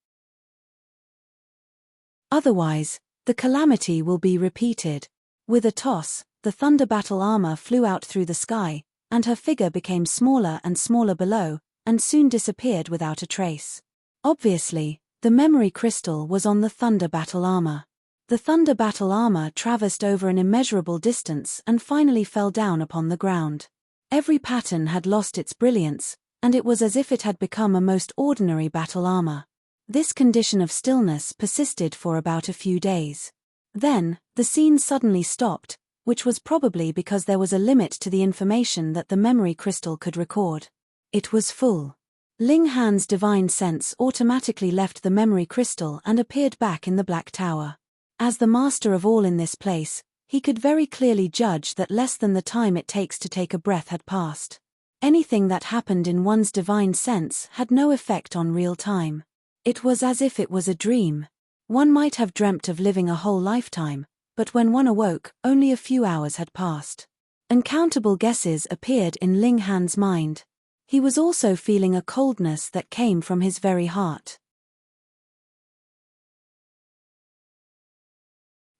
Speaker 1: Otherwise, the calamity will be repeated." With a toss, the thunder battle armor flew out through the sky, and her figure became smaller and smaller below, and soon disappeared without a trace. Obviously, the memory crystal was on the thunder battle armor. The thunder battle armor traversed over an immeasurable distance and finally fell down upon the ground. Every pattern had lost its brilliance, and it was as if it had become a most ordinary battle armor. This condition of stillness persisted for about a few days. Then, the scene suddenly stopped, which was probably because there was a limit to the information that the memory crystal could record. It was full. Ling Han's divine sense automatically left the memory crystal and appeared back in the Black Tower. As the master of all in this place, he could very clearly judge that less than the time it takes to take a breath had passed. Anything that happened in one's divine sense had no effect on real time. It was as if it was a dream. One might have dreamt of living a whole lifetime, but when one awoke, only a few hours had passed. Uncountable guesses appeared in Ling Han's mind. He was also feeling a coldness that came from his very heart.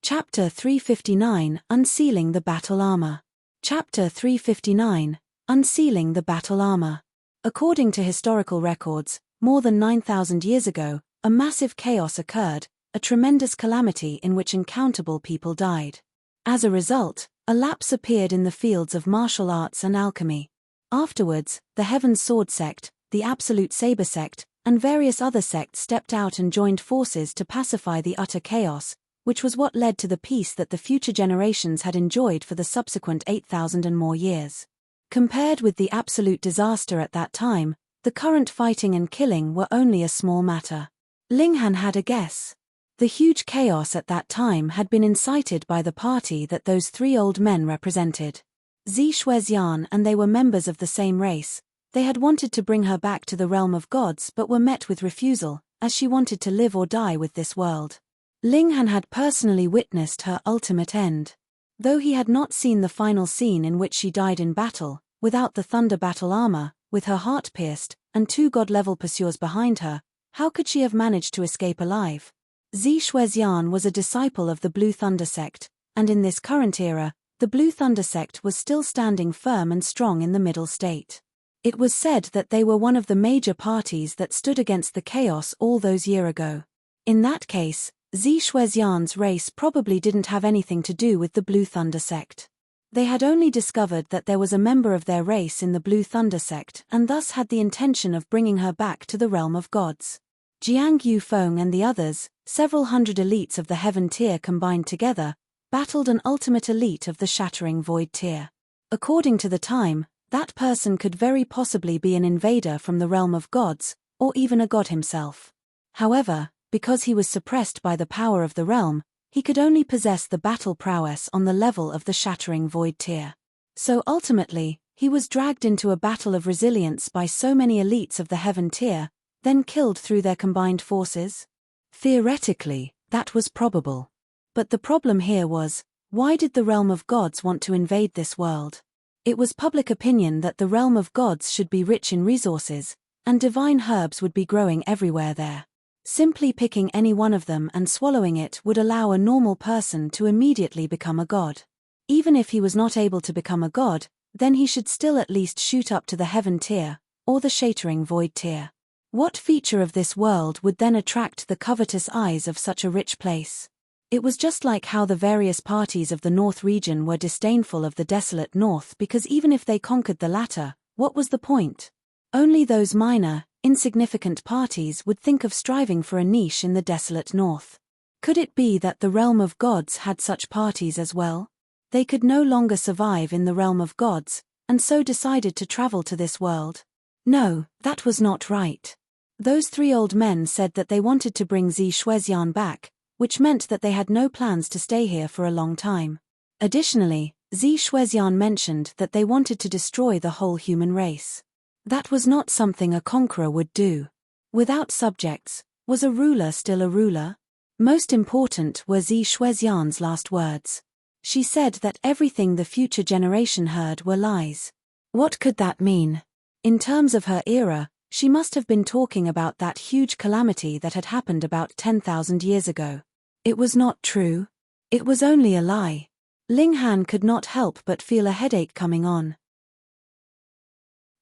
Speaker 1: Chapter 359, Unsealing the Battle Armor. Chapter 359, Unsealing the Battle Armor. According to historical records, more than 9,000 years ago, a massive chaos occurred, a tremendous calamity in which uncountable people died. As a result, a lapse appeared in the fields of martial arts and alchemy. Afterwards, the Heaven's Sword sect, the Absolute Saber sect, and various other sects stepped out and joined forces to pacify the utter chaos, which was what led to the peace that the future generations had enjoyed for the subsequent 8,000 and more years. Compared with the absolute disaster at that time, the current fighting and killing were only a small matter. Ling Han had a guess. The huge chaos at that time had been incited by the party that those three old men represented. Zi Shuexian and they were members of the same race. They had wanted to bring her back to the realm of gods but were met with refusal, as she wanted to live or die with this world. Ling Han had personally witnessed her ultimate end. Though he had not seen the final scene in which she died in battle, without the thunder battle armor, with her heart pierced, and two god-level pursuers behind her, how could she have managed to escape alive? Zi Shuexian was a disciple of the Blue Thunder sect, and in this current era, the Blue Thunder sect was still standing firm and strong in the Middle State. It was said that they were one of the major parties that stood against the chaos all those years ago. In that case, Zi Shuexian's race probably didn't have anything to do with the Blue Thunder sect. They had only discovered that there was a member of their race in the Blue Thunder sect and thus had the intention of bringing her back to the realm of gods. Jiang Yufeng and the others, several hundred elites of the Heaven tier combined together, battled an ultimate elite of the Shattering Void tier. According to the time, that person could very possibly be an invader from the realm of gods, or even a god himself. However, because he was suppressed by the power of the realm, he could only possess the battle prowess on the level of the Shattering Void tier. So ultimately, he was dragged into a battle of resilience by so many elites of the Heaven tier, then killed through their combined forces? Theoretically, that was probable. But the problem here was, why did the realm of gods want to invade this world? It was public opinion that the realm of gods should be rich in resources, and divine herbs would be growing everywhere there. Simply picking any one of them and swallowing it would allow a normal person to immediately become a god. Even if he was not able to become a god, then he should still at least shoot up to the Heaven tier, or the Shattering Void tier. What feature of this world would then attract the covetous eyes of such a rich place? It was just like how the various parties of the North region were disdainful of the desolate North because even if they conquered the latter, what was the point? Only those minor, insignificant parties would think of striving for a niche in the desolate North. Could it be that the realm of gods had such parties as well? They could no longer survive in the realm of gods, and so decided to travel to this world. No, that was not right. Those three old men said that they wanted to bring Zi Shuexian back, which meant that they had no plans to stay here for a long time. Additionally, Zi Shuexian mentioned that they wanted to destroy the whole human race. That was not something a conqueror would do. Without subjects, was a ruler still a ruler? Most important were Zi Shuexian's last words. She said that everything the future generation heard were lies. What could that mean? In terms of her era, she must have been talking about that huge calamity that had happened about 10,000 years ago. It was not true. It was only a lie. Ling Han could not help but feel a headache coming on.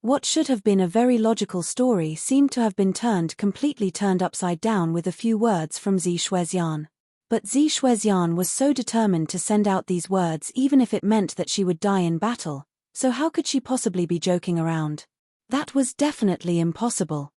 Speaker 1: What should have been a very logical story seemed to have been completely turned upside down with a few words from Zi Shuexian. But Zi Shuexian was so determined to send out these words even if it meant that she would die in battle, so how could she possibly be joking around? That was definitely impossible.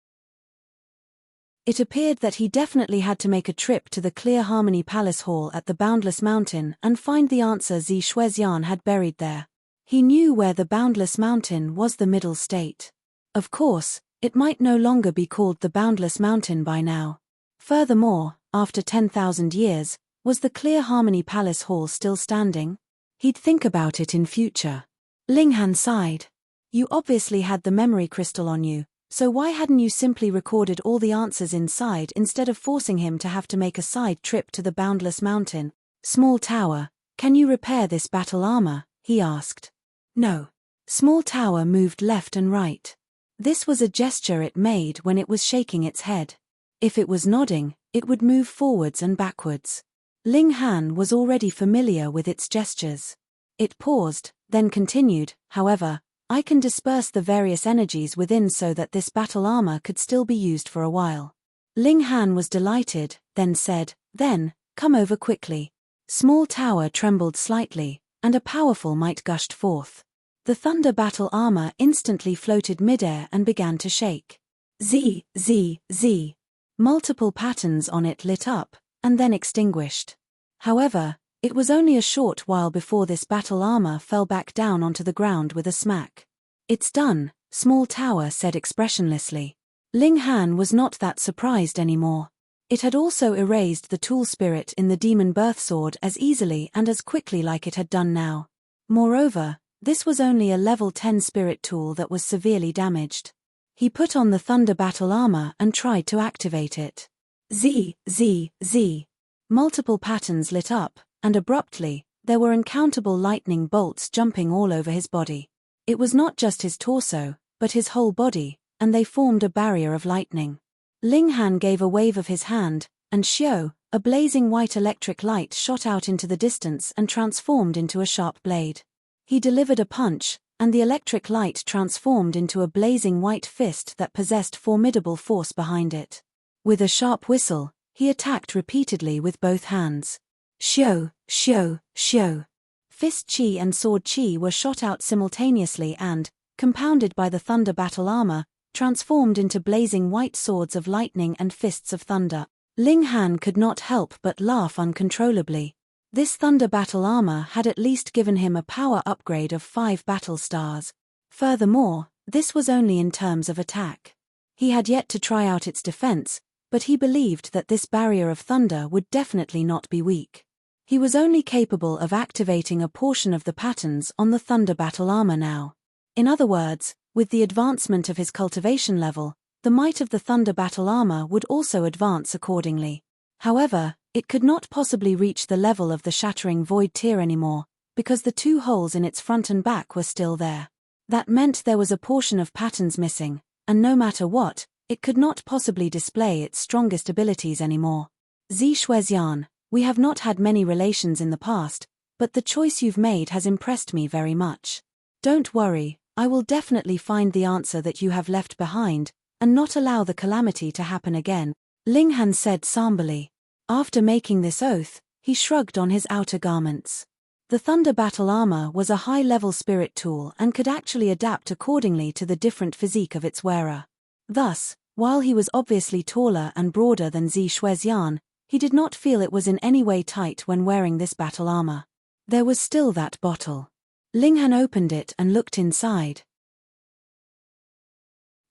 Speaker 1: It appeared that he definitely had to make a trip to the Clear Harmony Palace Hall at the Boundless Mountain and find the answer Zi Shuexian had buried there. He knew where the Boundless Mountain was, the middle state. Of course, it might no longer be called the Boundless Mountain by now. Furthermore, after 10,000 years, was the Clear Harmony Palace Hall still standing? He'd think about it in future. Linghan sighed. You obviously had the memory crystal on you, so why hadn't you simply recorded all the answers inside instead of forcing him to have to make a side trip to the Boundless Mountain? Small Tower, can you repair this battle armor? He asked. No. Small Tower moved left and right. This was a gesture it made when it was shaking its head. If it was nodding, it would move forwards and backwards. Ling Han was already familiar with its gestures. It paused, then continued, however, I can disperse the various energies within so that this battle armor could still be used for a while. Ling Han was delighted, then said, then, come over quickly. Small Tower trembled slightly, and a powerful might gushed forth. The thunder battle armor instantly floated midair and began to shake. Z, Z, Z. Multiple patterns on it lit up, and then extinguished. However, it was only a short while before this battle armor fell back down onto the ground with a smack. It's done, Small Tower said expressionlessly. Ling Han was not that surprised anymore. It had also erased the tool spirit in the demon birth sword as easily and as quickly like it had done now. Moreover, this was only a level 10 spirit tool that was severely damaged. He put on the thunder battle armor and tried to activate it. Z, Z, Z. Multiple patterns lit up, and abruptly, there were uncountable lightning bolts jumping all over his body. It was not just his torso, but his whole body, and they formed a barrier of lightning. Ling Han gave a wave of his hand, and Xiao, a blazing white electric light shot out into the distance and transformed into a sharp blade. He delivered a punch, and the electric light transformed into a blazing white fist that possessed formidable force behind it. With a sharp whistle, he attacked repeatedly with both hands. Xiao, Xiao, Xiao. Fist chi and sword chi were shot out simultaneously and, compounded by the thunder battle armor, transformed into blazing white swords of lightning and fists of thunder. Ling Han could not help but laugh uncontrollably. This thunder battle armor had at least given him a power upgrade of 5 battle stars. Furthermore, this was only in terms of attack. He had yet to try out its defense, but he believed that this barrier of thunder would definitely not be weak. He was only capable of activating a portion of the patterns on the thunder battle armor now. In other words, with the advancement of his cultivation level, the might of the thunder battle armor would also advance accordingly. However, it could not possibly reach the level of the shattering void tier anymore, because the 2 holes in its front and back were still there. That meant there was a portion of patterns missing, and no matter what, it could not possibly display its strongest abilities anymore. Zi Shuexian, we have not had many relations in the past, but the choice you've made has impressed me very much. Don't worry, I will definitely find the answer that you have left behind, and not allow the calamity to happen again, Ling Han said somberly. After making this oath, he shrugged on his outer garments. The thunder battle armor was a high-level spirit tool and could actually adapt accordingly to the different physique of its wearer. Thus, while he was obviously taller and broader than Zi Shuexian, he did not feel it was in any way tight when wearing this battle armor. There was still that bottle. Ling Han opened it and looked inside.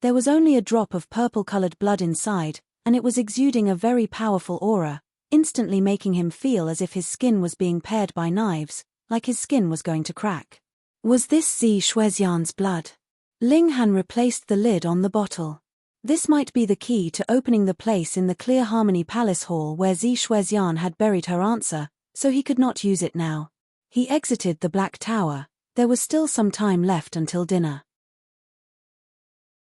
Speaker 1: There was only a drop of purple-colored blood inside, and it was exuding a very powerful aura, instantly making him feel as if his skin was being pared by knives, like his skin was going to crack. Was this Zi Shuexian's blood? Ling Han replaced the lid on the bottle. This might be the key to opening the place in the Clear Harmony Palace Hall where Zi Shuexian had buried her answer, so he could not use it now. He exited the Black Tower. There was still some time left until dinner.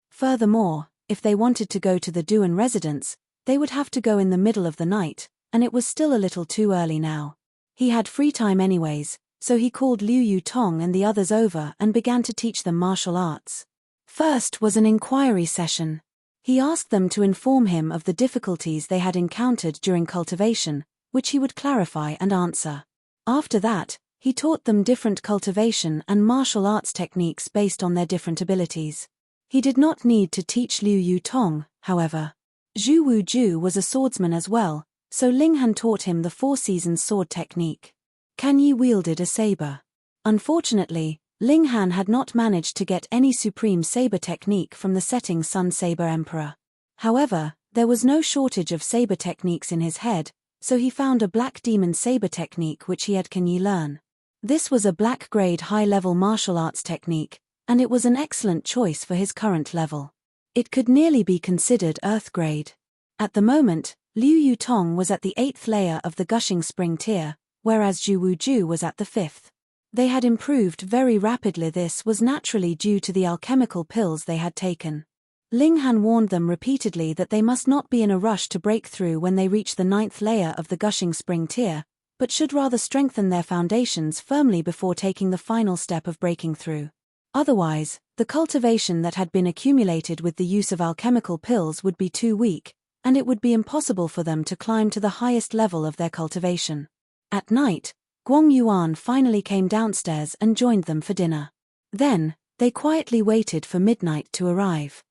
Speaker 1: Furthermore, if they wanted to go to the Duan residence, they would have to go in the middle of the night, and it was still a little too early now. He had free time anyways, so he called Liu Yutong and the others over and began to teach them martial arts. First was an inquiry session. He asked them to inform him of the difficulties they had encountered during cultivation, which he would clarify and answer. After that, he taught them different cultivation and martial arts techniques based on their different abilities. He did not need to teach Liu Yutong, however. Zhu Wuju was a swordsman as well, so Ling Han taught him the Four Seasons sword technique. Kan Yi wielded a saber. Unfortunately, Ling Han had not managed to get any supreme saber technique from the setting Sun Saber Emperor. However, there was no shortage of saber techniques in his head, so he found a Black Demon saber technique which he had Kan Yi learn. This was a black-grade high-level martial arts technique, and it was an excellent choice for his current level. It could nearly be considered Earth grade. At the moment, Liu Yutong was at the 8th layer of the Gushing Spring tier, whereas Zhu Wuju was at the 5th. They had improved very rapidly. This was naturally due to the alchemical pills they had taken. Ling Han warned them repeatedly that they must not be in a rush to break through when they reach the 9th layer of the Gushing Spring tier, but should rather strengthen their foundations firmly before taking the final step of breaking through. Otherwise, the cultivation that had been accumulated with the use of alchemical pills would be too weak, and it would be impossible for them to climb to the highest level of their cultivation. At night, Guang Yuan finally came downstairs and joined them for dinner. Then, they quietly waited for midnight to arrive.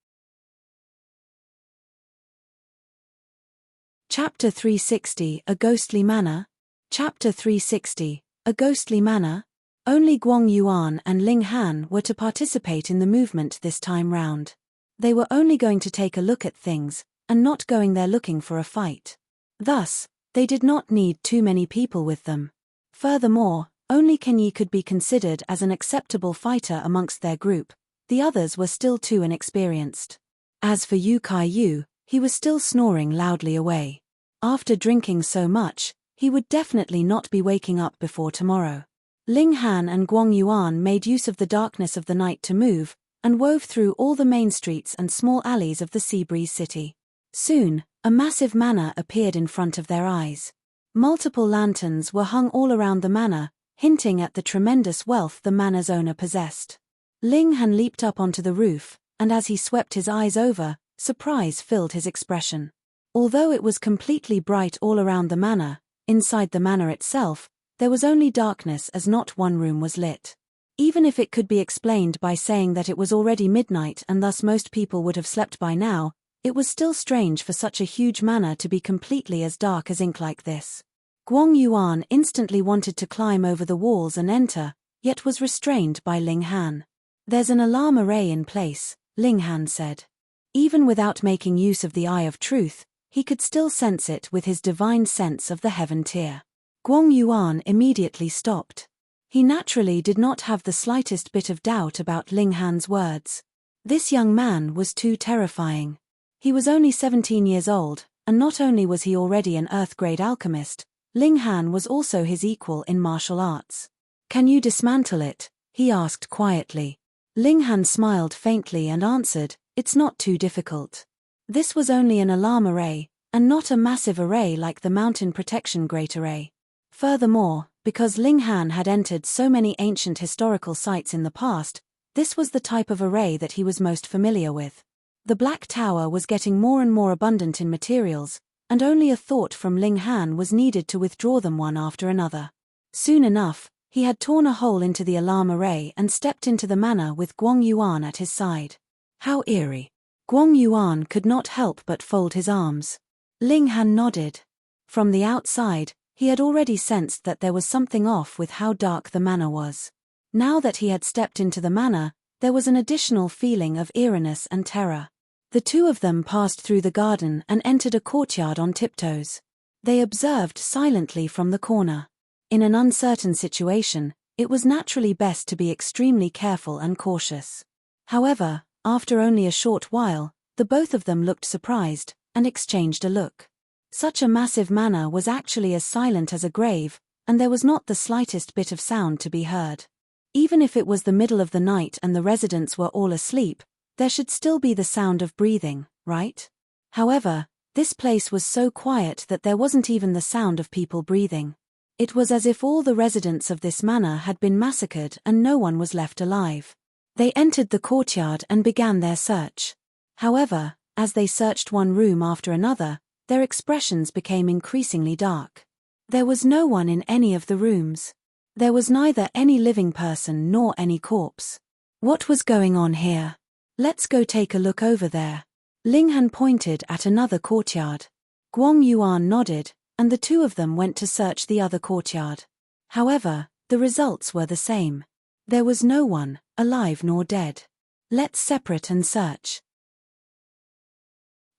Speaker 1: Chapter 360, A Ghostly Manor. Chapter 360, A Ghostly Manor. Only Guang Yuan and Ling Han were to participate in the movement this time round. They were only going to take a look at things, and not going there looking for a fight. Thus, they did not need too many people with them. Furthermore, only Kan Yi could be considered as an acceptable fighter amongst their group, the others were still too inexperienced. As for Yu Kai Yu, he was still snoring loudly away. After drinking so much, he would definitely not be waking up before tomorrow. Ling Han and Guang Yuan made use of the darkness of the night to move, and wove through all the main streets and small alleys of the Seabreeze city. Soon, a massive manor appeared in front of their eyes. Multiple lanterns were hung all around the manor, hinting at the tremendous wealth the manor's owner possessed. Ling Han leaped up onto the roof, and as he swept his eyes over, surprise filled his expression. Although it was completely bright all around the manor, inside the manor itself, there was only darkness as not one room was lit. Even if it could be explained by saying that it was already midnight and thus most people would have slept by now, it was still strange for such a huge manor to be completely as dark as ink like this. Guang Yuan instantly wanted to climb over the walls and enter, yet was restrained by Ling Han. "There's an alarm array in place," Ling Han said. Even without making use of the Eye of Truth, he could still sense it with his divine sense of the heaven tier. Guang Yuan immediately stopped. He naturally did not have the slightest bit of doubt about Ling Han's words. This young man was too terrifying. He was only 17 years old, and not only was he already an Earth-grade alchemist, Ling Han was also his equal in martial arts. "Can you dismantle it?" he asked quietly. Ling Han smiled faintly and answered, "It's not too difficult." This was only an alarm array, and not a massive array like the Mountain Protection Great Array. Furthermore, because Ling Han had entered so many ancient historical sites in the past, this was the type of array that he was most familiar with. The Black Tower was getting more and more abundant in materials, and only a thought from Ling Han was needed to withdraw them one after another. Soon enough, he had torn a hole into the alarm array and stepped into the manor with Guang Yuan at his side. How eerie. Guang Yuan could not help but fold his arms. Ling Han nodded. From the outside, he had already sensed that there was something off with how dark the manor was. Now that he had stepped into the manor, there was an additional feeling of eeriness and terror. The two of them passed through the garden and entered a courtyard on tiptoes. They observed silently from the corner. In an uncertain situation, it was naturally best to be extremely careful and cautious. However, after only a short while, the both of them looked surprised, and exchanged a look. Such a massive manor was actually as silent as a grave, and there was not the slightest bit of sound to be heard. Even if it was the middle of the night and the residents were all asleep, there should still be the sound of breathing, right? However, this place was so quiet that there wasn't even the sound of people breathing. It was as if all the residents of this manor had been massacred and no one was left alive. They entered the courtyard and began their search. However, as they searched one room after another, their expressions became increasingly dark. There was no one in any of the rooms. There was neither any living person nor any corpse. What was going on here? Let's go take a look over there. Ling Han pointed at another courtyard. Guang Yuan nodded, and the two of them went to search the other courtyard. However, the results were the same. There was no one, alive nor dead. Let's separate and search.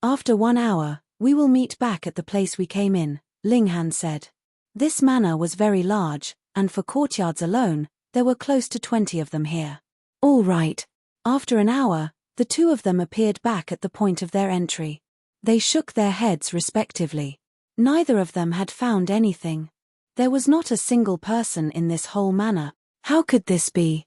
Speaker 1: After 1 hour, we will meet back at the place we came in, Ling Han said. This manor was very large, and for courtyards alone, there were close to 20 of them here. All right. After an hour, the two of them appeared back at the point of their entry. They shook their heads respectively. Neither of them had found anything. There was not a single person in this whole manor. How could this be?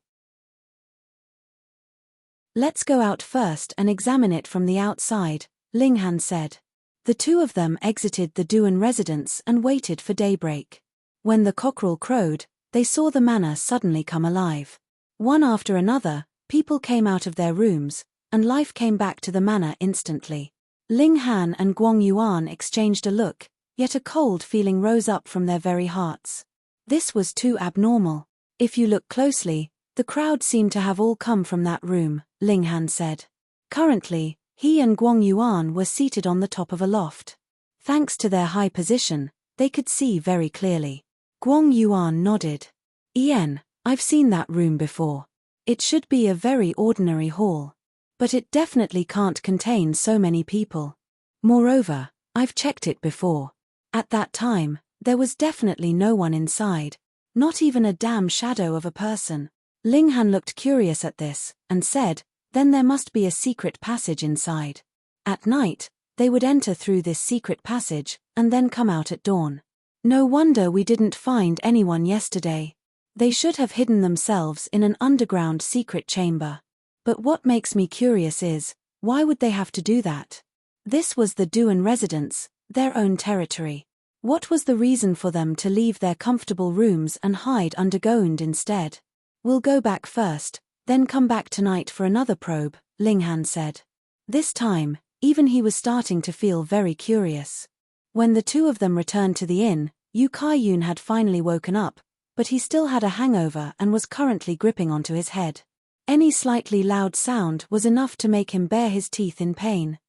Speaker 1: Let's go out first and examine it from the outside, Ling Han said. The two of them exited the Duan residence and waited for daybreak. When the cockerel crowed, they saw the manor suddenly come alive. One after another, people came out of their rooms, and life came back to the manor instantly. Ling Han and Guang Yuan exchanged a look, yet a cold feeling rose up from their very hearts. This was too abnormal. If you look closely, the crowd seemed to have all come from that room, Ling Han said. Currently, he and Guang Yuan were seated on the top of a loft. Thanks to their high position, they could see very clearly. Guang Yuan nodded. Ian, I've seen that room before. It should be a very ordinary hall. But it definitely can't contain so many people. Moreover, I've checked it before. At that time, there was definitely no one inside, not even a damn shadow of a person. Ling Han looked curious at this, and said, then there must be a secret passage inside. At night, they would enter through this secret passage, and then come out at dawn. No wonder we didn't find anyone yesterday. They should have hidden themselves in an underground secret chamber. But what makes me curious is, why would they have to do that? This was the Duan residence, their own territory. What was the reason for them to leave their comfortable rooms and hide underground instead? We'll go back first, then come back tonight for another probe, Ling Han said. This time, even he was starting to feel very curious. When the two of them returned to the inn, Yu Kai-yun had finally woken up, but he still had a hangover and was currently gripping onto his head. Any slightly loud sound was enough to make him bare his teeth in pain.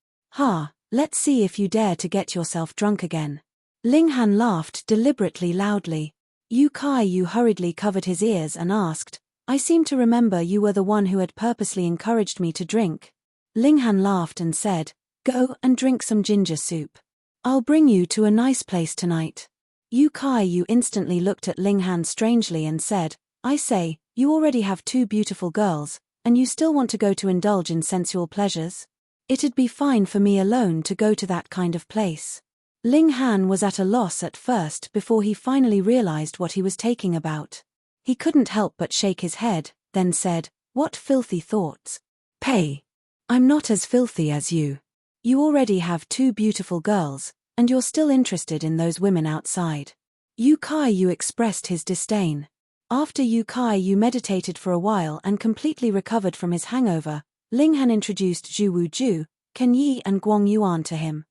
Speaker 1: Let's see if you dare to get yourself drunk again. Ling Han laughed deliberately loudly. Yu Kai-yu hurriedly covered his ears and asked, I seem to remember you were the one who had purposely encouraged me to drink. Ling Han laughed and said, go and drink some ginger soup. I'll bring you to a nice place tonight. Yu Kai-yu instantly looked at Ling Han strangely and said, I say, you already have 2 beautiful girls, and you still want to go to indulge in sensual pleasures? It'd be fine for me alone to go to that kind of place. Ling Han was at a loss at first before he finally realized what he was talking about. He couldn't help but shake his head, then said, what filthy thoughts. Pay. I'm not as filthy as you. You already have 2 beautiful girls, and you're still interested in those women outside. Yu Kai-yu expressed his disdain. After Yu Kai-yu meditated for a while and completely recovered from his hangover, Ling Han introduced Zhu Wuju, Ken Yi and Guang Yuan to him.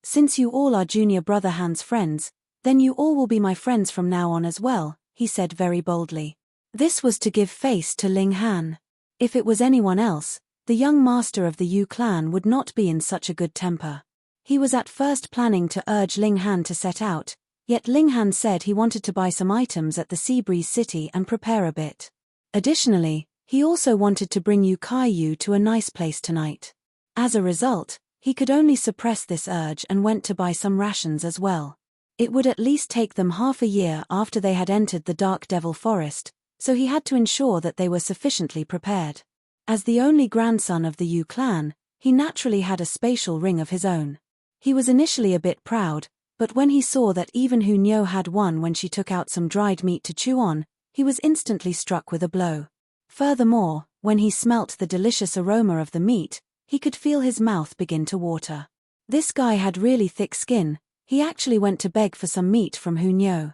Speaker 1: Since you all are junior brother Han's friends, then you all will be my friends from now on as well, he said very boldly. This was to give face to Ling Han. If it was anyone else, the young master of the Yu clan would not be in such a good temper. He was at first planning to urge Ling Han to set out, yet Ling Han said he wanted to buy some items at the Seabreeze city and prepare a bit. Additionally, he also wanted to bring Yu Kai-yu to a nice place tonight. As a result, he could only suppress this urge and went to buy some rations as well. It would at least take them half a year after they had entered the Dark Devil Forest, so he had to ensure that they were sufficiently prepared. As the only grandson of the Yu clan, he naturally had a spatial ring of his own. He was initially a bit proud, but when he saw that even Hu Nyo had one when she took out some dried meat to chew on, he was instantly struck with a blow. Furthermore, when he smelt the delicious aroma of the meat, he could feel his mouth begin to water. This guy had really thick skin. He actually went to beg for some meat from Hu Nyo.